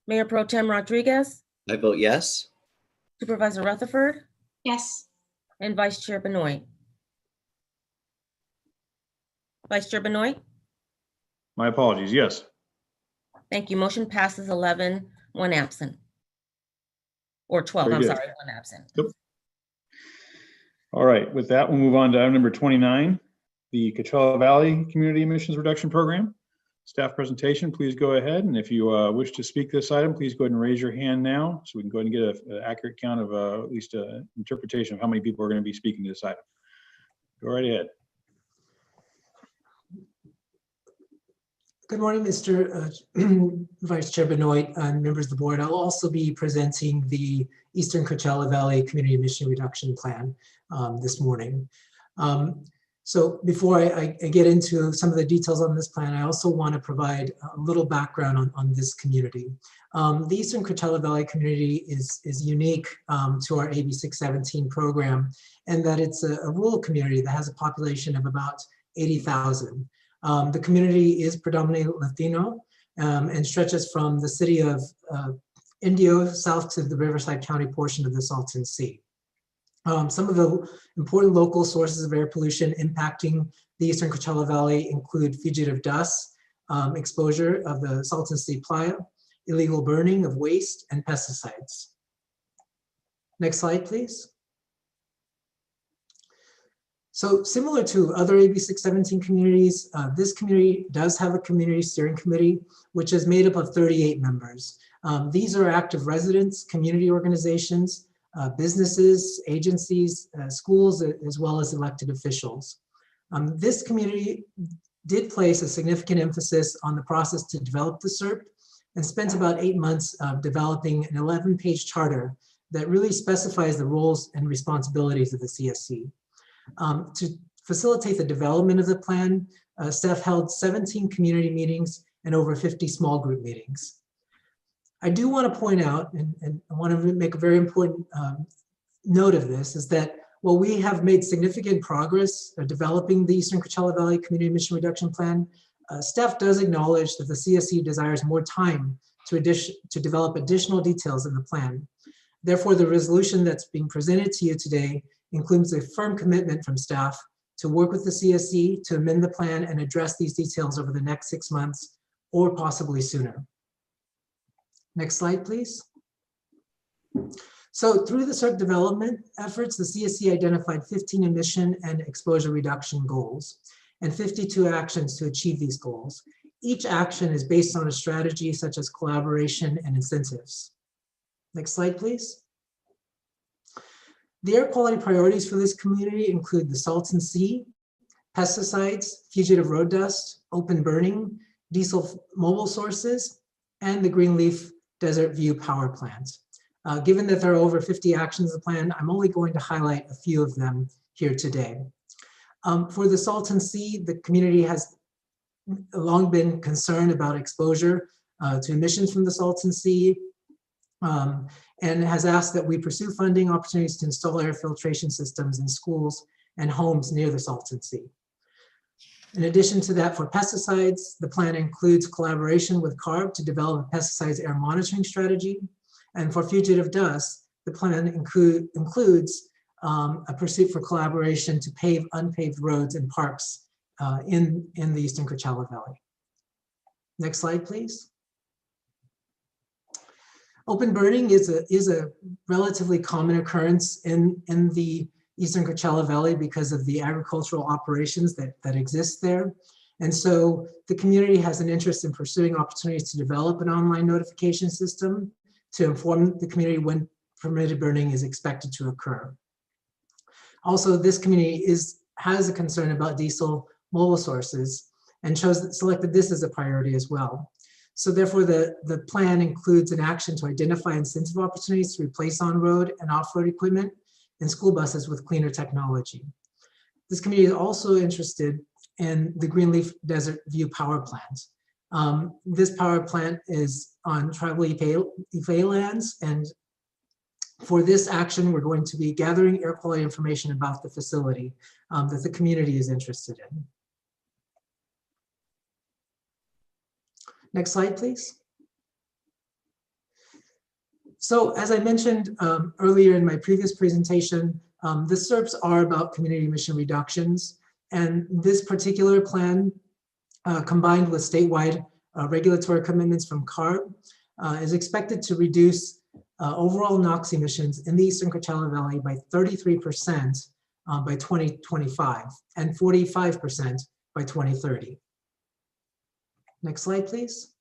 Speaker 4: Mayor Pro Tem Rodriguez?
Speaker 10: I vote yes.
Speaker 4: Supervisor Rutherford?
Speaker 24: Yes.
Speaker 4: And Vice Chair Benoit? Vice Chair Benoit?
Speaker 3: My apologies, yes.
Speaker 4: Thank you. Motion passes 11, 1 absent. Or 12,
Speaker 3: Very
Speaker 4: I'm
Speaker 3: good.
Speaker 4: sorry, 1 absent.
Speaker 3: Yep. All right, with that, we'll move on to item number 29, the Coachella Valley Community Emissions Reduction Program. Staff presentation, please go ahead. And if you wish to speak this item, please go ahead and raise your hand now so we can go ahead and get an accurate count of at least an interpretation of how many people are going to be speaking to this item. Go right ahead.
Speaker 8: Good morning, Mr. Vice Chair Benoit and members of the board. I'll also be presenting the Eastern Coachella Valley Community Emission Reduction Plan this morning. So before I get into some of the details on this plan, I also want to provide a little background on this community. The Eastern Coachella Valley community is unique to our AB 617 program, and that it's a rural community that has a population of about 80,000. The community is predominantly Latino and stretches from the city of Indio south to the Riverside County portion of the Salton Sea. Some of the important local sources of air pollution impacting the Eastern Coachella Valley include fugitive dust, exposure of the Salton Sea playa, illegal burning of waste, and pesticides. Next slide, please. So similar to other AB 617 communities, this community does have a community steering committee, which is made up of 38 members. These are active residents, community organizations, businesses, agencies, schools, as well as elected officials. This community did place a significant emphasis on the process to develop the SERP and spent about 8 months developing an 11-page charter that really specifies the roles and responsibilities of the CSC. To facilitate the development of the plan, staff held 17 community meetings and over 50 small group meetings. I do want to point out, and I want to make a very important note of this, is that while we have made significant progress developing the Eastern Coachella Valley Community Emission Reduction Plan, staff does acknowledge that the CSC desires more time to develop additional details in the plan. Therefore, the resolution that's being presented to you today includes a firm commitment from staff to work with the CSC to amend the plan and address these details over the next 6 months or possibly sooner. Next slide, please. So through the SERP development efforts, the CSC identified 15 emission and exposure reduction goals and 52 actions to achieve these goals. Each action is based on a strategy such as collaboration and incentives. Next slide, please. The air quality priorities for this community include the Salton Sea, pesticides, fugitive road dust, open burning, diesel mobile sources, and the green leaf Desert View Power Plant. Given that there are over 50 actions of the plan, I'm only going to highlight a few of them here today. For the Salton Sea, the community has long been concerned about exposure to emissions from the Salton Sea, and has asked that we pursue funding opportunities to install air filtration systems in schools and homes near the Salton Sea. In addition to that, for pesticides, the plan includes collaboration with CARB to develop a pesticides air monitoring strategy. And for fugitive dust, the plan includes a pursuit for collaboration to pave unpaved roads and parks in the Eastern Coachella Valley. Next slide, please. Open burning is a relatively common occurrence in the Eastern Coachella Valley because of the agricultural operations that exist there. And so the community has an interest in pursuing opportunities to develop an online notification system to inform the community when permitted burning is expected to occur. Also, this community has a concern about diesel mobile sources and selected this as a priority as well. So therefore, the plan includes an action to identify incentive opportunities to replace on-road and off-road equipment and school buses with cleaner technology. This community is also interested in the Greenleaf Desert View Power Plant. This power plant is on tribal Ife lands, and for this action, we're going to be gathering air quality information about the facility that the community is interested in. Next slide, please. So as I mentioned earlier in my previous presentation, the SERPs are about community emission reductions. And this particular plan, combined with statewide regulatory commitments from CARB, is expected to reduce overall NOx emissions in the Eastern Coachella Valley by 33% by 2025 and 45% by 2030. Next slide, please.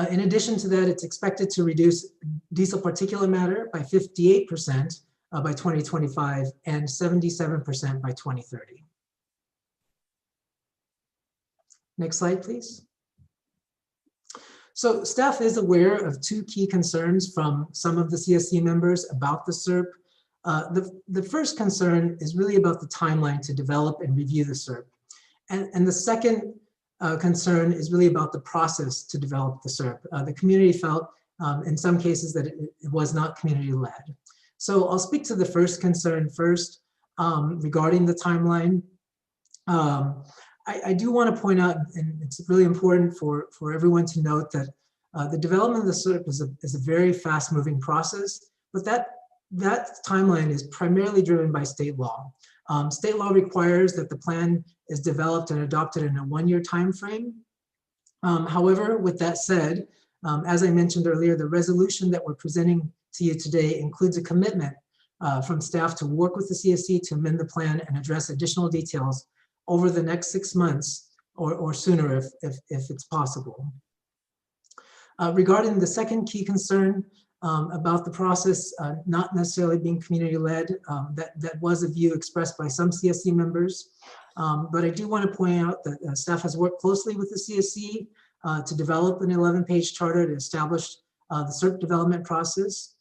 Speaker 8: In addition to that, it's expected to reduce diesel particulate matter by 58% by 2025 and 77% by 2030. Next slide, please. So staff is aware of two key concerns from some of the CSC members about the SERP. The first concern is really about the timeline to develop and review the SERP. And the second concern is really about the process to develop the SERP. The community felt in some cases that it was not community-led. So I'll speak to the first concern first regarding the timeline. I do want to point out, and it's really important for everyone to note that the development of the SERP is a very fast-moving process, but that timeline is primarily driven by state law. State law requires that the plan is developed and adopted in a one-year time frame. However, with that said, as I mentioned earlier, the resolution that we're presenting to you today includes a commitment from staff to work with the CSC to amend the plan and address additional details over the next 6 months or sooner if it's possible. Regarding the second key concern about the process not necessarily being community-led, that was a view expressed by some CSC members. But I do want to point out that staff has worked closely with the CSC to develop an 11-page charter to establish the SERP development process.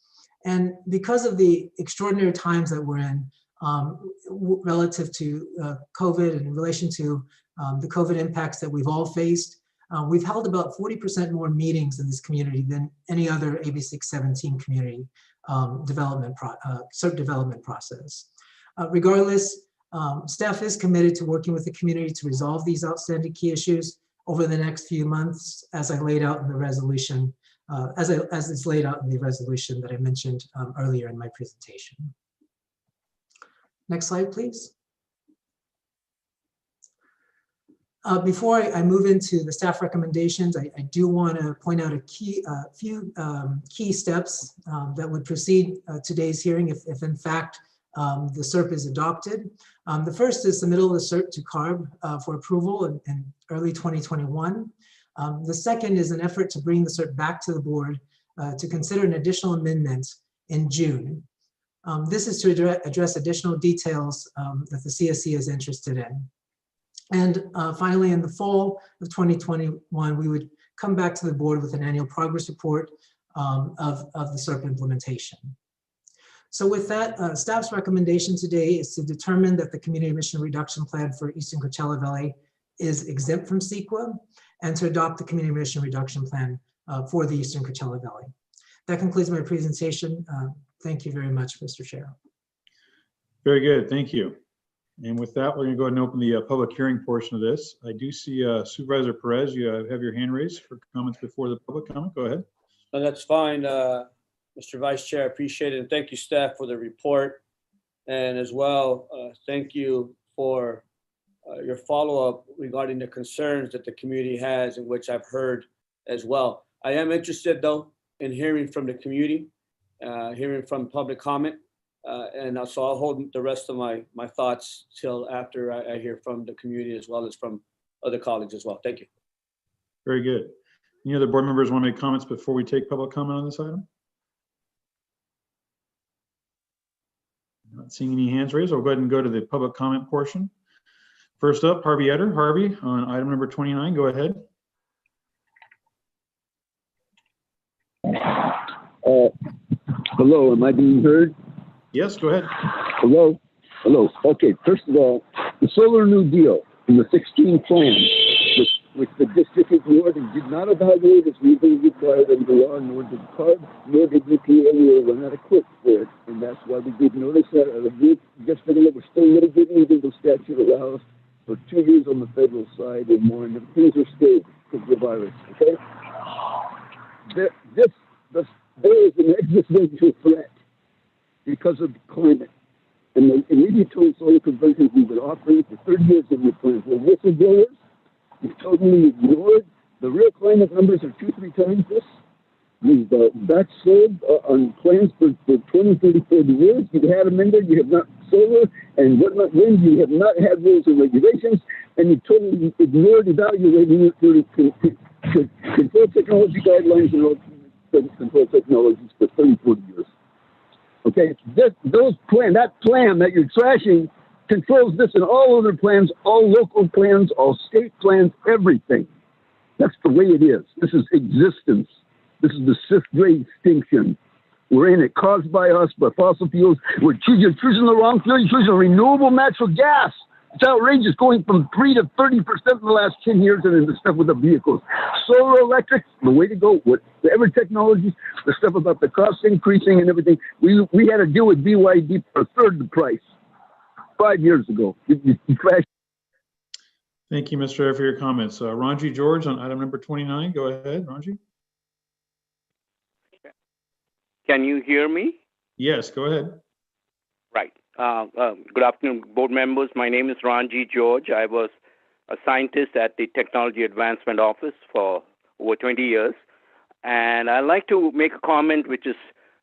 Speaker 8: And because of the extraordinary times that we're in relative to COVID and in relation to the COVID impacts that we've all faced, we've held about 40% more meetings in this community than any other AB 617 community SERP development process. Regardless, staff is committed to working with the community to resolve these outstanding key issues over the next few months, as I laid out in the resolution, as it's laid out in the resolution that I mentioned earlier in my presentation. Next slide, please. Before I move into the staff recommendations, I do want to point out a few key steps that would precede today's hearing if in fact the SERP is adopted. The first is submittal of the SERP to CARB for approval in early 2021. The second is an effort to bring the SERP back to the board to consider an additional amendment in June. This is to address additional details that the CSC is interested in. And finally, in the fall of 2021, we would come back to the board with an annual progress report of the SERP implementation. So with that, staff's recommendation today is to determine that the community emission reduction plan for Eastern Coachella Valley is exempt from CEQA and to adopt the community emission reduction plan for the Eastern Coachella Valley. That concludes my presentation. Thank you very much, Mr. Chair.
Speaker 3: Very good, thank you. And with that, we're going to go ahead and open the public hearing portion of this. I do see Supervisor Perez, you have your hand raised for comments before the public comment. Go ahead.
Speaker 16: No, that's fine, Mr. Vice Chair. I appreciate it. And thank you, staff, for the report. And as well, thank you for your follow-up regarding the concerns that the community has, in which I've heard as well. I am interested, though, in hearing from the community, hearing from public comment. And so I'll hold the rest of my thoughts till after I hear from the community as well as from other colleagues as well. Thank you.
Speaker 3: Very good. Any other board members want to make comments before we take public comment on this item? Not seeing any hands raised. I'll go ahead and go to the public comment portion. First up, Harvey Etter. Harvey, on item number 29, go ahead.
Speaker 22: Hello, am I being heard?
Speaker 3: Yes, go ahead.
Speaker 22: Hello? Hello. Okay, first of all, the Solar New Deal and the 16 plans, which the district ignored and did not evaluate as legally required under law, nor did CARB, nor did EPA, we were not equipped for it. And that's why we did notice that yesterday we're still litigating legal statute allows for 2 years on the federal side and more, and the things are stayed because of the virus, okay? There is an existential threat because of climate. And the immediate solar conversions we've been offering for 30 years in the plans were whistleblowers. We've totally ignored. The real climate numbers are 2-3 times this. We've backsold on plans for 20, 30, 40 years. You've had them in there. You have not solar and whatnot wind. You have not had rules and regulations. And you totally ignored evaluating it through control technology guidelines and all control technologies for 30, 40 years. Okay, that plan that you're trashing controls this and all other plans, all local plans, all state plans, everything. That's the way it is. This is existence. This is the 6th grade extinction. We're in it, caused by us, by fossil fuels. You're choosing the wrong fuel. You're choosing renewable natural gas. It's outrageous, going from 3 to 30% in the last 10 years, and then the stuff with the vehicles. Solar electric, the way to go. Whatever technologies, the stuff about the cost increasing and everything. We had to deal with BYD for a third the price 5 years ago. You crashed.
Speaker 3: Thank you, Mr. Etter, for your comments. Ranji George on item number 29. Go ahead, Ranji.
Speaker 18: Can you hear me?
Speaker 3: Yes, go ahead.
Speaker 18: Right. Good afternoon, board members. My name is Ranji George. I was a scientist at the Technology Advancement Office for over 20 years. And I'd like to make a comment which is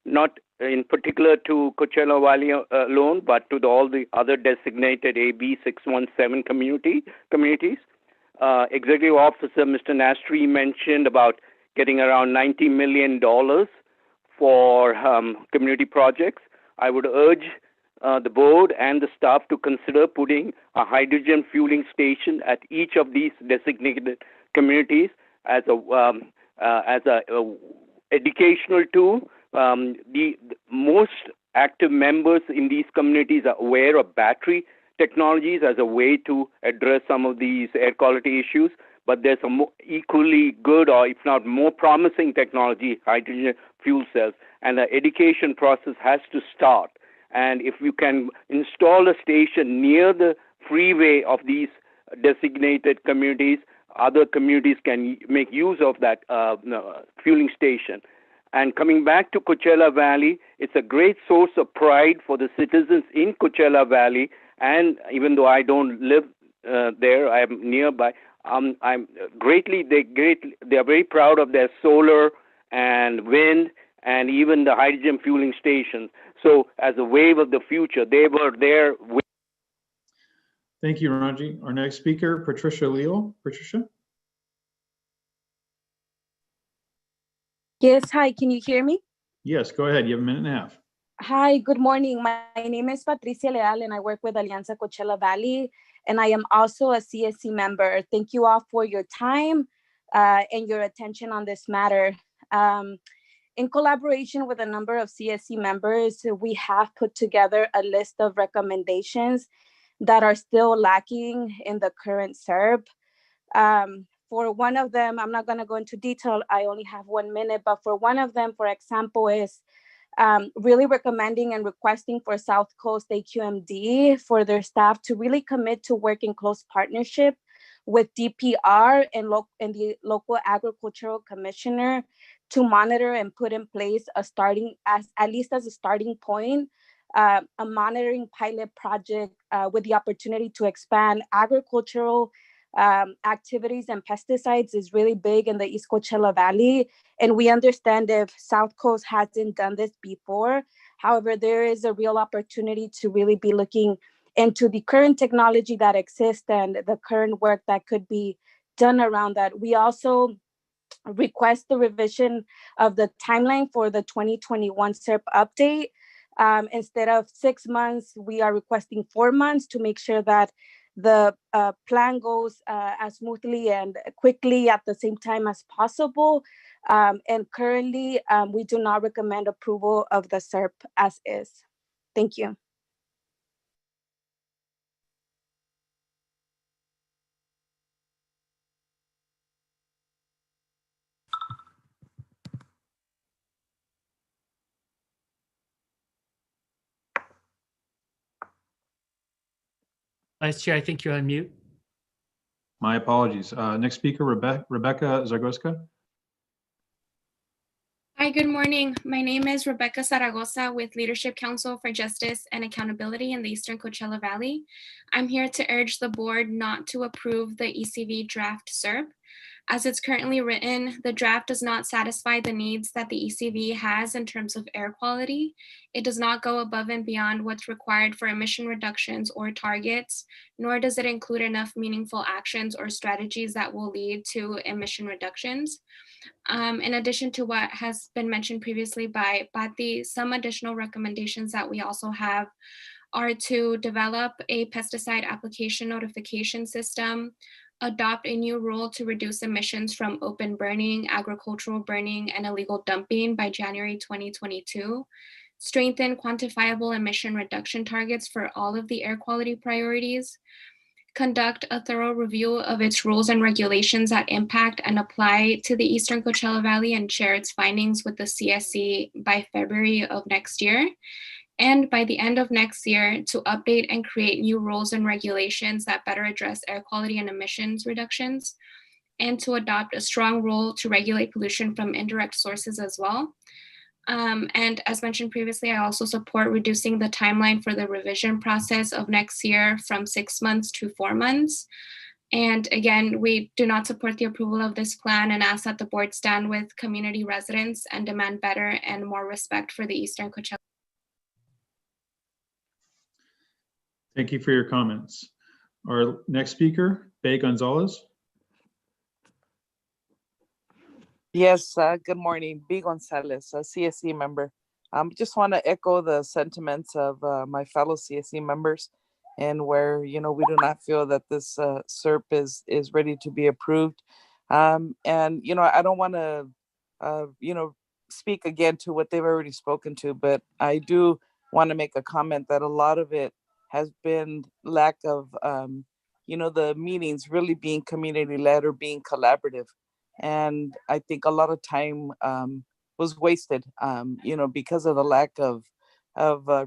Speaker 18: not in particular to Coachella Valley alone, but to all the other designated AB 617 communities. Executive Officer Mr. Nastri mentioned about getting around $90 million for community projects. I would urge the board and the staff to consider putting a hydrogen fueling station at each of these designated communities as a educational tool. The most active members in these communities are aware of battery technologies as a way to address some of these air quality issues, but there's a equally good, or if not more promising technology, hydrogen fuel cells, and the education process has to start. And if you can install a station near the freeway of these designated communities, other communities can make use of that fueling station. And coming back to Coachella Valley, it's a great source of pride for the citizens in Coachella Valley. And even though I don't live there, I am nearby. They are very proud of their solar and wind and even the hydrogen fueling stations. So as a wave of the future, they were there.
Speaker 3: Thank you, Ranji. Our next speaker, Patricia Leal. Patricia?
Speaker 19: Yes, hi, can you hear me?
Speaker 3: Yes, go ahead. You have a minute and a half.
Speaker 19: Hi, good morning. My name is Patricia Leal and I work with Alianza Coachella Valley, and I am also a CSC member. Thank you all for your time. and your attention on this matter. In collaboration with a number of CSC members, we have put together a list of recommendations that are still lacking in the current SERP. For one of them, I'm not going to go into detail, I only have 1 minute, but for one of them, for example, is really recommending and requesting for South Coast AQMD for their staff to really commit to work in close partnership with DPR and the local agricultural commissioner to monitor and put in place at least as a starting point, a monitoring pilot project with the opportunity to expand agricultural activities and pesticides is really big in the East Coachella Valley. And we understand if South Coast hasn't done this before. However, there is a real opportunity to really be looking into the current technology that exists and the current work that could be done around that. We also request the revision of the timeline for the 2021 SERP update. Instead of 6 months, we are requesting 4 months to make sure that the plan goes as smoothly and quickly at the same time as possible. And currently, we do not recommend approval of the SERP as is. Thank you.
Speaker 17: Vice Chair, I think you're on mute.
Speaker 3: My apologies. Next speaker, Rebecca Zaragoza.
Speaker 5: Hi, good morning. My name is Rebecca Zaragoza with Leadership Council for Justice and Accountability in the Eastern Coachella Valley. I'm here to urge the board not to approve the ECV draft SERP. As it's currently written, the draft does not satisfy the needs that the ECV has in terms of air quality. It does not go above and beyond what's required for emission reductions or targets, nor does it include enough meaningful actions or strategies that will lead to emission reductions. In addition to what has been mentioned previously by Patti, some additional recommendations that we also have are to develop a pesticide application notification system, adopt a new rule to reduce emissions from open burning, agricultural burning, and illegal dumping by January 2022, strengthen quantifiable emission reduction targets for all of the air quality priorities, conduct a thorough review of its rules and regulations that impact and apply to the Eastern Coachella Valley and share its findings with the CSC by February of next year. And by the end of next year, to update and create new rules and regulations that better address air quality and emissions reductions, and to adopt a strong rule to regulate pollution from indirect sources as well. And as mentioned previously, I also support reducing the timeline for the revision process of next year from 6 months to 4 months. And again, we do not support the approval of this plan and ask that the board stand with community residents and demand better and more respect for the Eastern Coachella.
Speaker 3: Thank you for your comments. Our next speaker, Faye Gonzales.
Speaker 9: Yes, good morning. B. Gonzales, a CSC member. Just want to echo the sentiments of my fellow CSC members, and where, we do not feel that this SERP is ready to be approved. And, I don't want to, speak again to what they've already spoken to, but I do want to make a comment that a lot of it has been lack of, the meetings really being community-led or being collaborative. And I think a lot of time was wasted, because of the lack of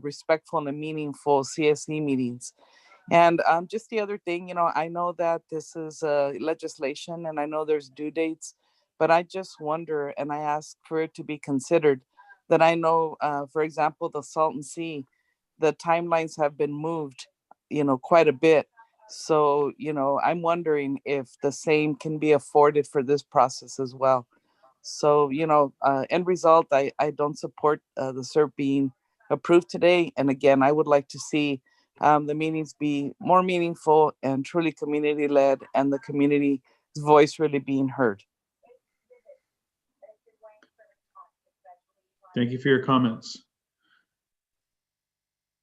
Speaker 9: respectful and meaningful CSE meetings. And just the other thing, I know that this is legislation and I know there's due dates, but I just wonder, and I ask for it to be considered, that I know, for example, the Salton Sea, the timelines have been moved, quite a bit. So, I'm wondering if the same can be afforded for this process as well. So, end result, I don't support the SERP being approved today. And again, I would like to see the meetings be more meaningful and truly community-led, and the community's voice really being heard.
Speaker 3: Thank you for your comments.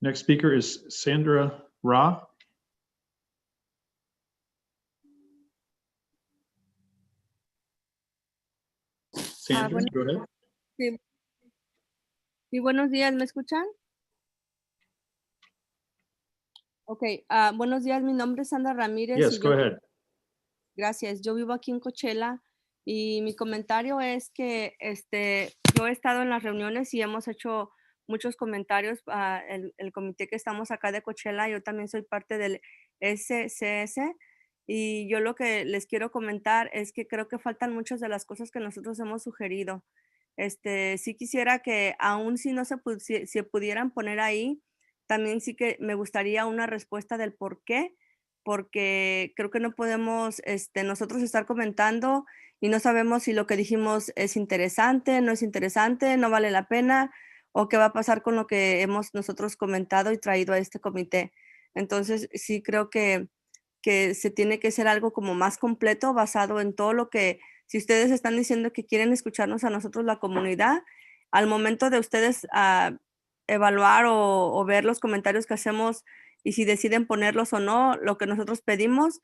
Speaker 3: Next speaker is Sandra Ra. Sandra,
Speaker 6: bueno,
Speaker 3: go ahead.
Speaker 6: sí, sí, buenos días, ¿me escuchan? Ok, buenos días, mi nombre es Sandra Ramírez.
Speaker 3: Yes,
Speaker 6: y
Speaker 3: go ahead.
Speaker 6: Gracias, yo vivo aquí en Coachella y mi comentario es que yo he estado en las reuniones y hemos hecho muchos comentarios. El comité que estamos acá de Coachella, yo también soy parte del SCS y yo lo que les quiero comentar es que creo que faltan muchas de las cosas que nosotros hemos sugerido. Sí quisiera que aún si no se pudieran poner ahí, también sí que me gustaría una respuesta del por qué, porque creo que no podemos nosotros estar comentando y no sabemos si lo que dijimos es interesante, no es interesante, no vale la pena o qué va a pasar con lo que hemos nosotros comentado y traído a este comité. Entonces, sí creo que se tiene que ser algo como más completo, basado en todo lo que, si ustedes están diciendo que quieren escucharnos a nosotros, la comunidad, al momento de ustedes evaluar o ver los comentarios que hacemos y si deciden ponerlos o no, lo que nosotros pedimos,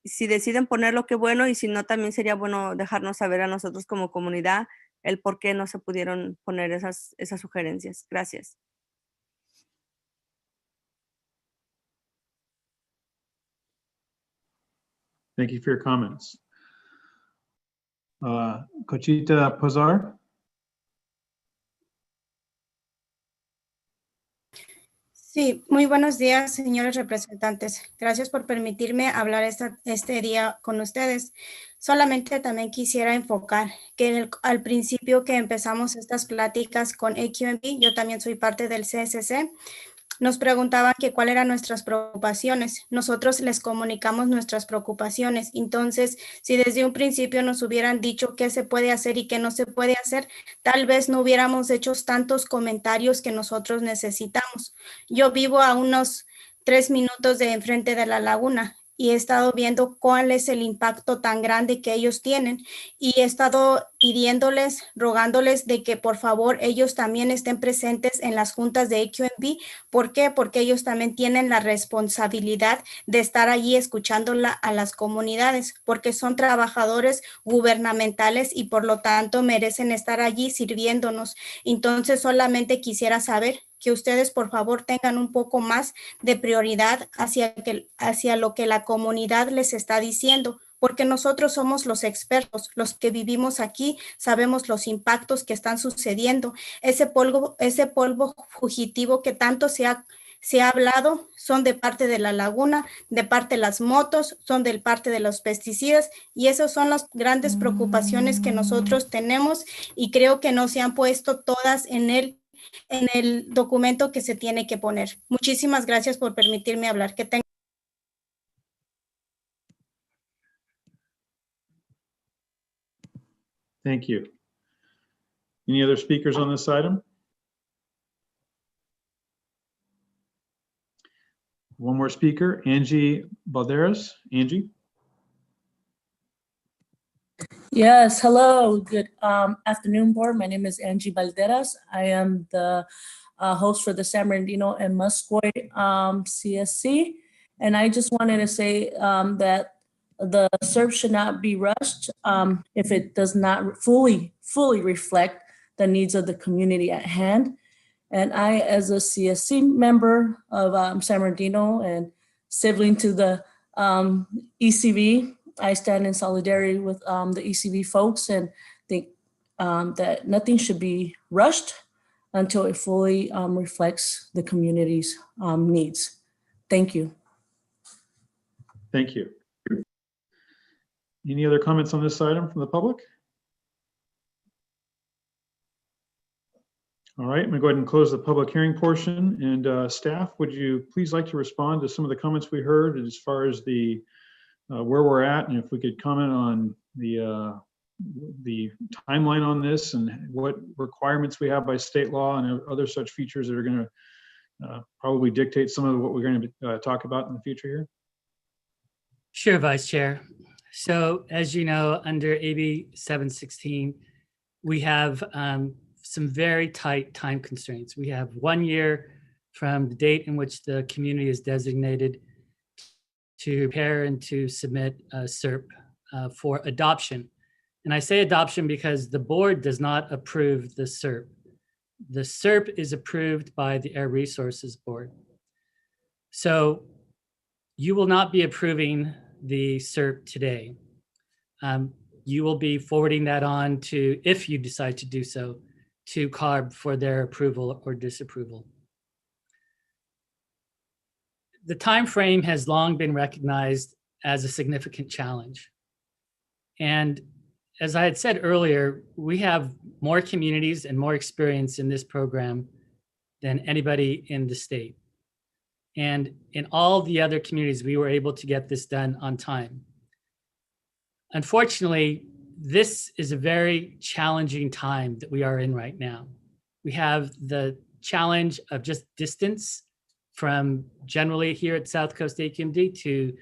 Speaker 6: si deciden ponerlo, qué bueno, y si no, también sería bueno dejarnos saber a nosotros como comunidad el por qué no se pudieron poner esas sugerencias. Gracias.
Speaker 3: Thank you for your comments. Cochita Pozar.
Speaker 12: Sí, muy buenos días, señores representantes. Gracias por permitirme hablar este día con ustedes. Solamente también quisiera enfocar que al principio que empezamos estas pláticas con AQMD, yo también soy parte del CSC, nos preguntaban que cuáles eran nuestras preocupaciones. Nosotros les comunicamos nuestras preocupaciones. Entonces, si desde un principio nos hubieran dicho qué se puede hacer y qué no se puede hacer, tal vez no hubiéramos hecho tantos comentarios que nosotros necesitamos. Yo vivo a unos 3 minutos de enfrente de la laguna y he estado viendo cuál es el impacto tan grande que ellos tienen y he estado pidiéndoles, rogándoles de que por favor ellos también estén presentes en las juntas de AQMD. ¿Por qué? Porque ellos también tienen la responsabilidad de estar allí escuchando a las comunidades, porque son trabajadores gubernamentales y por lo tanto merecen estar allí sirviéndonos. Entonces solamente quisiera saber que ustedes por favor tengan un poco más de prioridad hacia lo que la comunidad les está diciendo, porque nosotros somos los expertos, los que vivimos aquí, sabemos los impactos que están sucediendo. Ese polvo fugitivo que tanto se ha hablado son de parte de la laguna, de parte de las motos, son de parte de los pesticidas y esas son las grandes preocupaciones que nosotros tenemos y creo que no se han puesto todas en el documento que se tiene que poner. Muchísimas gracias por permitirme hablar. Que tengan.
Speaker 3: Thank you. Any other speakers on this item? One more speaker, Angie Balderas. Angie?
Speaker 14: Yes, hello. Good afternoon, board. My name is Angie Balderas. I am the host for the San Bernardino and Muscoy CSC. And I just wanted to say that the SERP should not be rushed if it does not fully reflect the needs of the community at hand. And I, as a CSC member of San Bernardino and sibling to the ECV, I stand in solidarity with the ECV folks and think that nothing should be rushed until it fully reflects the community's needs. Thank you.
Speaker 3: Thank you. Any other comments on this item from the public? All right, I'm gonna go ahead and close the public hearing portion. And staff, would you please like to respond to some of the comments we heard as far as the where we're at, and if we could comment on the timeline on this and what requirements we have by state law and other such features that are going to probably dictate some of what we're going to talk about in the future here?
Speaker 17: Sure, Vice Chair. So as you know, under AB 716, we have some very tight time constraints. We have 1 year from the date in which the community is designated to prepare and to submit a SERP for adoption. And I say adoption because the board does not approve the SERP. The SERP is approved by the Air Resources Board. So you will not be approving the SERP today. You will be forwarding that on to, if you decide to do so, to CARB for their approval or disapproval. The time frame has long been recognized as a significant challenge. And as I had said earlier, we have more communities and more experience in this program than anybody in the state. And in all the other communities, we were able to get this done on time. Unfortunately, this is a very challenging time that we are in right now. We have the challenge of just distance from generally here at South Coast AQMD to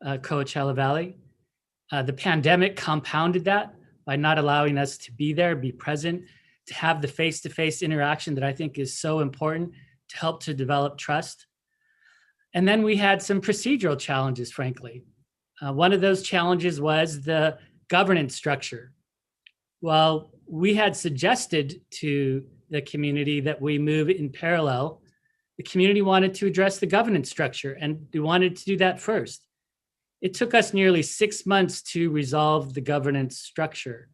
Speaker 17: Coachella Valley. The pandemic compounded that by not allowing us to be there, be present, to have the face-to-face interaction that I think is so important to help to develop trust. And then we had some procedural challenges, frankly. One of those challenges was the governance structure. Well, we had suggested to the community that we move in parallel. The community wanted to address the governance structure, and we wanted to do that first. It took us nearly 6 months to resolve the governance structure.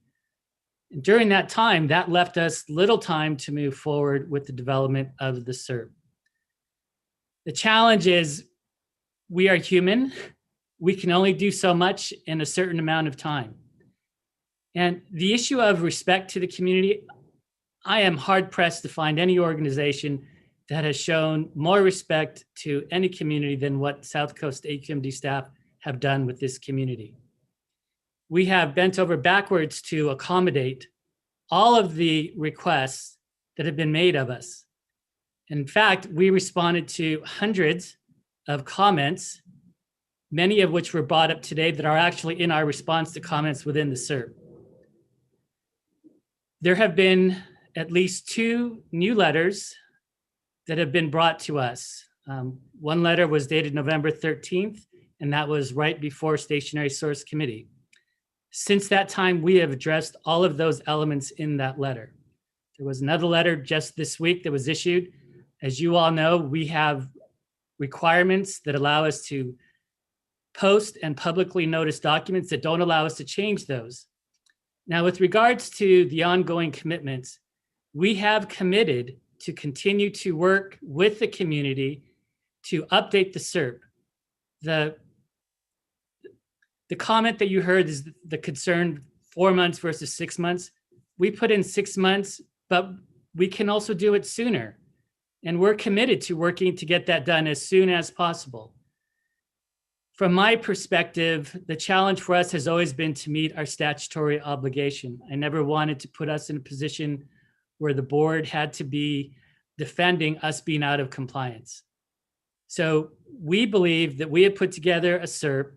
Speaker 17: And during that time, that left us little time to move forward with the development of the SERP. The challenge is we are human. We can only do so much in a certain amount of time. And the issue of respect to the community, I am hard pressed to find any organization that has shown more respect to any community than what South Coast AQMD staff have done with this community. We have bent over backwards to accommodate all of the requests that have been made of us. In fact, we responded to hundreds of comments, many of which were brought up today that are actually in our response to comments within the SERP. There have been at least 2 new letters that have been brought to us. One letter was dated November 13th, and that was right before Stationary Source Committee. Since that time, we have addressed all of those elements in that letter. There was another letter just this week that was issued. As you all know, we have requirements that allow us to post and publicly notice documents that don't allow us to change those. Now, with regards to the ongoing commitments, we have committed to continue to work with the community to update the SERP. The comment that you heard is the concern 4 months versus 6 months. We put in 6 months, but we can also do it sooner. And we're committed to working to get that done as soon as possible. From my perspective, the challenge for us has always been to meet our statutory obligation. I never wanted to put us in a position where the board had to be defending us being out of compliance. So we believe that we have put together a SERP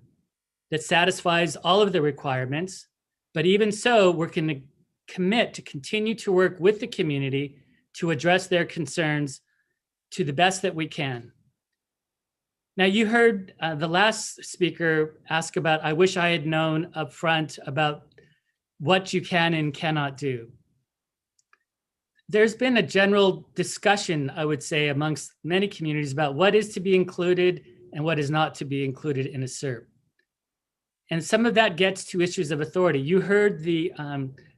Speaker 17: that satisfies all of the requirements, but even so, we're going to commit to continue to work with the community to address their concerns to the best that we can. Now, you heard the last speaker ask about, I wish I had known up front about what you can and cannot do. There's been a general discussion, I would say, amongst many communities about what is to be included and what is not to be included in a SERP. And some of that gets to issues of authority. You heard the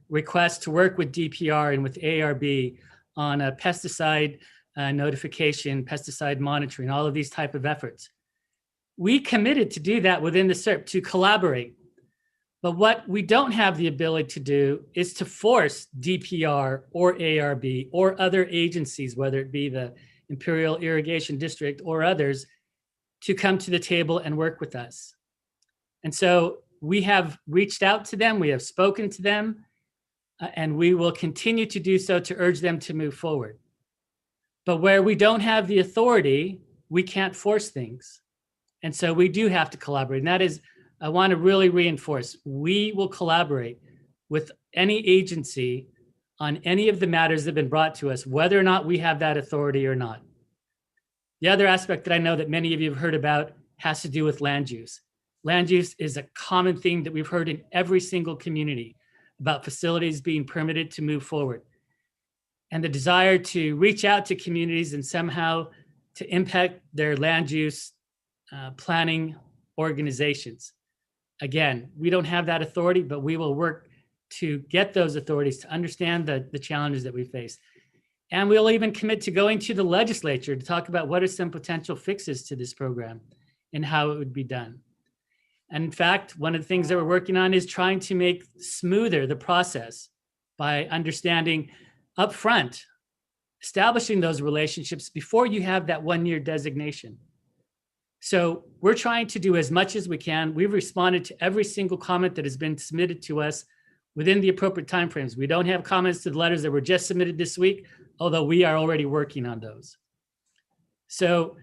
Speaker 17: request to work with DPR and with ARB on a pesticide notification, pesticide monitoring, all of these type of efforts. We committed to do that within the SERP, to collaborate. But what we don't have the ability to do is to force DPR or ARB or other agencies, whether it be the Imperial Irrigation District or others, to come to the table and work with us. And so we have reached out to them, we have spoken to them, and we will continue to do so to urge them to move forward. But where we don't have the authority, we can't force things. And so we do have to collaborate. And that is, I want to really reinforce, we will collaborate with any agency on any of the matters that have been brought to us, whether or not we have that authority or not. The other aspect that I know that many of you have heard about has to do with land use. Land use is a common theme that we've heard in every single community about facilities being permitted to move forward, and the desire to reach out to communities and somehow to impact their land use planning organizations. Again, we don't have that authority, but we will work to get those authorities to understand the challenges that we face. And we'll even commit to going to the legislature to talk about what are some potential fixes to this program and how it would be done. And in fact, one of the things that we're working on is trying to make smoother the process by understanding upfront, establishing those relationships before you have that 1-year designation. So we're trying to do as much as we can. We've responded to every single comment that has been submitted to us within the appropriate timeframes. We don't have comments to the letters that were just submitted this week, although we are already working on those. So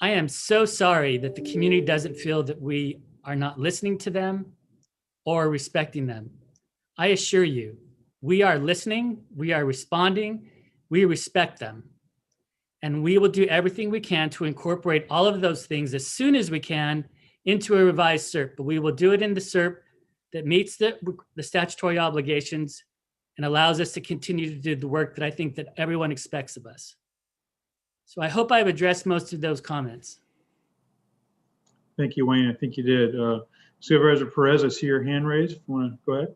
Speaker 17: I am so sorry that the community doesn't feel that we are not listening to them or respecting them. I assure you, we are listening, we are responding, we respect them. And we will do everything we can to incorporate all of those things as soon as we can into a revised SERP, but we will do it in the SERP that meets the statutory obligations and allows us to continue to do the work that I think that everyone expects of us. So I hope I've addressed most of those comments.
Speaker 3: Thank you, Wayne. I think you did. Supervisor Perez, I see your hand raised. Want to go ahead?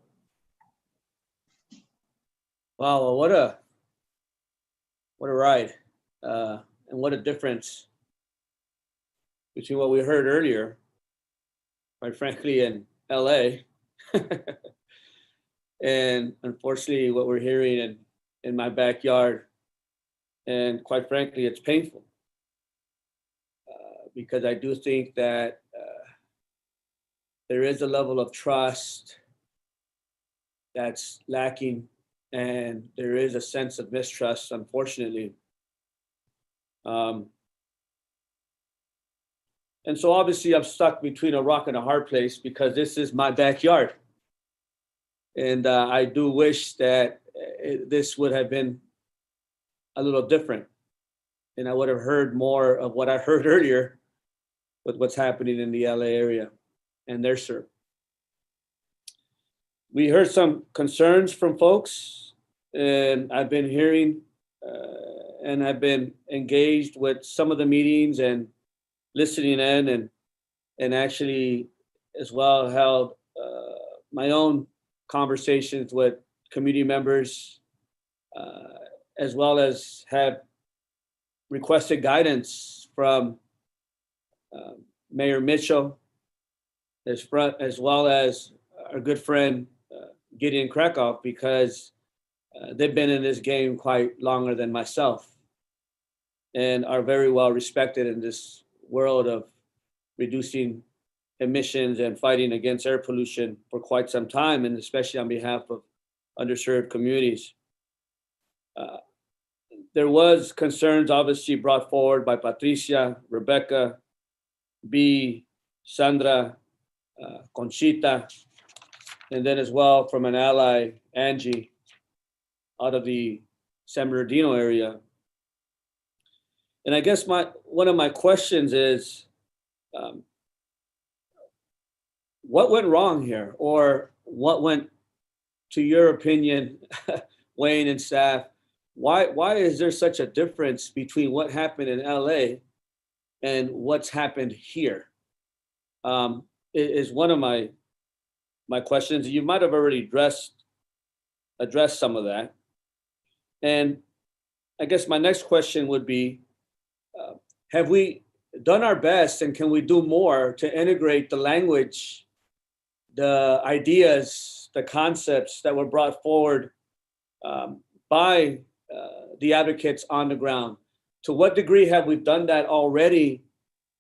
Speaker 16: Wow, what a ride. And what a difference between what we heard earlier, quite frankly, in LA, and unfortunately what we're hearing in my backyard. And quite frankly, it's painful because I do think that there is a level of trust that's lacking, and there is a sense of mistrust, unfortunately. And so obviously I'm stuck between a rock and a hard place because this is my backyard. And I do wish that this would have been a little different. And I would have heard more of what I heard earlier with what's happening in the LA area and their SERP. We heard some concerns from folks, and I've been hearing and I've been engaged with some of the meetings and listening in, and actually as well held my own conversations with community members, as well as have requested guidance from Mayor Mitchell, as well as our good friend Gideon Krakow, because they've been in this game quite longer than myself and are very well respected in this world of reducing emissions and fighting against air pollution for quite some time, and especially on behalf of underserved communities. There was concerns obviously brought forward by Patricia, Rebecca, B, Sandra, Conchita, and then as well from an ally, Angie, out of the San Bernardino area. And I guess one of my questions is, what went wrong here? Or what went, to your opinion, Wayne and staff, why is there such a difference between what happened in LA and what's happened here? Is one of my questions. You might have already addressed some of that. And I guess my next question would be, have we done our best, and can we do more to integrate the language, the ideas, the concepts that were brought forward by the advocates on the ground? To what degree have we done that already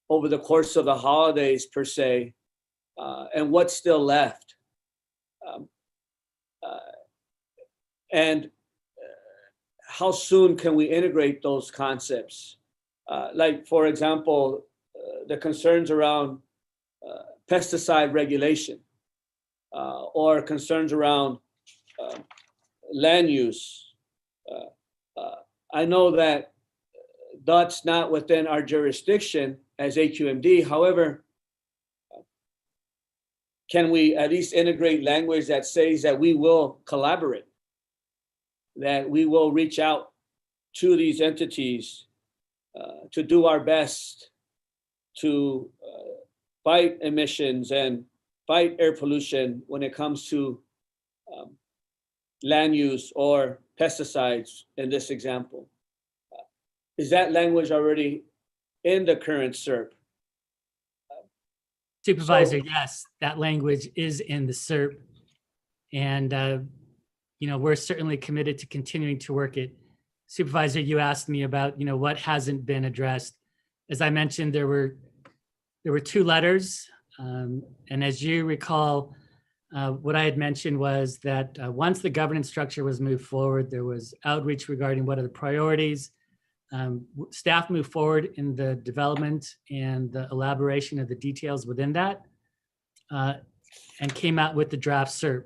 Speaker 16: over the course of the holidays per se, and what's still left? And how soon can we integrate those concepts? Like, for example, the concerns around pesticide regulation, or concerns around land use. I know that that's not within our jurisdiction as AQMD. However, can we at least integrate language that says that we will collaborate, that we will reach out to these entities to do our best to fight emissions and fight air pollution when it comes to land use or pesticides in this example? Is that language already in the current SERP?
Speaker 17: Supervisor, yes, that language is in the SERP. And, we're certainly committed to continuing to work it. Supervisor, you asked me about, what hasn't been addressed. As I mentioned, there were 2 letters. And as you recall, what I had mentioned was that once the governance structure was moved forward, there was outreach regarding what are the priorities. Staff moved forward in the development and the elaboration of the details within that and came out with the draft SERP.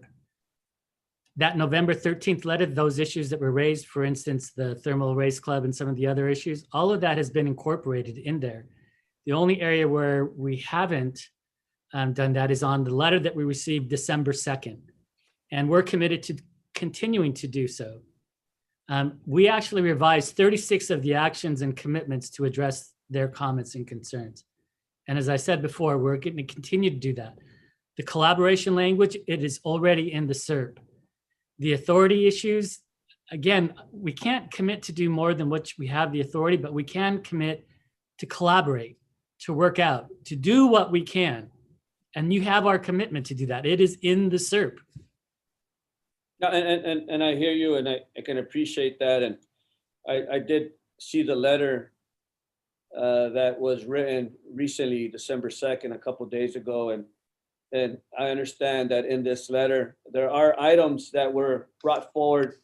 Speaker 17: That November 13th letter, those issues that were raised, for instance, the Thermal Race Club and some of the other issues, all of that has been incorporated in there. The only area where we haven't done that is on the letter that we received December 2nd. And we're committed to continuing to do so. We actually revised 36 of the actions and commitments to address their comments and concerns. And as I said before, we're going to continue to do that. The collaboration language, it is already in the SERP. The authority issues, again, we can't commit to do more than what we have the authority, but we can commit to collaborate, to work out, to do what we can. And you have our commitment to do that. It is in the SERP.
Speaker 16: No, and I hear you, and I can appreciate that. And I did see the letter that was written recently, December 2nd, a couple of days ago. And I understand that in this letter, there are items that were brought forward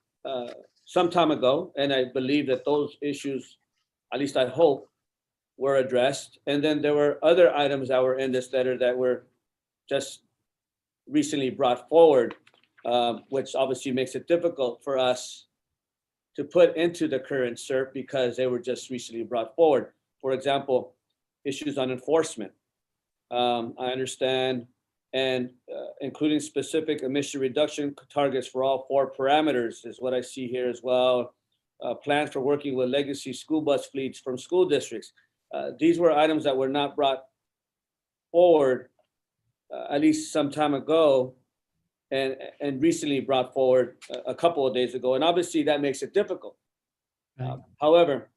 Speaker 16: some time ago. And I believe that those issues, at least I hope, were addressed. And then there were other items that were in this letter that were just recently brought forward, which obviously makes it difficult for us to put into the current SERP because they were just recently brought forward. For example, issues on enforcement. I understand, and including specific emission reduction targets for all 4 parameters is what I see here as well. Plans for working with legacy school bus fleets from school districts. These were items that were not brought forward at least some time ago and recently brought forward a couple of days ago. And obviously that makes it difficult.
Speaker 17: Right.
Speaker 16: However,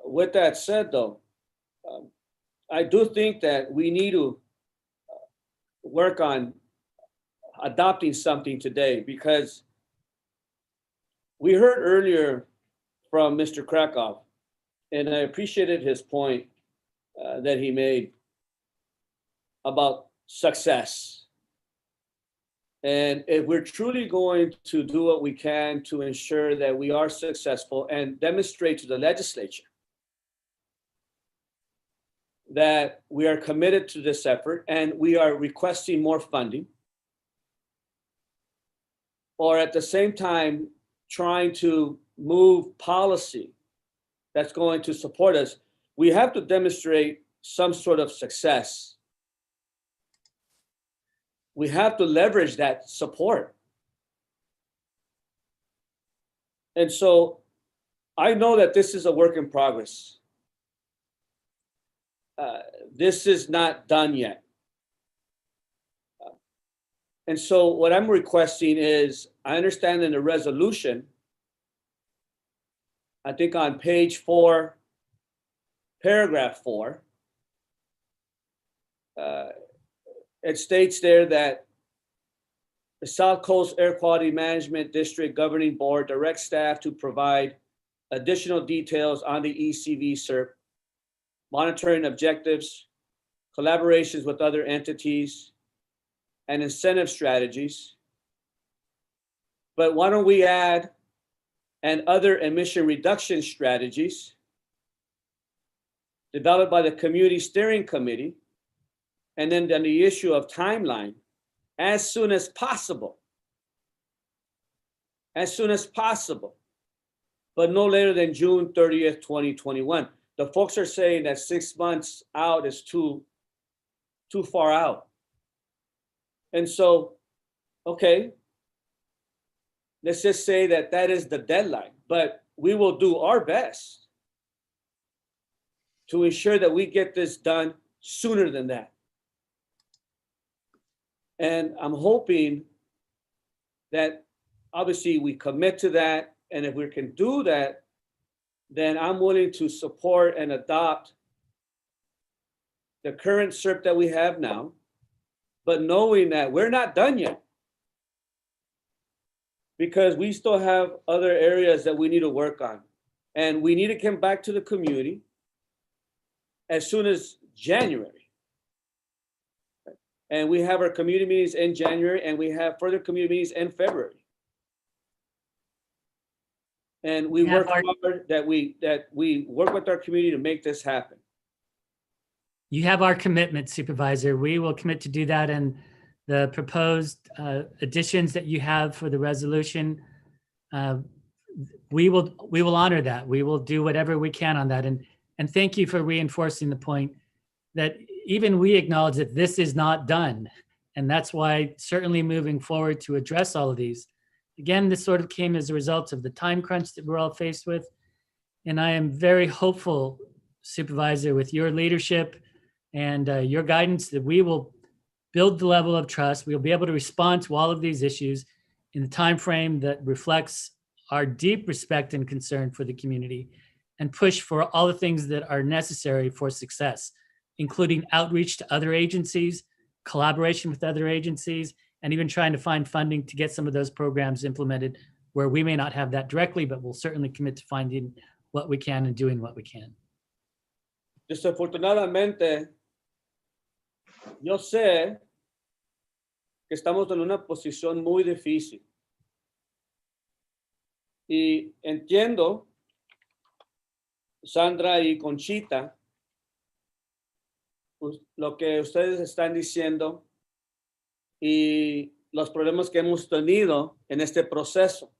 Speaker 16: with that said though, I do think that we need to work on adopting something today, because we heard earlier from Mr. Krakow, and I appreciated his point that he made about success. And if we're truly going to do what we can to ensure that we are successful and demonstrate to the legislature that we are committed to this effort and we are requesting more funding, or at the same time trying to move policy that's going to support us, we have to demonstrate some sort of success. We have to leverage that support. And so I know that this is a work in progress. This is not done yet. And so what I'm requesting is, I understand in the resolution, I think on page 4, paragraph 4, it states there that the South Coast Air Quality Management District Governing Board directs staff to provide additional details on the ECV SERP, monitoring objectives, collaborations with other entities, and incentive strategies. But why don't we add and other emission reduction strategies developed by the Community Steering Committee, and then the issue of timeline as soon as possible. As soon as possible, but no later than June 30th, 2021. The folks are saying that 6 months out is too far out. And so, okay, let's just say that that is the deadline, but we will do our best to ensure that we get this done sooner than that. And I'm hoping that obviously we commit to that. And if we can do that, then I'm willing to support and adopt the current SERP that we have now, but knowing that we're not done yet, because we still have other areas that we need to work on. And we need to come back to the community as soon as January. And we have our community meetings in January, and we have further community meetings in February. And we work hard that we work with our community to make this happen.
Speaker 17: You have our commitment, Supervisor. We will commit to do that, and the proposed additions that you have for the resolution, we will honor that. We will do whatever we can on that. And thank you for reinforcing the point that even we acknowledge that this is not done. And that's why certainly moving forward to address all of these. Again, this sort of came as a result of the time crunch that we're all faced with. And I am very hopeful, Supervisor, with your leadership and your guidance, that we will build the level of trust. We'll be able to respond to all of these issues in the time frame that reflects our deep respect and concern for the community, and push for all the things that are necessary for success, including outreach to other agencies, collaboration with other agencies, and even trying to find funding to get some of those programs implemented where we may not have that directly, but we'll certainly commit to finding what we can and doing what we can.
Speaker 16: Desafortunadamente, yo sé que estamos en una posición muy difícil. Y entiendo, Sandra y Conchita, lo que ustedes están diciendo y los problemas que hemos tenido en este proceso.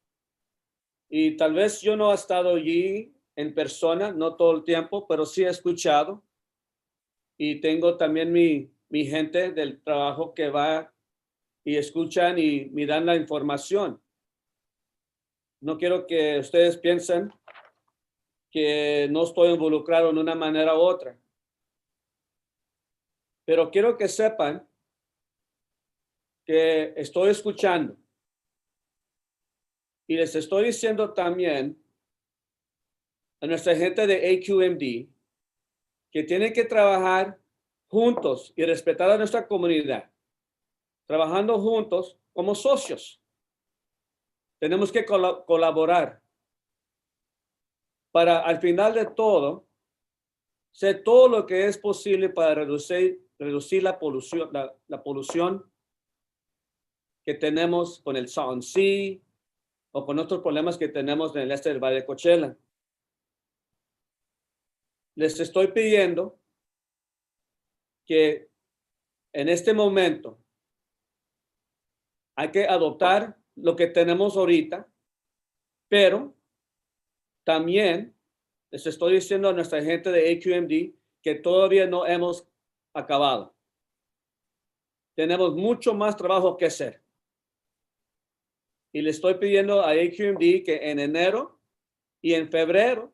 Speaker 16: Y tal vez yo no he estado allí en persona, no todo el tiempo, pero sí he escuchado. Y tengo también mi gente del trabajo que va y escuchan y me dan la información. No quiero que ustedes piensen que no estoy involucrado en una manera u otra. Pero quiero que sepan que estoy escuchando. Y les estoy diciendo también a nuestra gente de AQMD que tienen que trabajar juntos y respetar a nuestra comunidad. Trabajando juntos como socios. Tenemos que colaborar para, al final de todo, hacer todo lo que es posible para reducir la polución que tenemos con el Salton Sea o con otros problemas que tenemos en el este del Valle de Coachella. Les estoy pidiendo que en este momento hay que adoptar lo que tenemos ahorita, pero también les estoy diciendo a nuestra gente de AQMD que todavía no hemos acabado. Tenemos mucho más trabajo que hacer. Y le estoy pidiendo a AQMD que en enero y en febrero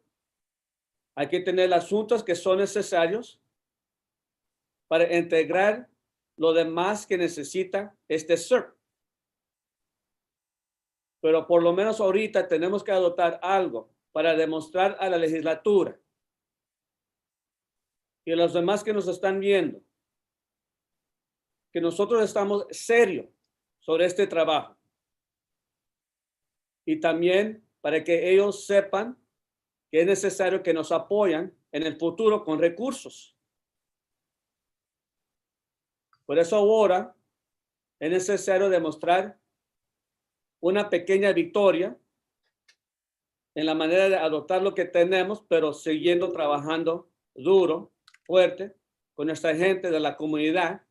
Speaker 16: hay que tener los asuntos que son necesarios para integrar lo demás que necesita este SERP. Pero por lo menos ahorita tenemos que adoptar algo para demostrar a la legislatura y a los demás que nos están viendo que nosotros estamos serios sobre este trabajo. Y también para que ellos sepan que es necesario que nos apoyen en el futuro con recursos. Por eso ahora es necesario demostrar una pequeña victoria en la manera de adoptar lo que tenemos, pero siguiendo trabajando duro, fuerte, con nuestra gente de la comunidad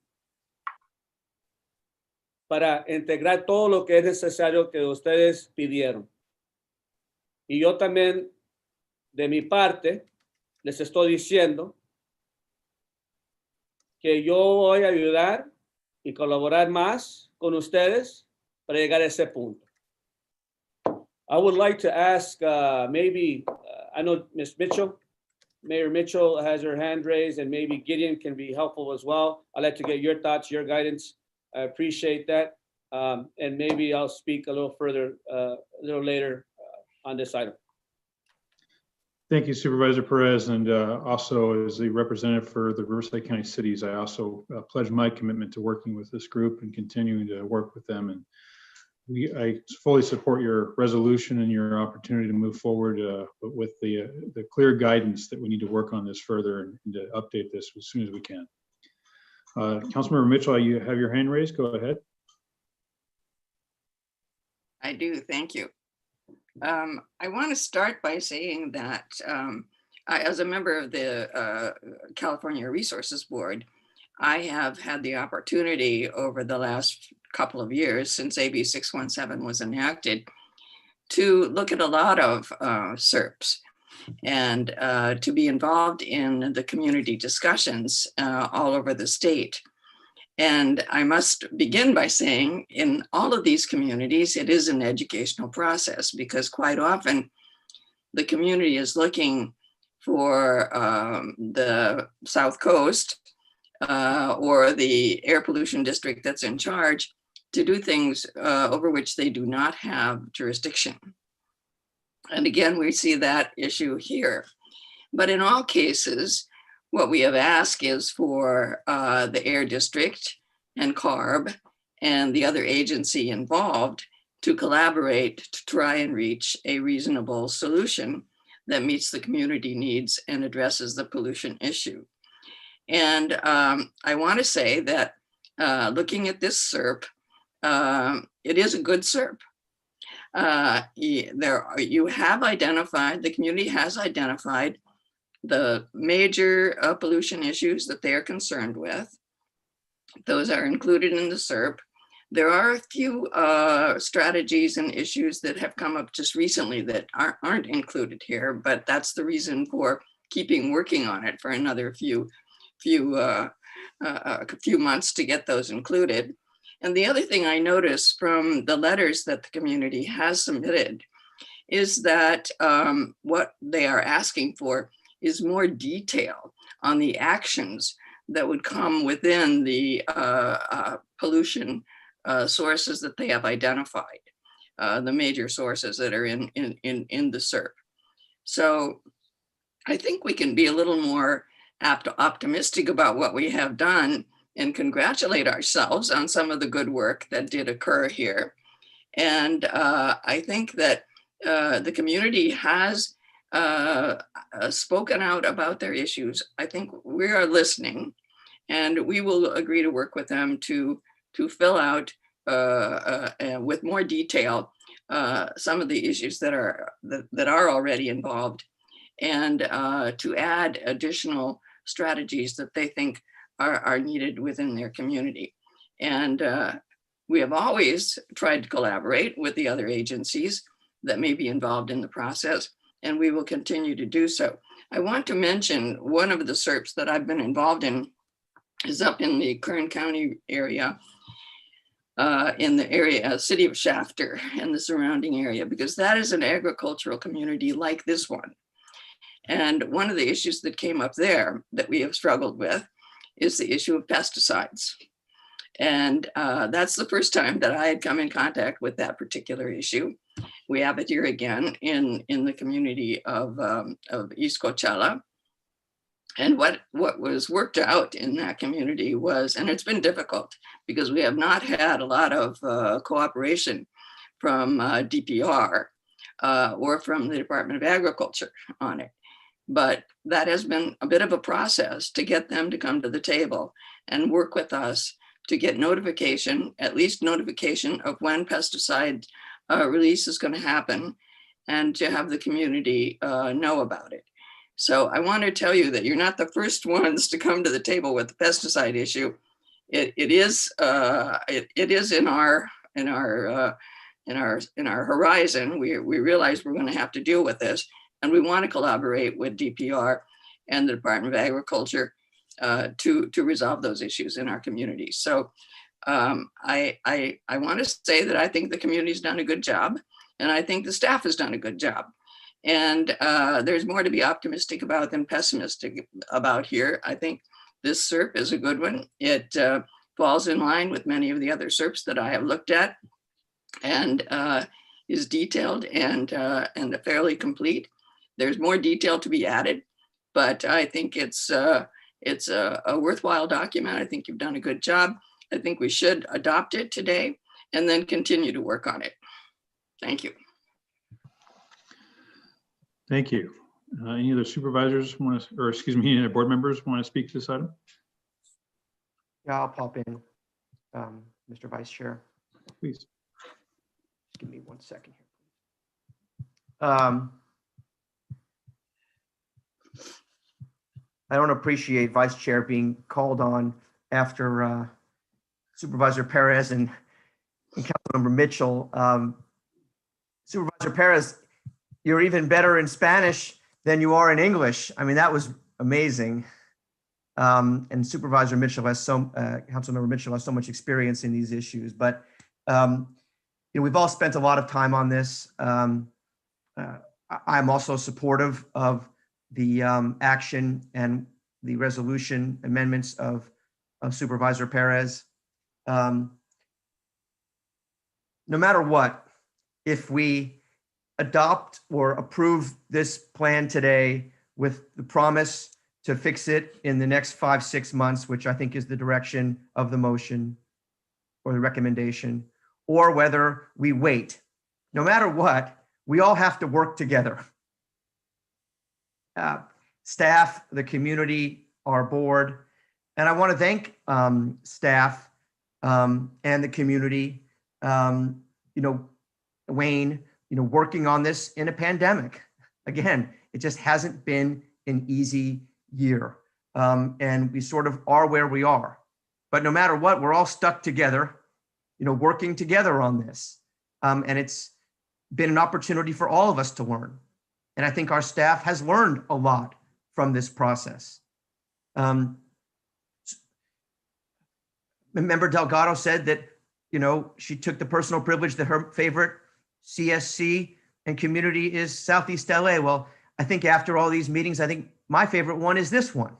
Speaker 16: para integrar todo lo que es necesario que ustedes pidieron. Y yo también, de mi parte, les estoy diciendo que yo voy a ayudar y colaborar más con ustedes para llegar a ese punto. I would like to ask I know Ms. Mitchell, Mayor Mitchell has her hand raised, and maybe Gideon can be helpful as well. I'd like to get your thoughts, your guidance. I appreciate that. And maybe I'll speak a little further, a little later on this item.
Speaker 3: Thank you, Supervisor Perez. And also as the representative for the Riverside County cities, I also pledge my commitment to working with this group and continuing to work with them. And I fully support your resolution and your opportunity to move forward but with the clear guidance that we need to work on this further and to update this as soon as we can. Councilmember Mitchell, you have your hand raised. Go ahead.
Speaker 26: I do, thank you. I want to start by saying that as a member of the California Resources Board, I have had the opportunity over the last couple of years since AB 617 was enacted to look at a lot of SERPs and to be involved in the community discussions all over the state. And I must begin by saying in all of these communities, it is an educational process because quite often the community is looking for the South Coast or the air pollution district that's in charge to do things over which they do not have jurisdiction. And again, we see that issue here. But in all cases, what we have asked is for the Air District and CARB and the other agency involved to collaborate to try and reach a reasonable solution that meets the community needs and addresses the pollution issue. And I want to say that looking at this SERP, it is a good SERP. You have identified, the community has identified the major pollution issues that they are concerned with. Those are included in the SERP. There are a few strategies and issues that have come up just recently that aren't included here, but that's the reason for keeping working on it for another few months to get those included. And the other thing I noticed from the letters that the community has submitted is that what they are asking for is more detail on the actions that would come within the pollution sources that they have identified, the major sources that are in the SERP. So I think we can be a little more optimistic about what we have done and congratulate ourselves on some of the good work that did occur here. And I think that the community has spoken out about their issues. I think we are listening, and we will agree to work with them to fill out with more detail some of the issues that are already involved, and to add additional strategies that they think are needed within their community. And we have always tried to collaborate with the other agencies that may be involved in the process, and we will continue to do so. I want to mention one of the SERPs that I've been involved in is up in the Kern County area, in the area, city of Shafter and the surrounding area, because that is an agricultural community like this one. And one of the issues that came up there that we have struggled with is the issue of pesticides. And that's the first time that I had come in contact with that particular issue. We have it here again in the community of East Coachella. And what was worked out in that community was, and it's been difficult because we have not had a lot of cooperation from DPR or from the Department of Agriculture on it. But that has been a bit of a process to get them to come to the table and work with us to get notification, at least notification of when pesticide release is going to happen, and to have the community know about it. So I want to tell you that you're not the first ones to come to the table with the pesticide issue. It is in our horizon. We realize we're going to have to deal with this, and we want to collaborate with DPR and the Department of Agriculture to resolve those issues in our community. So I want to say that I think the community's done a good job, and I think the staff has done a good job. And there's more to be optimistic about than pessimistic about here. I think this SERP is a good one. It falls in line with many of the other SERPs that I have looked at, and is detailed and fairly complete. There's more detail to be added, but I think it's a worthwhile document. I think you've done a good job. I think we should adopt it today and then continue to work on it. Thank you.
Speaker 3: Thank you. Any other supervisors want to, or excuse me, any other board members want to speak to this item?
Speaker 13: Yeah, I'll pop in, Mr. Vice Chair.
Speaker 3: Please.
Speaker 13: Just give me 1 second here. I don't appreciate Vice Chair being called on after Supervisor Perez and Councilmember Mitchell. Supervisor Perez, you're even better in Spanish than you are in English. I mean, that was amazing. And Supervisor Mitchell has Councilmember Mitchell has so much experience in these issues. But we've all spent a lot of time on this. I'm also supportive of the action and the resolution amendments of Supervisor Perez. No matter what, if we adopt or approve this plan today with the promise to fix it in the next 5-6 months, which I think is the direction of the motion or the recommendation, or whether we wait, no matter what, we all have to work together. Staff, the community, our board, and I want to thank staff and the community, Wayne, working on this in a pandemic. Again, it just hasn't been an easy year. And we sort of are where we are. But no matter what, we're all stuck together, working together on this. And it's been an opportunity for all of us to learn. And I think our staff has learned a lot from this process. Member Delgado said that, she took the personal privilege that her favorite CSC and community is Southeast LA. Well, I think after all these meetings, I think my favorite one is this one.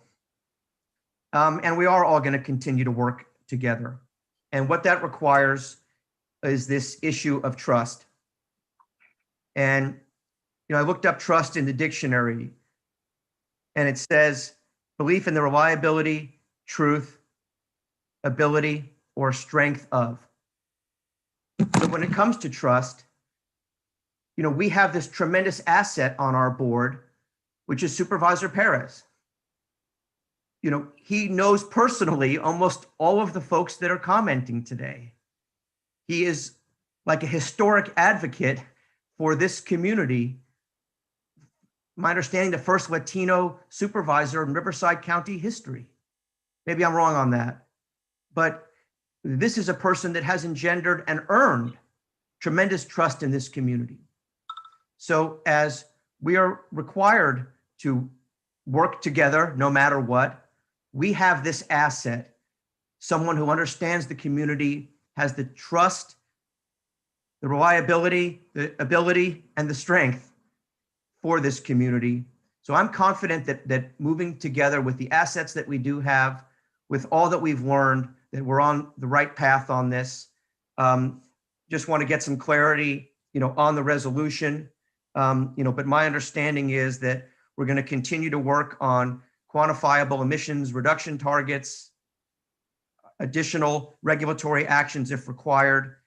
Speaker 13: And we are all going to continue to work together. And what that requires is this issue of trust. And, I looked up trust in the dictionary, and it says belief in the reliability, truth, ability, or strength of. So when it comes to trust, we have this tremendous asset on our board, which is Supervisor Perez. He knows personally almost all of the folks that are commenting today. He is like a historic advocate for this community. My understanding, the first Latino supervisor in Riverside County history. Maybe I'm wrong on that, but this is a person that has engendered and earned tremendous trust in this community. So as we are required to work together, no matter what, we have this asset, someone who understands the community, has the trust, the reliability, the ability, and the strength for this community. So I'm confident that moving together with the assets that we do have, with all that we've learned, that we're on the right path on this. Just want to get some clarity, on the resolution. But my understanding is that we're going to continue to work on quantifiable emissions reduction targets, additional regulatory actions if required,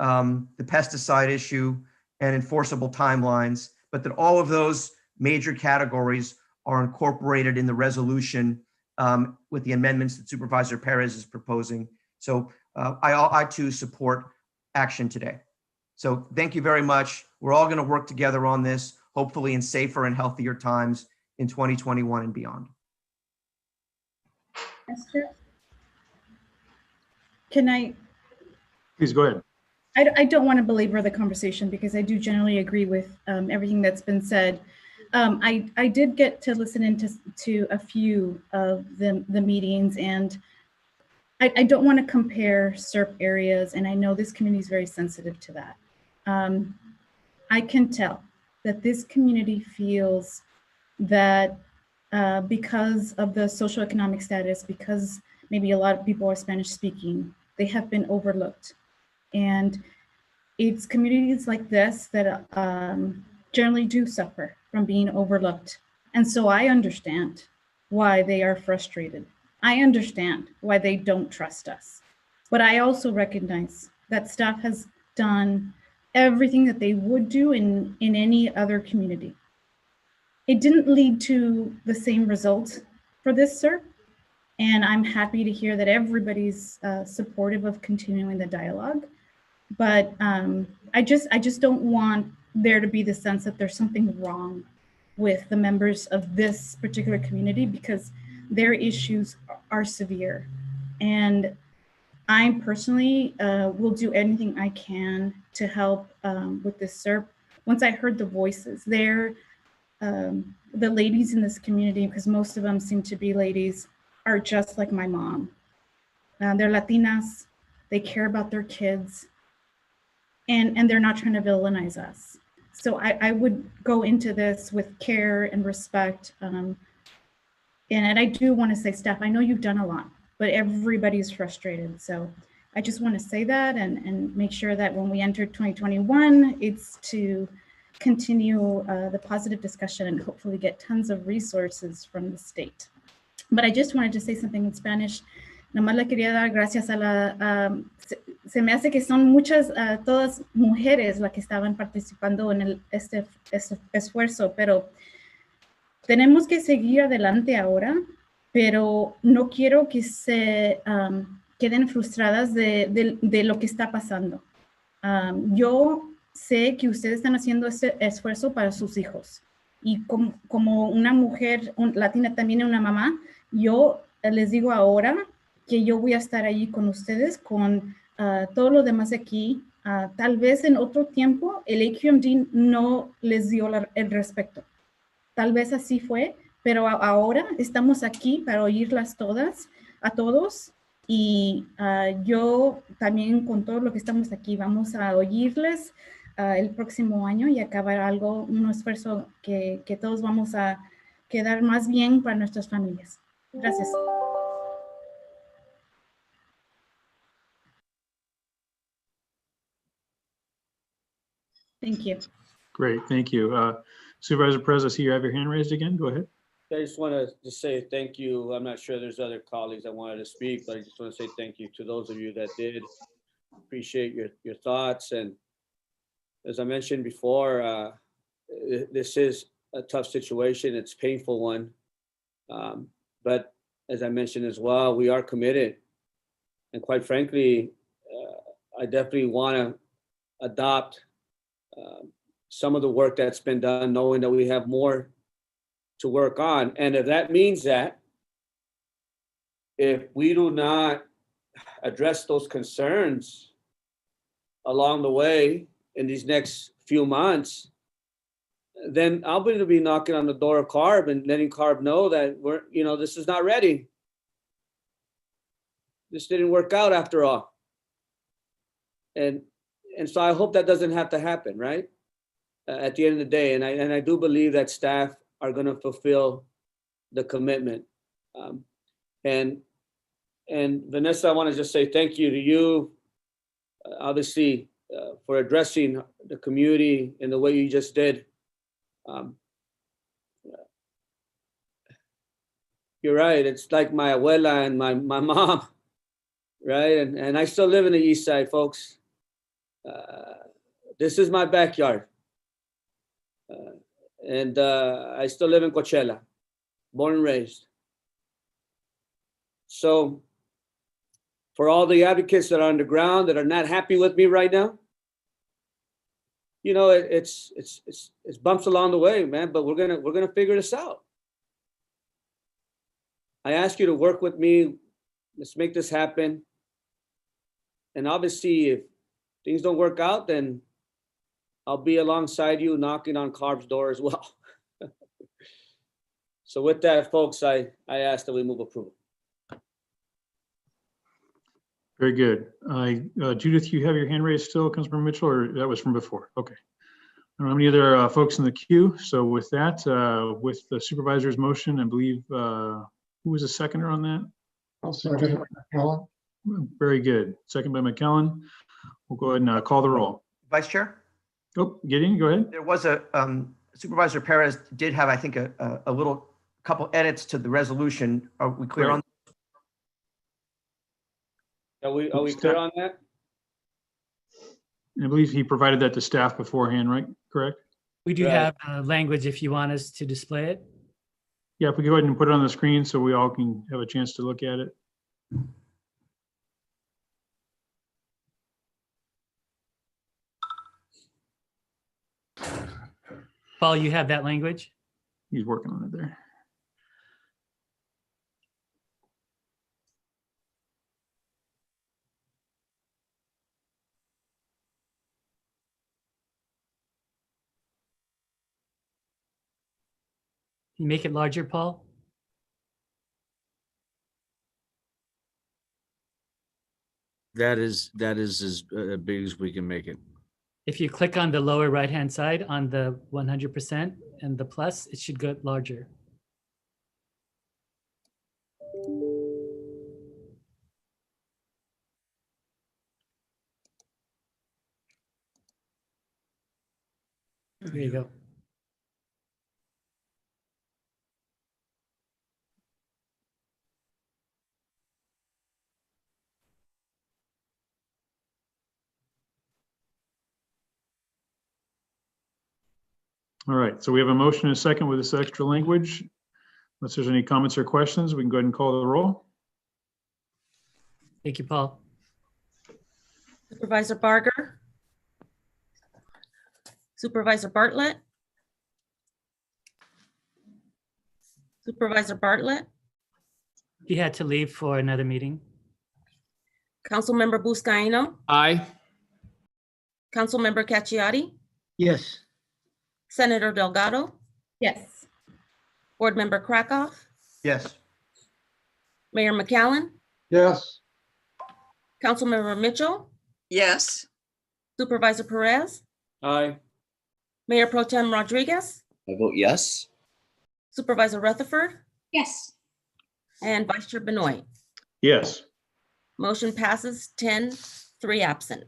Speaker 13: the pesticide issue, and enforceable timelines, but that all of those major categories are incorporated in the resolution with the amendments that Supervisor Perez is proposing. So I too support action today. So thank you very much. We're all going to work together on this, hopefully in safer and healthier times in 2021 and beyond.
Speaker 7: Esther? Can I?
Speaker 3: Please go ahead.
Speaker 7: I don't want to belabor the conversation because I do generally agree with everything that's been said. I did get to listen into a few of the meetings, and I don't want to compare SERP areas, and I know this community is very sensitive to that. I can tell that this community feels that because of the socioeconomic status, because maybe a lot of people are Spanish speaking, they have been overlooked. And it's communities like this that generally do suffer from being overlooked. And so I understand why they are frustrated. I understand why they don't trust us. But I also recognize that staff has done everything that they would do in any other community. It didn't lead to the same result for this SERP, and I'm happy to hear that everybody's supportive of continuing the dialogue. But I just don't want there to be the sense that there's something wrong with the members of this particular community, because their issues are severe. And I personally will do anything I can to help with this SERP. Once I heard the voices there, the ladies in this community, because most of them seem to be ladies, are just like my mom. They're Latinas, they care about their kids, and they're not trying to villainize us. So I would go into this with care and respect. And I do want to say, staff, I know you've done a lot, but everybody's frustrated. So I just want to say that and make sure that when we enter 2021, it's to continue the positive discussion and hopefully get tons of resources from the state. But I just wanted to say something in Spanish. Nomás le quería dar gracias a la... se me hace que son muchas, todas mujeres las que estaban participando en este esfuerzo, pero tenemos que seguir adelante ahora, pero no quiero que se queden frustradas de lo que está pasando. Yo sé que ustedes están haciendo este esfuerzo para sus hijos. Y como una mujer latina, también una mamá, yo les digo ahora que yo voy a estar allí con ustedes, con todo lo demás aquí. Tal vez en otro tiempo el AQMD no les dio el respeto. Tal vez así fue, pero ahora estamos aquí para oírlas todas, a todos. Y yo también con todo lo que estamos aquí vamos a oírles el próximo año y acabar un esfuerzo que todos vamos a quedar más bien para nuestras familias. Gracias. Thank you.
Speaker 3: Great, thank you. Supervisor Perez, I see you have your hand raised again. Go ahead.
Speaker 16: I just want to say thank you. I'm not sure there's other colleagues that wanted to speak, but I just want to say thank you to those of you that did. Appreciate your thoughts. And as I mentioned before, this is a tough situation. It's a painful one. But as I mentioned as well, we are committed. And quite frankly, I definitely want to adopt some of the work that's been done, knowing that we have more to work on. And if that means that if we do not address those concerns along the way in these next few months, then I'll be knocking on the door of CARB and letting CARB know that this is not ready. This didn't work out after all. And so I hope that doesn't have to happen, right? At the end of the day, and I do believe that staff are going to fulfill the commitment. And Vanessa, I want to just say thank you to you, obviously, for addressing the community in the way you just did. You're right. It's like my abuela and my mom, right? And I still live in the East Side, folks. This is my backyard. And I still live in Coachella, born and raised. So for all the advocates that are on the ground that are not happy with me right now, it's bumps along the way, man, but we're gonna figure this out. I ask you to work with me. Let's make this happen. And obviously, if things don't work out, then I'll be alongside you knocking on CARB's door as well. So with that, folks, I ask that we move approval.
Speaker 3: Very good. Judith, you have your hand raised still, Councilmember Mitchell, or that was from before? Okay. I don't have any other folks in the queue. So with that, with the supervisor's motion, I believe, who was the seconder on that?
Speaker 2: I'll second it, McKellen.
Speaker 3: Very good. Second by McKellen. We'll go ahead and call the roll.
Speaker 13: Vice Chair?
Speaker 3: Oh, Gideon, go ahead.
Speaker 13: There was a, Supervisor Perez did have, I think, a little couple edits to the resolution. Are we clear on?
Speaker 16: Are we clear on that?
Speaker 3: I believe he provided that to staff beforehand, right? Correct?
Speaker 17: We do
Speaker 16: Right.
Speaker 17: have language if you want us to display it.
Speaker 3: Yeah, if we go ahead and put it on the screen so we all can have a chance to look at it.
Speaker 17: Paul, you have that language?
Speaker 3: He's working on it there.
Speaker 17: Can you make it larger, Paul?
Speaker 1: That is as big as we can make it.
Speaker 17: If you click on the lower right-hand side on the 100% and the plus, it should get larger. There you go.
Speaker 3: All right, so we have a motion and a second with this extra language. Unless there's any comments or questions, we can go ahead and call the roll.
Speaker 17: Thank you, Paul.
Speaker 4: Supervisor Barger, Supervisor Bartlett, Supervisor Bartlett,
Speaker 17: He had to leave for another meeting.
Speaker 4: Councilmember Buscaino,
Speaker 27: Aye.
Speaker 4: Councilmember Cacciati,
Speaker 11: Yes.
Speaker 4: Senator Delgado,
Speaker 7: Yes.
Speaker 4: Board Member Krakoff,
Speaker 13: Yes.
Speaker 4: Mayor McCallum,
Speaker 2: Yes.
Speaker 4: Councilmember Mitchell,
Speaker 26: Yes.
Speaker 4: Supervisor Perez,
Speaker 16: Aye.
Speaker 4: Mayor Pro Tem Rodriguez,
Speaker 10: I vote yes.
Speaker 4: Supervisor Rutherford,
Speaker 24: Yes.
Speaker 4: and Vice Chair Benoit.
Speaker 3: Yes.
Speaker 4: Motion passes 10-3 absent.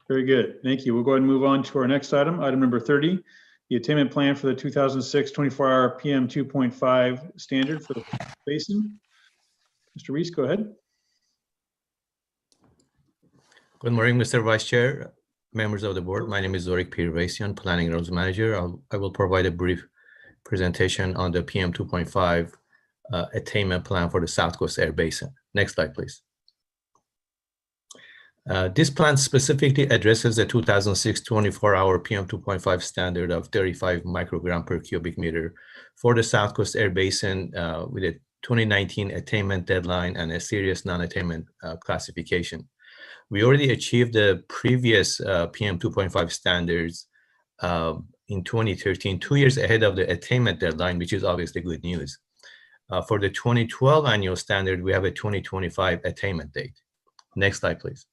Speaker 3: Very good. Thank you. We'll go ahead and move on to our next item, item number 30, the attainment plan for the 2006 24-hour PM 2.5 standard for the basin. Mr. Reese, go ahead.
Speaker 15: Good morning, Mr. Vice Chair, members of the board. My name is Zorik Pirvasian, Planning Roles Manager. I will provide a brief presentation on the PM 2.5 attainment plan for the South Coast Air Basin. Next slide, please. This plan specifically addresses the 2006 24-hour PM 2.5 standard of 35 microgram per cubic meter for the South Coast Air Basin with a 2019 attainment deadline and a serious non-attainment classification. We already achieved the previous PM 2.5 standards in 2013, 2 years ahead of the attainment deadline, which is obviously good news. For the 2012 annual standard, we have a 2025 attainment date. Next slide, please.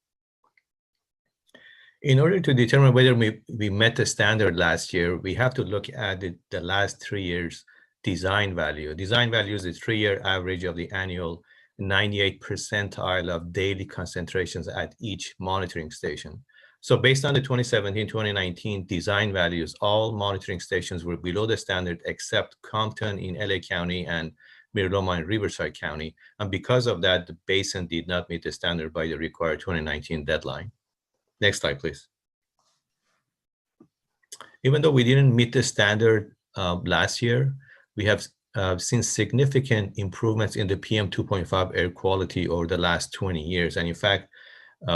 Speaker 15: In order to determine whether we met the standard last year, we have to look at the last 3 years design value. Design value is the 3-year average of the annual 98th percentile of daily concentrations at each monitoring station. So based on the 2017-2019 design values, all monitoring stations were below the standard except Compton in LA County and Mira Loma in Riverside County. And because of that, the basin did not meet the standard by the required 2019 deadline. Next slide, please. Even though we didn't meet the standard last year, we have seen significant improvements in the PM 2.5 air quality over the last 20 years. And in fact,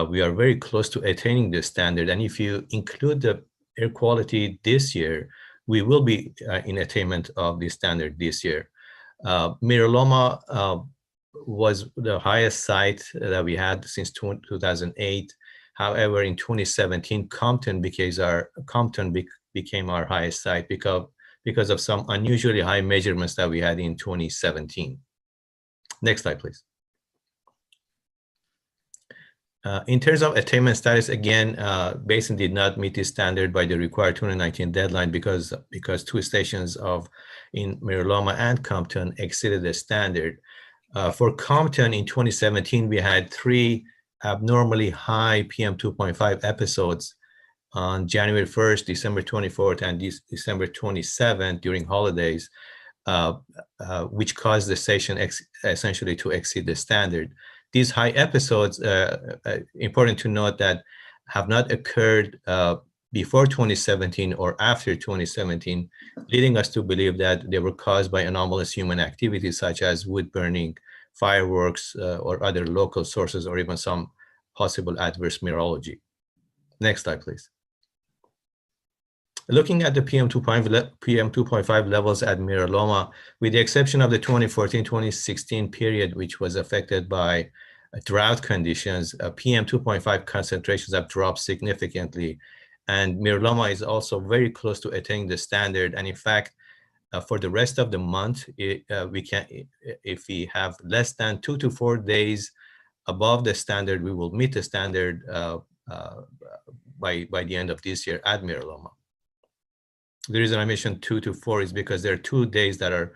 Speaker 15: we are very close to attaining this standard. And if you include the air quality this year, we will be in attainment of this standard this year. Mira Loma was the highest site that we had since 2008. However, in 2017, Compton became our highest site because of some unusually high measurements that we had in 2017. Next slide, please. In terms of attainment status, again, Basin did not meet the standard by the required 2019 deadline because two stations in Miraloma and Compton exceeded the standard. For Compton in 2017, we had 3 abnormally high PM2.5 episodes on January 1st, December 24th, and December 27th during holidays, which caused the station essentially to exceed the standard. These high episodes, important to note that have not occurred before 2017 or after 2017, leading us to believe that they were caused by anomalous human activities such as wood burning, fireworks, or other local sources, or even some possible adverse meteorology. Next slide, please. Looking at the PM2.5 levels at Miraloma, with the exception of the 2014-2016 period, which was affected by drought conditions, PM2.5 concentrations have dropped significantly. And Miraloma is also very close to attaining the standard. And in fact, for the rest of the month, if we have less than 2 to 4 days above the standard, we will meet the standard by the end of this year at Miraloma. The reason I mentioned 2 to 4 is because there are 2 days that are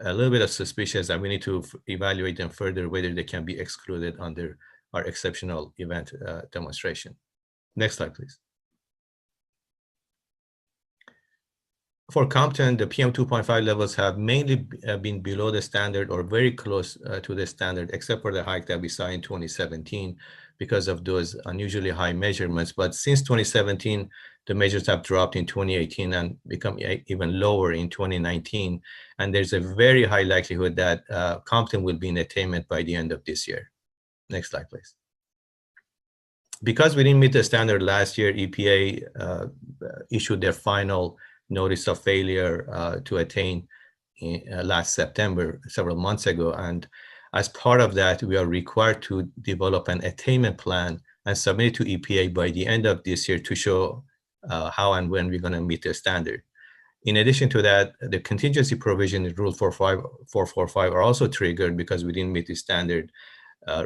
Speaker 15: a little bit suspicious, and we need to evaluate them further, whether they can be excluded under our exceptional event demonstration. Next slide, please. For Compton, the PM2.5 levels have mainly been below the standard or very close to the standard, except for the hike that we saw in 2017 because of those unusually high measurements. But since 2017, the measures have dropped in 2018 and become even lower in 2019. And there's a very high likelihood that Compton will be in attainment by the end of this year. Next slide, please. Because we didn't meet the standard last year, EPA issued their final notice of failure to attain last September, several months ago. And as part of that, we are required to develop an attainment plan and submit it to EPA by the end of this year to show how and when we're going to meet the standard. In addition to that, the contingency provision in Rule 445 are also triggered because we didn't meet the standard,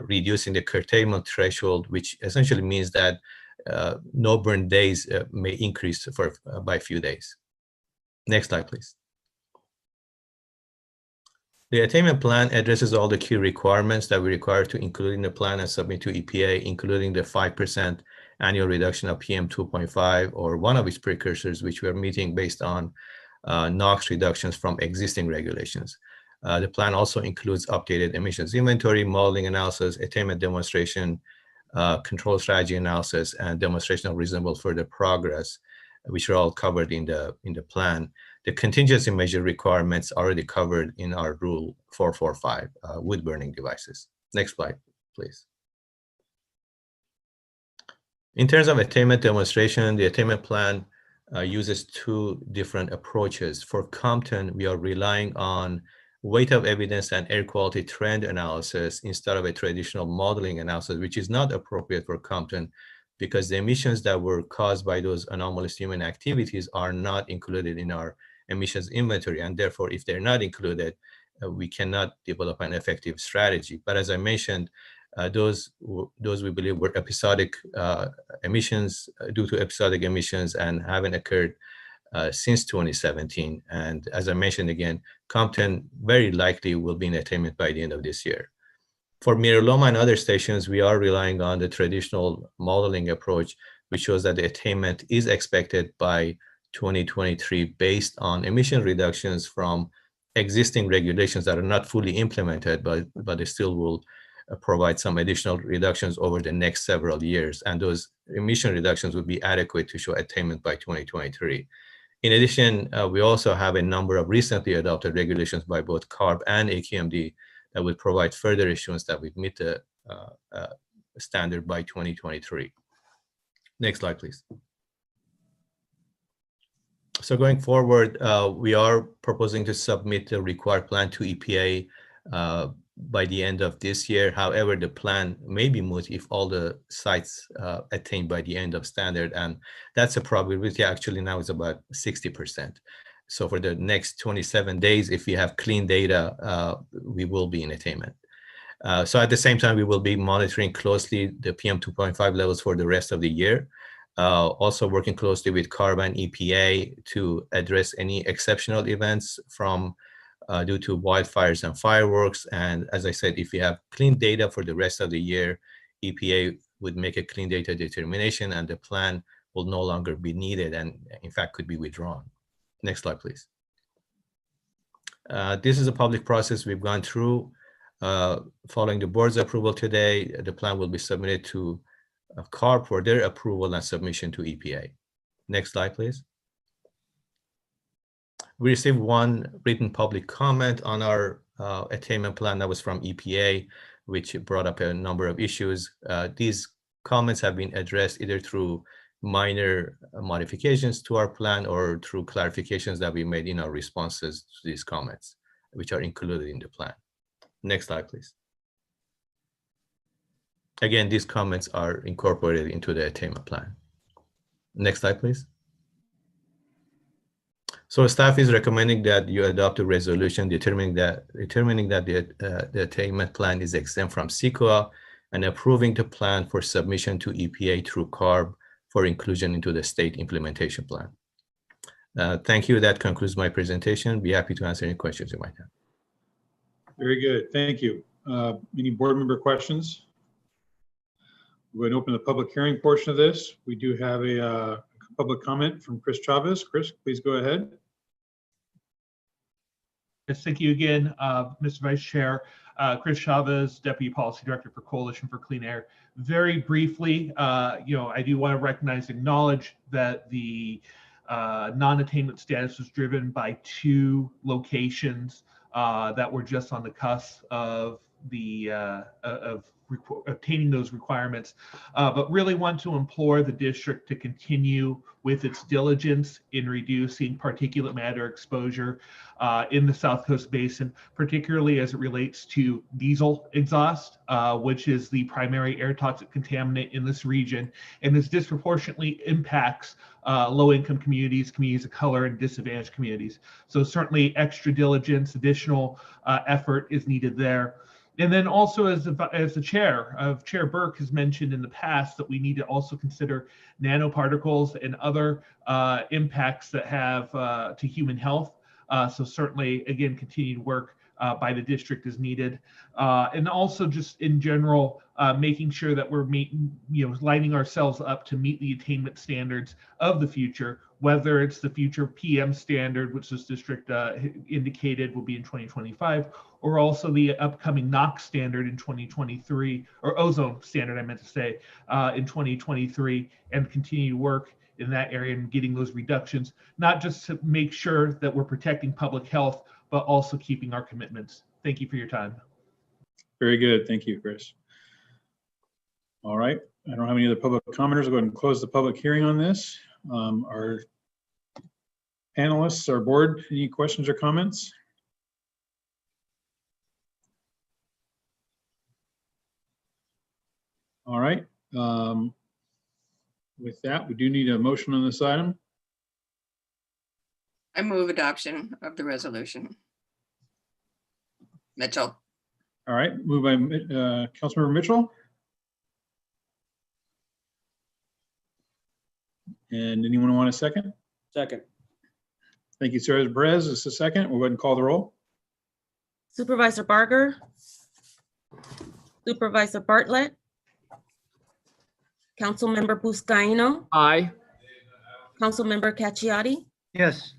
Speaker 15: reducing the curtailment threshold, which essentially means that no burn days may increase by a few days. Next slide, please. The attainment plan addresses all the key requirements that we require to include in the plan and submit to EPA, including the 5% annual reduction of PM2.5 or one of its precursors, which we are meeting based on NOx reductions from existing regulations. The plan also includes updated emissions inventory, modeling analysis, attainment demonstration, control strategy analysis, and demonstration of reasonable further progress, which are all covered in the plan. The contingency measure requirements are already covered in our Rule 445, wood burning devices. Next slide, please. In terms of attainment demonstration, the attainment plan uses 2 different approaches. For Compton, we are relying on weight of evidence and air quality trend analysis instead of a traditional modeling analysis, which is not appropriate for Compton because the emissions that were caused by those anomalous human activities are not included in our emissions inventory. And therefore, if they're not included, we cannot develop an effective strategy. But as I mentioned, those we believe were episodic emissions due to episodic emissions and haven't occurred since 2017. And as I mentioned again, Compton very likely will be in attainment by the end of this year. For Miraloma and other stations, we are relying on the traditional modeling approach, which shows that the attainment is expected by 2023 based on emission reductions from existing regulations that are not fully implemented, but they still will provide some additional reductions over the next several years. And those emission reductions would be adequate to show attainment by 2023. In addition, we also have a number of recently adopted regulations by both CARB and AQMD that would provide further assurance that we meet the standard by 2023. Next slide, please. So going forward, we are proposing to submit the required plan to EPA by the end of this year. However, the plan may be moot if all the sites attain by the end of standard, and that's a probability actually now is about 60%. So for the next 27 days, if we have clean data, we will be in attainment. So at the same time, we will be monitoring closely the PM 2.5 levels for the rest of the year. Also working closely with CARB and EPA to address any exceptional events from due to wildfires and fireworks. And as I said, if we have clean data for the rest of the year, EPA would make a clean data determination and the plan will no longer be needed and in fact could be withdrawn. Next slide, please. This is a public process we've gone through. Following the board's approval today, the plan will be submitted to CARB for their approval and submission to EPA. Next slide, please. We received one written public comment on our attainment plan that was from EPA, which brought up a number of issues. These comments have been addressed either through minor modifications to our plan or through clarifications that we made in our responses to these comments, which are included in the plan. Next slide, please. Again, these comments are incorporated into the attainment plan. Next slide, please. So staff is recommending that you adopt a resolution determining that the attainment plan is exempt from CEQA and approving the plan for submission to EPA through CARB for inclusion into the state implementation plan. Thank you. That concludes my presentation. Be happy to answer any questions you might have.
Speaker 3: Very good. Thank you. Any board member questions? We're going to open the public hearing portion of this. We do have a public comment from Chris Chavez. Chris, please go ahead.
Speaker 8: Yes, thank you again, Mr. Vice Chair. Chris Chavez, Deputy Policy Director for Coalition for Clean Air. Very briefly, I do want to recognize and acknowledge that the non-attainment status was driven by two locations that were just on the cusp of obtaining those requirements, but really want to implore the district to continue with its diligence in reducing particulate matter exposure in the South Coast Basin, particularly as it relates to diesel exhaust, which is the primary air toxic contaminant in this region, and this disproportionately impacts low-income communities, communities of color, and disadvantaged communities. So certainly extra diligence, additional effort is needed there. And then also as the Chair Burke has mentioned in the past that we need to also consider nanoparticles and other impacts that have to human health. So certainly, again, continued work by the district is needed. And also just in general, making sure that we're lining ourselves up to meet the attainment standards of the future, whether it's the future PM standard, which this district indicated will be in 2025, or also the upcoming NOx standard in 2023, or ozone standard, I meant to say, in 2023, and continue to work in that area and getting those reductions, not just to make sure that we're protecting public health, but also keeping our commitments. Thank you for your time.
Speaker 3: Very good. Thank you, Chris. All right. I don't have any other public commenters. I'll go ahead and close the public hearing on this. Our panelists, our board, any questions or comments? All right. With that, we do need a motion on this item.
Speaker 26: I move adoption of the resolution. Mitchell.
Speaker 3: All right, moved by Councilmember Mitchell. And anyone want a second?
Speaker 16: Second.
Speaker 3: Thank you, Sarah Perez. This is a second. We'll go ahead and call the roll.
Speaker 4: Supervisor Barger, Supervisor Bartlett, Councilmember Buscaino.
Speaker 27: Aye.
Speaker 4: Councilmember Cacciati,
Speaker 11: Yes.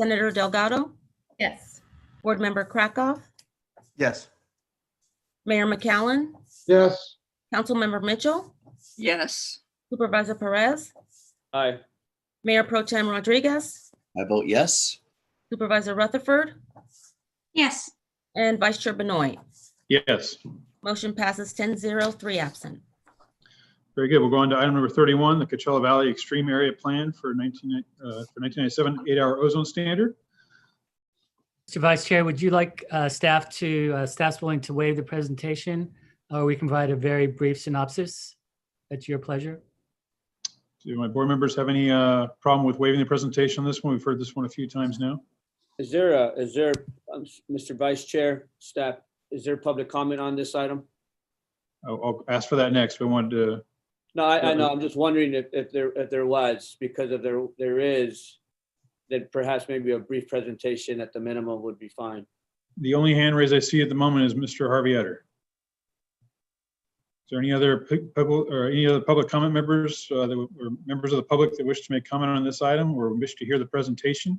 Speaker 4: Senator Delgado,
Speaker 7: Yes.
Speaker 4: Board Member Krakow,
Speaker 13: Yes.
Speaker 4: Mayor McCallan,
Speaker 2: Yes.
Speaker 4: Councilmember Mitchell,
Speaker 26: Yes.
Speaker 4: Supervisor Perez,
Speaker 16: Aye.
Speaker 4: Mayor Pro Tem Rodriguez,
Speaker 10: I vote yes.
Speaker 4: Supervisor Rutherford,
Speaker 24: Yes.
Speaker 4: and Vice Chair Benoit.
Speaker 3: Yes.
Speaker 4: Motion passes 10-0, 3 absent.
Speaker 3: Very good. We'll go on to item number 31, the Coachella Valley Extreme Area Plan for 1997 8-hour ozone standard.
Speaker 17: Mr. Vice Chair, would you like staff's willing to waive the presentation, or we can provide a very brief synopsis? At your pleasure.
Speaker 3: Do my board members have any problem with waiving the presentation on this one? We've heard this one a few times now.
Speaker 16: Is there, Mr. Vice Chair, staff, is there public comment on this item?
Speaker 3: I'll ask for that next. We wanted to,
Speaker 16: No, I know. I'm just wondering if there was, because if there is, then perhaps maybe a brief presentation at the minimum would be fine.
Speaker 3: the only hand raise I see at the moment is Mr. Harvey Etter. Is there any other public comment members or members of the public that wish to make comment on this item or wish to hear the presentation?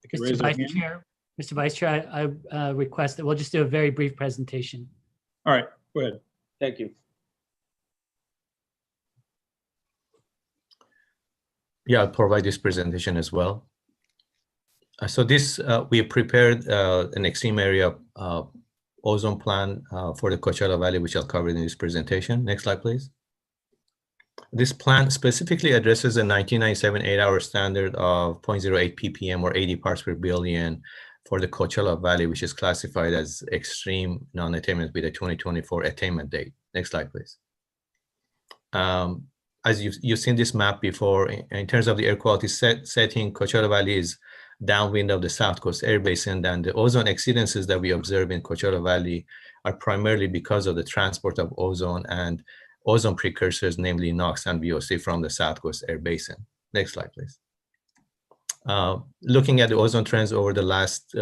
Speaker 3: They could raise their hand.
Speaker 17: Mr. Vice Chair, I request that we'll just do a very brief presentation.
Speaker 3: All right, go ahead.
Speaker 16: Thank you.
Speaker 15: Yeah, I'll provide this presentation as well. So this, we prepared an extreme area ozone plan for the Coachella Valley, which I'll cover in this presentation. Next slide, please. This plan specifically addresses the 1997 8-hour standard of 0.08 ppm or 80 parts per billion for the Coachella Valley, which is classified as extreme non-attainment with a 2024 attainment date. Next slide, please. As you've seen this map before, in terms of the air quality setting, Coachella Valley is downwind of the South Coast Air Basin, and the ozone exceedances that we observe in Coachella Valley are primarily because of the transport of ozone and ozone precursors, namely NOx and VOC from the South Coast Air Basin. Next slide, please. Looking at the ozone trends over the last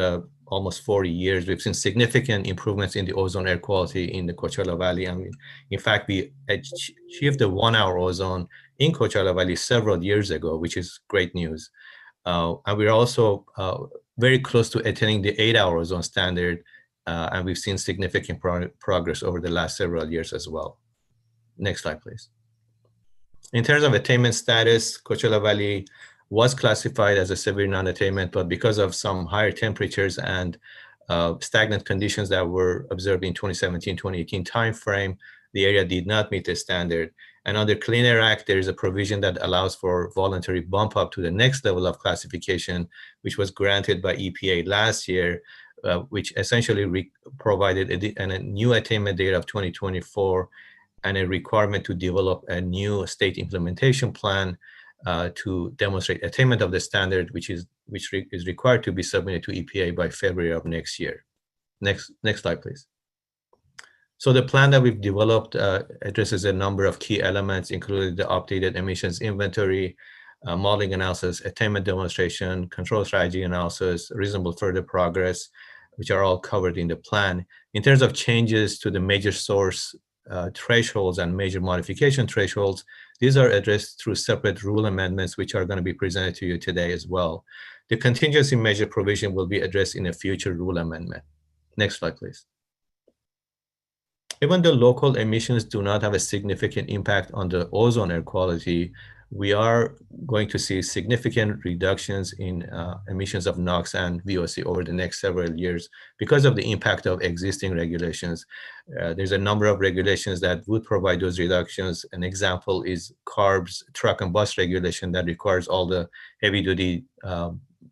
Speaker 15: almost 40 years, we've seen significant improvements in the ozone air quality in the Coachella Valley. And in fact, we achieved the 1-hour ozone in Coachella Valley several years ago, which is great news. And we're also very close to attaining the 8-hour ozone standard. And we've seen significant progress over the last several years as well. Next slide, please. In terms of attainment status, Coachella Valley was classified as a severe non-attainment, but because of some higher temperatures and stagnant conditions that were observed in 2017-2018 timeframe, the area did not meet the standard. And under Clean Air Act, there is a provision that allows for voluntary bump up to the next level of classification, which was granted by EPA last year, which essentially provided a new attainment date of 2024 and a requirement to develop a new state implementation plan to demonstrate attainment of the standard, which is required to be submitted to EPA by February of next year. Next slide, please. So the plan that we've developed addresses a number of key elements, including the updated emissions inventory, modeling analysis, attainment demonstration, control strategy analysis, reasonable further progress, which are all covered in the plan. In terms of changes to the major source thresholds and major modification thresholds, these are addressed through separate rule amendments, which are going to be presented to you today as well. The contingency measure provision will be addressed in a future rule amendment. Next slide, please. Even though local emissions do not have a significant impact on the ozone air quality, we are going to see significant reductions in emissions of NOx and VOC over the next several years because of the impact of existing regulations. There's a number of regulations that would provide those reductions. An example is CARB's truck and bus regulation that requires all the heavy-duty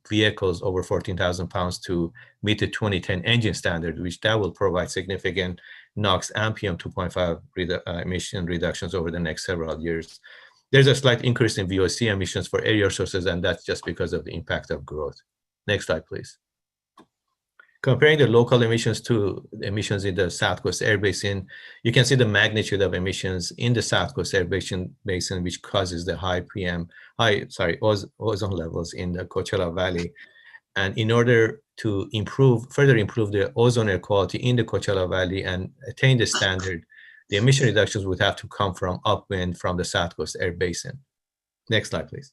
Speaker 15: vehicles over 14,000 pounds to meet the 2010 engine standard, which that will provide significant NOx and PM 2.5 emission reductions over the next several years. There's a slight increase in VOC emissions for air sources, and that's just because of the impact of growth. Next slide, please. Comparing the local emissions to the emissions in the South Coast Air Basin, you can see the magnitude of emissions in the South Coast Air Basin, which causes the high ozone levels in the Coachella Valley. And in order to further improve the ozone air quality in the Coachella Valley and attain the standard, the emission reductions would have to come from upwind from the South Coast Air Basin. Next slide, please.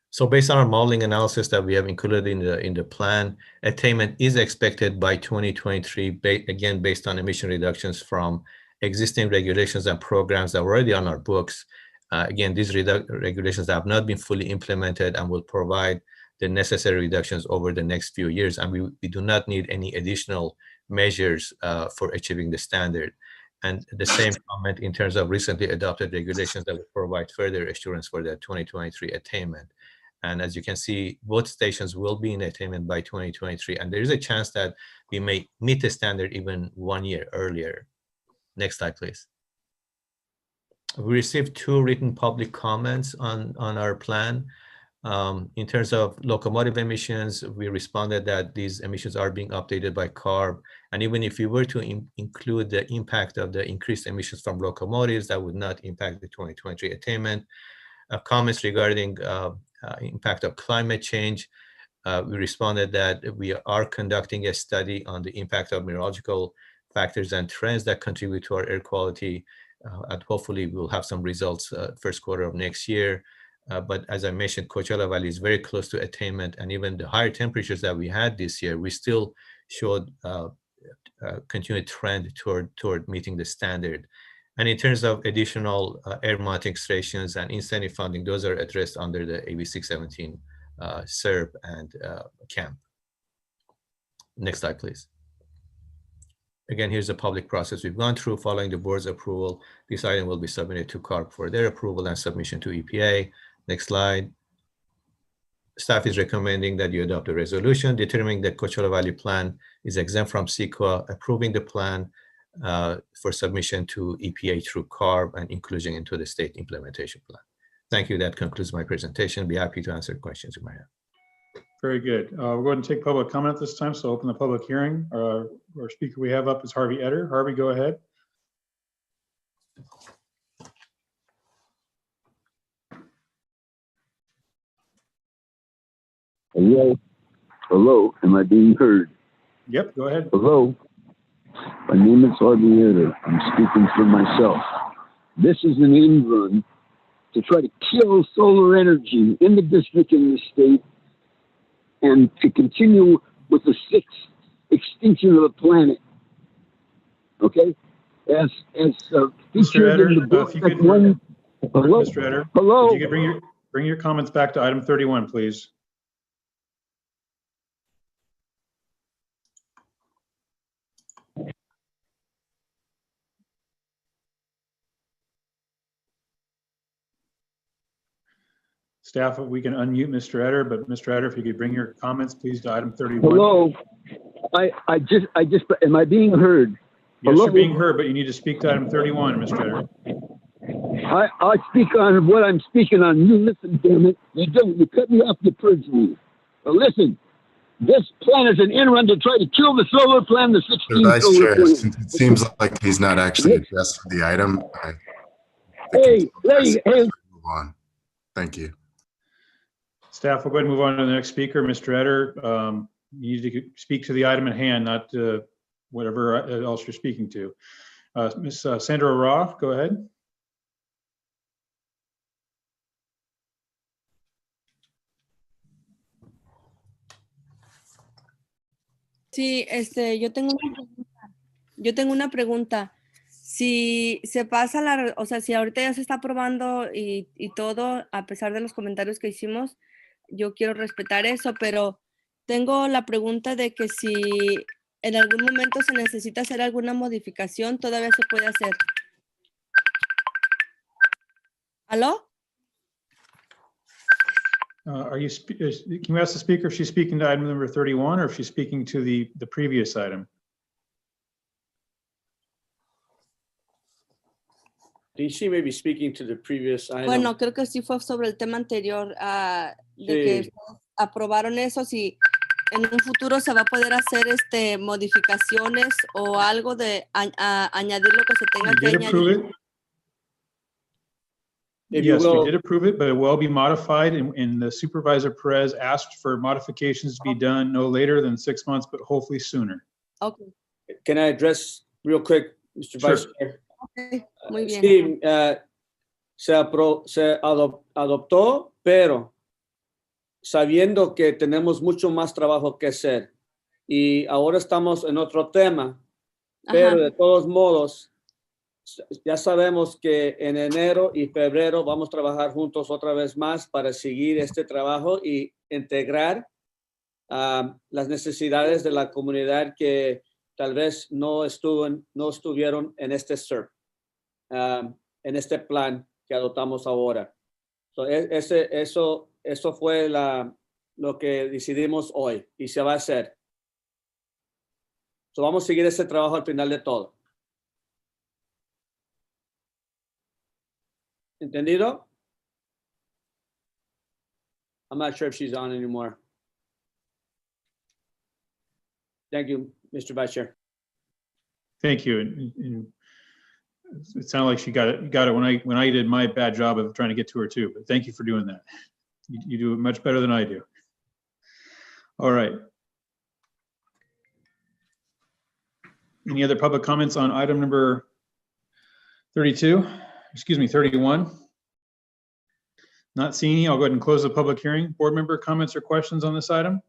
Speaker 15: So based on our modeling analysis that we have included in the plan, attainment is expected by 2023, again, based on emission reductions from existing regulations and programs that are already on our books. Again, these regulations have not been fully implemented and will provide the necessary reductions over the next few years. And we do not need any additional measures for achieving the standard. And the same comment in terms of recently adopted regulations that will provide further assurance for the 2023 attainment. And as you can see, both stations will be in attainment by 2023. And there is a chance that we may meet the standard even 1 year earlier. Next slide, please. We received 2 written public comments on our plan. In terms of locomotive emissions, we responded that these emissions are being updated by CARB. And even if we were to include the impact of the increased emissions from locomotives, that would not impact the 2023 attainment. Comments regarding impact of climate change, we responded that we are conducting a study on the impact of meteorological factors and trends that contribute to our air quality. And hopefully we'll have some results first quarter of next year. But as I mentioned, Coachella Valley is very close to attainment, and even the higher temperatures that we had this year, we still showed continued trend toward meeting the standard. And in terms of additional air monitoring stations and incentive funding, those are addressed under the AB 617 SERP and CAMP. Next slide, please. Again, here's the public process we've gone through. Following the board's approval, this item will be submitted to CARB for their approval and submission to EPA. Next slide. Staff is recommending that you adopt a resolution determining that Coachella Valley plan is exempt from CEQA, approving the plan for submission to EPA through CARB and inclusion into the state implementation plan. Thank you. That concludes my presentation. Be happy to answer questions you might have.
Speaker 3: Very good. We're going to take public comment this time, so open the public hearing. Our speaker we have up is Harvey Etter. Harvey, go ahead.
Speaker 11: Hello? Hello, am I being heard?
Speaker 3: Yep, go ahead.
Speaker 11: Hello? My name is Harvey Etter. I'm speaking for myself. This is an end run to try to kill solar energy in the district and the state, and to continue with the sixth extinction of the planet. Okay? As featured in the book that one. Hello?
Speaker 3: Mr. Etter,
Speaker 11: hello?
Speaker 3: if you could bring your comments back to item 31, please. Staff, we can unmute Mr. Etter, but Mr. Etter, if you could bring your comments, please, to item 31.
Speaker 11: Hello? I just, am I being heard?
Speaker 3: Yes,
Speaker 11: Hello?
Speaker 3: you're being heard, but you need to speak to item 31, Mr. Etter.
Speaker 11: I speak on what I'm speaking on. You listen, damn it. You don't. You cut me off, you purge me. But listen, this plan is an end run to try to kill the solar plan, the 16
Speaker 18: Vice
Speaker 11: solar
Speaker 18: Chair,
Speaker 11: plan.
Speaker 18: since it seems like he's not actually addressed the item,
Speaker 11: Hey,
Speaker 18: move on. Thank you.
Speaker 3: Staff, we'll go ahead and move on to the next speaker, Mr. Etter. You need to speak to the item at hand, not whatever else you're speaking to. Ms. Sandra Roth, go ahead.
Speaker 6: Sí, yo tengo una pregunta. Si se pasa o sea, si ahorita ya se está aprobando y todo, a pesar de los comentarios que hicimos, yo quiero respetar eso, pero tengo la pregunta de que si en algún momento se necesita hacer alguna modificación, todavía se puede hacer. ¿Aló?
Speaker 3: Can you ask the speaker if she's speaking to item number 31 or if she's speaking to the previous item?
Speaker 16: She may be speaking to the previous item.
Speaker 6: Bueno, creo que sí fue sobre el tema anterior, de que aprobaron eso, si en un futuro se va a poder hacer modificaciones o algo de añadir lo que se tenga que añadir.
Speaker 3: Yes, we did approve it, but it will be modified, and the Supervisor Perez asked for modifications to be done no later than 6 months, but hopefully sooner.
Speaker 6: Okay.
Speaker 16: Can I address real quick, Mr. Vice Chair?
Speaker 6: Okay, muy bien.
Speaker 16: Sí, se adoptó, pero sabiendo que tenemos mucho más trabajo que hacer y ahora estamos en otro tema, pero de todos modos, ya sabemos que en enero y febrero vamos a trabajar juntos otra vez más para seguir este trabajo y integrar las necesidades de la comunidad que tal vez no estuvieron en este SERP, en este plan que adoptamos ahora. So, eso fue lo que decidimos hoy y se va a hacer. So, vamos a seguir ese trabajo al final de todo. ¿Entendido? I'm not sure if she's on anymore. Thank you, Mr. Vice Chair.
Speaker 3: Thank you. And it sounded like she got it when I did my bad job of trying to get to her too, but thank you for doing that. You do it much better than I do. All right. Any other public comments on item number 32? Excuse me, 31? Not seeing any, I'll go ahead and close the public hearing. Board member comments or questions on this item?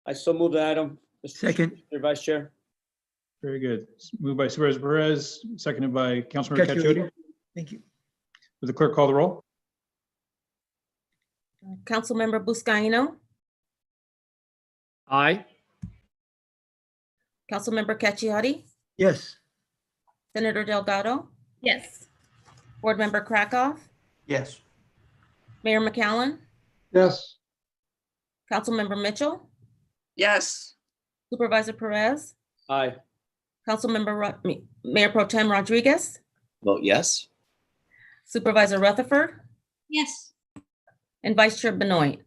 Speaker 16: I still move the item.
Speaker 5: Second.
Speaker 16: Mr. Vice Chair.
Speaker 3: Very good. Moved by Supervisor Perez, seconded by Councilmember Caccioti.
Speaker 5: Thank you.
Speaker 3: Would the clerk call the roll?
Speaker 4: Councilmember Buscaino,
Speaker 27: Aye.
Speaker 4: Councilmember Cacciati,
Speaker 5: Yes.
Speaker 4: Senator Delgado,
Speaker 7: Yes.
Speaker 4: Board Member Krakow,
Speaker 13: Yes.
Speaker 4: Mayor McCallum,
Speaker 2: Yes.
Speaker 4: Councilmember Mitchell,
Speaker 26: Yes.
Speaker 4: Supervisor Perez,
Speaker 16: Aye.
Speaker 4: Mayor Pro Tem Rodriguez,
Speaker 10: Vote yes.
Speaker 4: Supervisor Rutherford,
Speaker 24: Yes.
Speaker 4: and Vice Chair Benoit.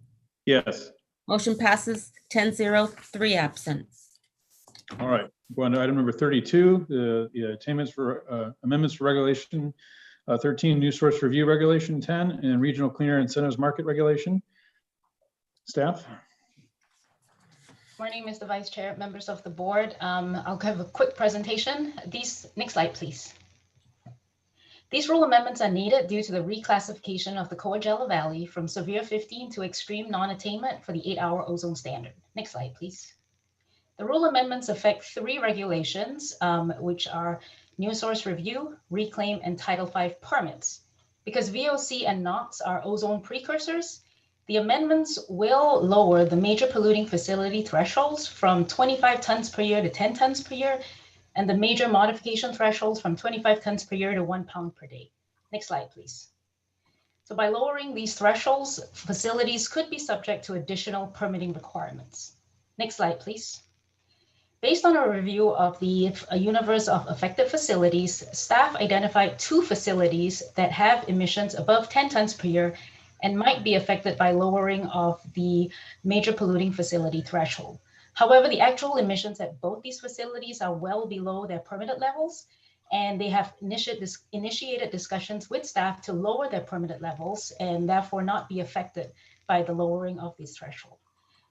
Speaker 3: Yes.
Speaker 4: Motion passes 10-0, 3 absent.
Speaker 3: All right. Go on to item number 32, the attainments for amendments for regulation 13, new source review regulation 10, and regional cleaner incentives market regulation. Staff.
Speaker 19: Morning, Mr. Vice Chair, members of the board. I'll give a quick presentation. Next slide, please. These rule amendments are needed due to the reclassification of the Coachella Valley from severe 15 to extreme non-attainment for the 8-hour ozone standard. Next slide, please. The rule amendments affect 3 regulations, which are new source review, reclaim, and Title V permits. Because VOC and NOx are ozone precursors, the amendments will lower the major polluting facility thresholds from 25 tons per year to 10 tons per year, and the major modification thresholds from 25 tons per year to 1 pound per day. Next slide, please. So by lowering these thresholds, facilities could be subject to additional permitting requirements. Next slide, please. Based on a review of the universe of affected facilities, staff identified 2 facilities that have emissions above 10 tons per year and might be affected by lowering of the major polluting facility threshold. However, the actual emissions at both these facilities are well below their permitted levels, and they have initiated discussions with staff to lower their permitted levels and therefore not be affected by the lowering of these thresholds.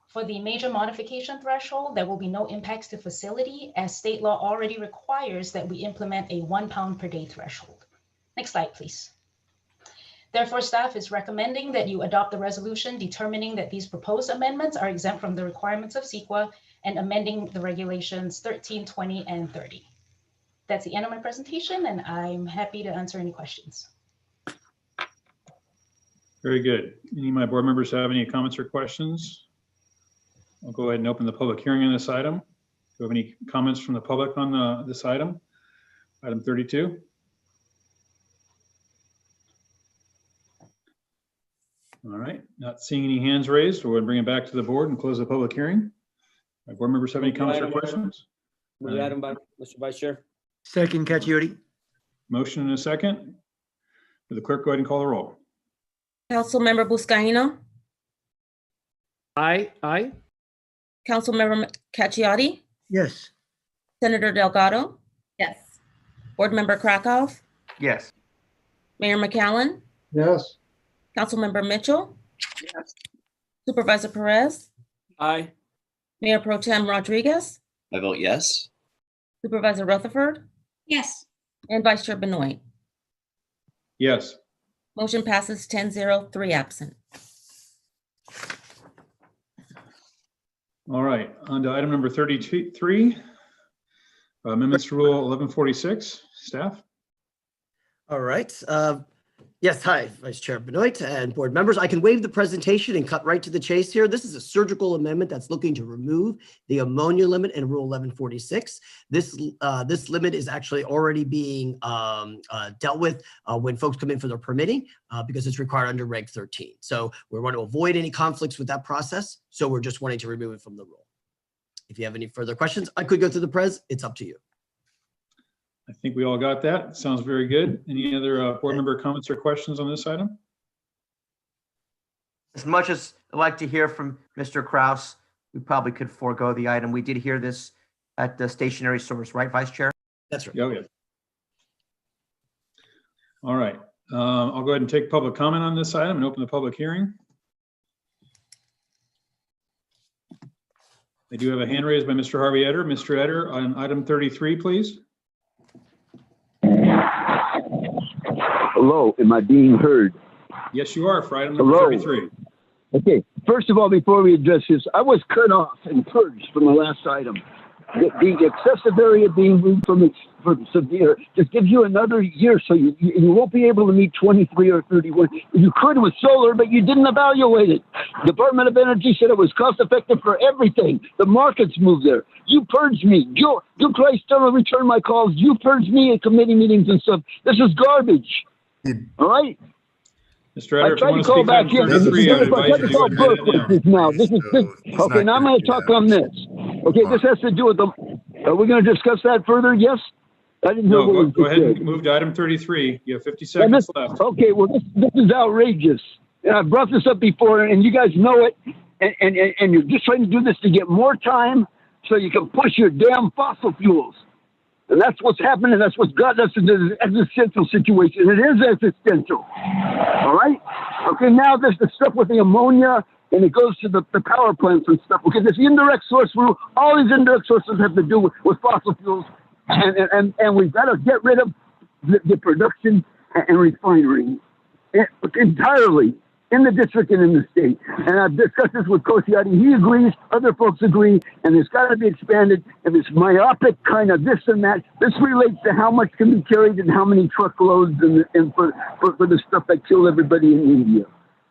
Speaker 19: For the major modification threshold, there will be no impacts to facility, as state law already requires that we implement a 1 pound per day threshold. Next slide, please. Therefore, staff is recommending that you adopt the resolution determining that these proposed amendments are exempt from the requirements of CEQA and amending the regulations 13, 20, and 30. That's the end of my presentation, and I'm happy to answer any questions.
Speaker 3: Very good. Any of my board members have any comments or questions? I'll go ahead and open the public hearing on this item. Do you have any comments from the public on this item? Item 32. All right, not seeing any hands raised. We'll bring it back to the board and close the public hearing. My board members have any comments or questions?
Speaker 16: Move the item by Mr. Vice Chair.
Speaker 5: Second, Caccioti.
Speaker 3: Motion and a second. Will the clerk go ahead and call the roll?
Speaker 4: Councilmember Buscaino,
Speaker 27: Aye. Aye.
Speaker 4: Councilmember Cacciati,
Speaker 5: Yes.
Speaker 4: Senator Delgado,
Speaker 7: Yes.
Speaker 4: Board Member Krakow,
Speaker 13: Yes.
Speaker 4: Mayor McCallum,
Speaker 2: Yes.
Speaker 4: Councilmember Mitchell,
Speaker 26: Yes.
Speaker 4: Supervisor Perez,
Speaker 16: Aye.
Speaker 4: Mayor Pro Tem Rodriguez,
Speaker 10: I vote yes.
Speaker 4: Supervisor Rutherford,
Speaker 24: Yes.
Speaker 4: and Vice Chair Benoit.
Speaker 3: Yes.
Speaker 4: Motion passes 10-0, 3 absent.
Speaker 3: All right, on to item number 33. Amendments to Rule 1146. Staff?
Speaker 5: All right. Yes, hi, Vice Chair Benoit and board members. I can waive the presentation and cut right to the chase here. This is a surgical amendment that's looking to remove the ammonia limit in Rule 1146. This limit is actually already being dealt with when folks come in for their permitting because it's required under Reg 13. So we want to avoid any conflicts with that process. So we're just wanting to remove it from the rule. If you have any further questions, I could go through the pres. It's up to you.
Speaker 3: I think we all got that. Sounds very good. Any other board member comments or questions on this item?
Speaker 13: As much as I'd like to hear from Mr. Kraus, we probably could forego the item. We did hear this at the stationary source, right, Vice Chair?
Speaker 5: That's right.
Speaker 3: Oh, yeah. All right. I'll go ahead and take public comment on this item and open the public hearing. I do have a hand raised by Mr. Harvey Etter. Mr. Etter, on item 33, please.
Speaker 11: Hello, am I being heard?
Speaker 3: Yes, you are for item number
Speaker 11: Hello.
Speaker 3: 33.
Speaker 11: Okay, first of all, before we address this, I was cut off and purged from the last item. The excessive area being moved from severe just gives you another year, so you won't be able to meet 23 or 31. You could with solar, but you didn't evaluate it. Department of Energy said it was cost effective for everything. The markets moved there. You purged me. You Christ, don't return my calls. You purged me at committee meetings and stuff. This is garbage. All right?
Speaker 3: Mr. Etter,
Speaker 11: I
Speaker 3: if you
Speaker 11: tried
Speaker 3: want
Speaker 11: to
Speaker 3: to
Speaker 11: call
Speaker 3: speak to
Speaker 11: back
Speaker 3: item
Speaker 11: in.
Speaker 3: 33, I would advise you to go ahead and edit it now.
Speaker 11: Now, this is okay. Now I'm going to talk on this. Okay, this has to do with the. Are we going to discuss that further? Yes. I didn't know.
Speaker 3: No, go ahead and move to item 33. You have 50
Speaker 11: Yeah,
Speaker 3: seconds left.
Speaker 11: okay, well, this is outrageous. And I brought this up before, and you guys know it. And you're just trying to do this to get more time so you can push your damn fossil fuels. And that's what's happening. That's what's got us in this existential situation. It is existential. All right? Okay, now there's the stuff with the ammonia, and it goes to the power plants and stuff. Okay, there's the indirect source rule. All these indirect sources have to do with fossil fuels. And we've got to get rid of the production and refinery entirely in the district and in the state. And I've discussed this with Kosciati. He agrees, other folks agree, and it's got to be expanded. And this myopic kind of this and that, this relates to how much can be carried and how many truckloads and for the stuff that killed everybody in India.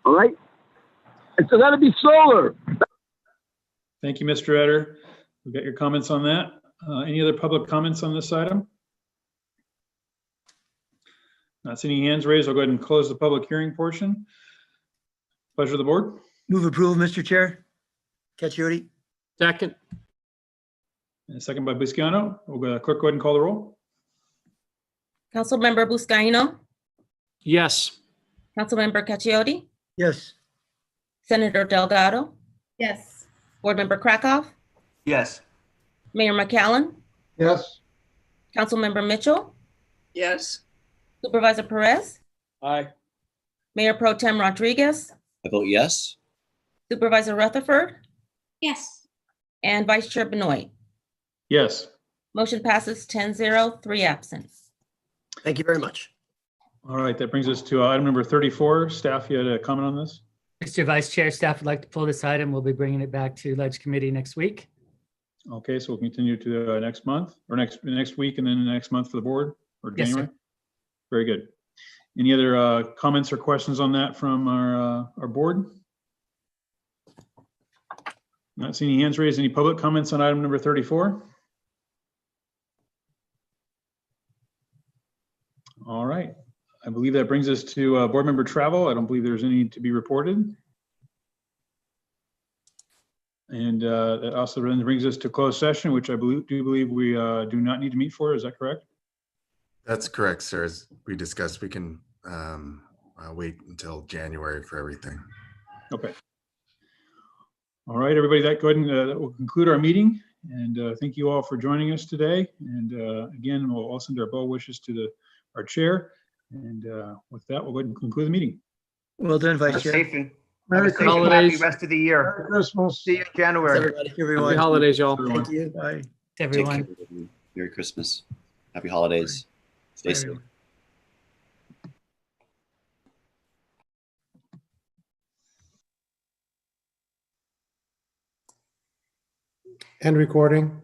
Speaker 11: All right? It's got to be solar.
Speaker 3: Thank you, Mr. Etter. We've got your comments on that. Any other public comments on this item? Not seeing any hands raised. I'll go ahead and close the public hearing portion. Pleasure of the board.
Speaker 5: Move approval, Mr. Chair. Caccioli.
Speaker 27: Second.
Speaker 3: And a second by Buscaino. Clerk, go ahead and call the roll.
Speaker 4: Councilmember Buscaino,
Speaker 27: Yes.
Speaker 4: Councilmember Cacciodi,
Speaker 5: Yes.
Speaker 4: Senator Delgado,
Speaker 7: Yes.
Speaker 4: Board Member Krakow,
Speaker 13: Yes.
Speaker 4: Mayor McCallum,
Speaker 2: Yes.
Speaker 4: Councilmember Mitchell,
Speaker 26: Yes.
Speaker 4: Supervisor Perez,
Speaker 16: Aye.
Speaker 4: Mayor Pro Tem Rodriguez,
Speaker 10: I vote yes.
Speaker 4: Supervisor Rutherford,
Speaker 24: Yes.
Speaker 4: and Vice Chair Benoit.
Speaker 3: Yes.
Speaker 4: Motion passes 10-0, 3 absent.
Speaker 5: Thank you very much.
Speaker 3: All right, that brings us to item number 34. Staff, you had a comment on this?
Speaker 17: Mr. Vice Chair, staff would like to pull this item. We'll be bringing it back to Ledge Committee next week.
Speaker 3: Okay, so we'll continue to next month or next week and then next month for the board or
Speaker 17: Yes,
Speaker 3: January?
Speaker 17: sir.
Speaker 3: Very good. Any other comments or questions on that from our board? Not seeing any hands raised. Any public comments on item number 34? All right. I believe that brings us to board member travel. I don't believe there's any to be reported. And that also then brings us to closed session, which I do believe we do not need to meet for. Is that correct?
Speaker 18: That's correct, sir. As we discussed, we can wait until January for everything.
Speaker 3: Okay. All right, everybody, that will conclude our meeting. And thank you all for joining us today. And again, we'll all send our well wishes to our chair. And with that, we'll go ahead and conclude the meeting.
Speaker 5: Well done, Vice Chair.
Speaker 13: Safe and
Speaker 5: Merry
Speaker 13: have a safe and happy
Speaker 27: holidays.
Speaker 13: rest of the year.
Speaker 2: Merry Christmas.
Speaker 13: See you in January.
Speaker 5: Everybody.
Speaker 27: Happy holidays, y'all.
Speaker 5: Thank you. Bye.
Speaker 10: Take
Speaker 17: Everyone.
Speaker 10: care. Merry Christmas. Happy holidays. Stay
Speaker 5: Bye,
Speaker 10: safe.
Speaker 5: everyone.
Speaker 9: End recording.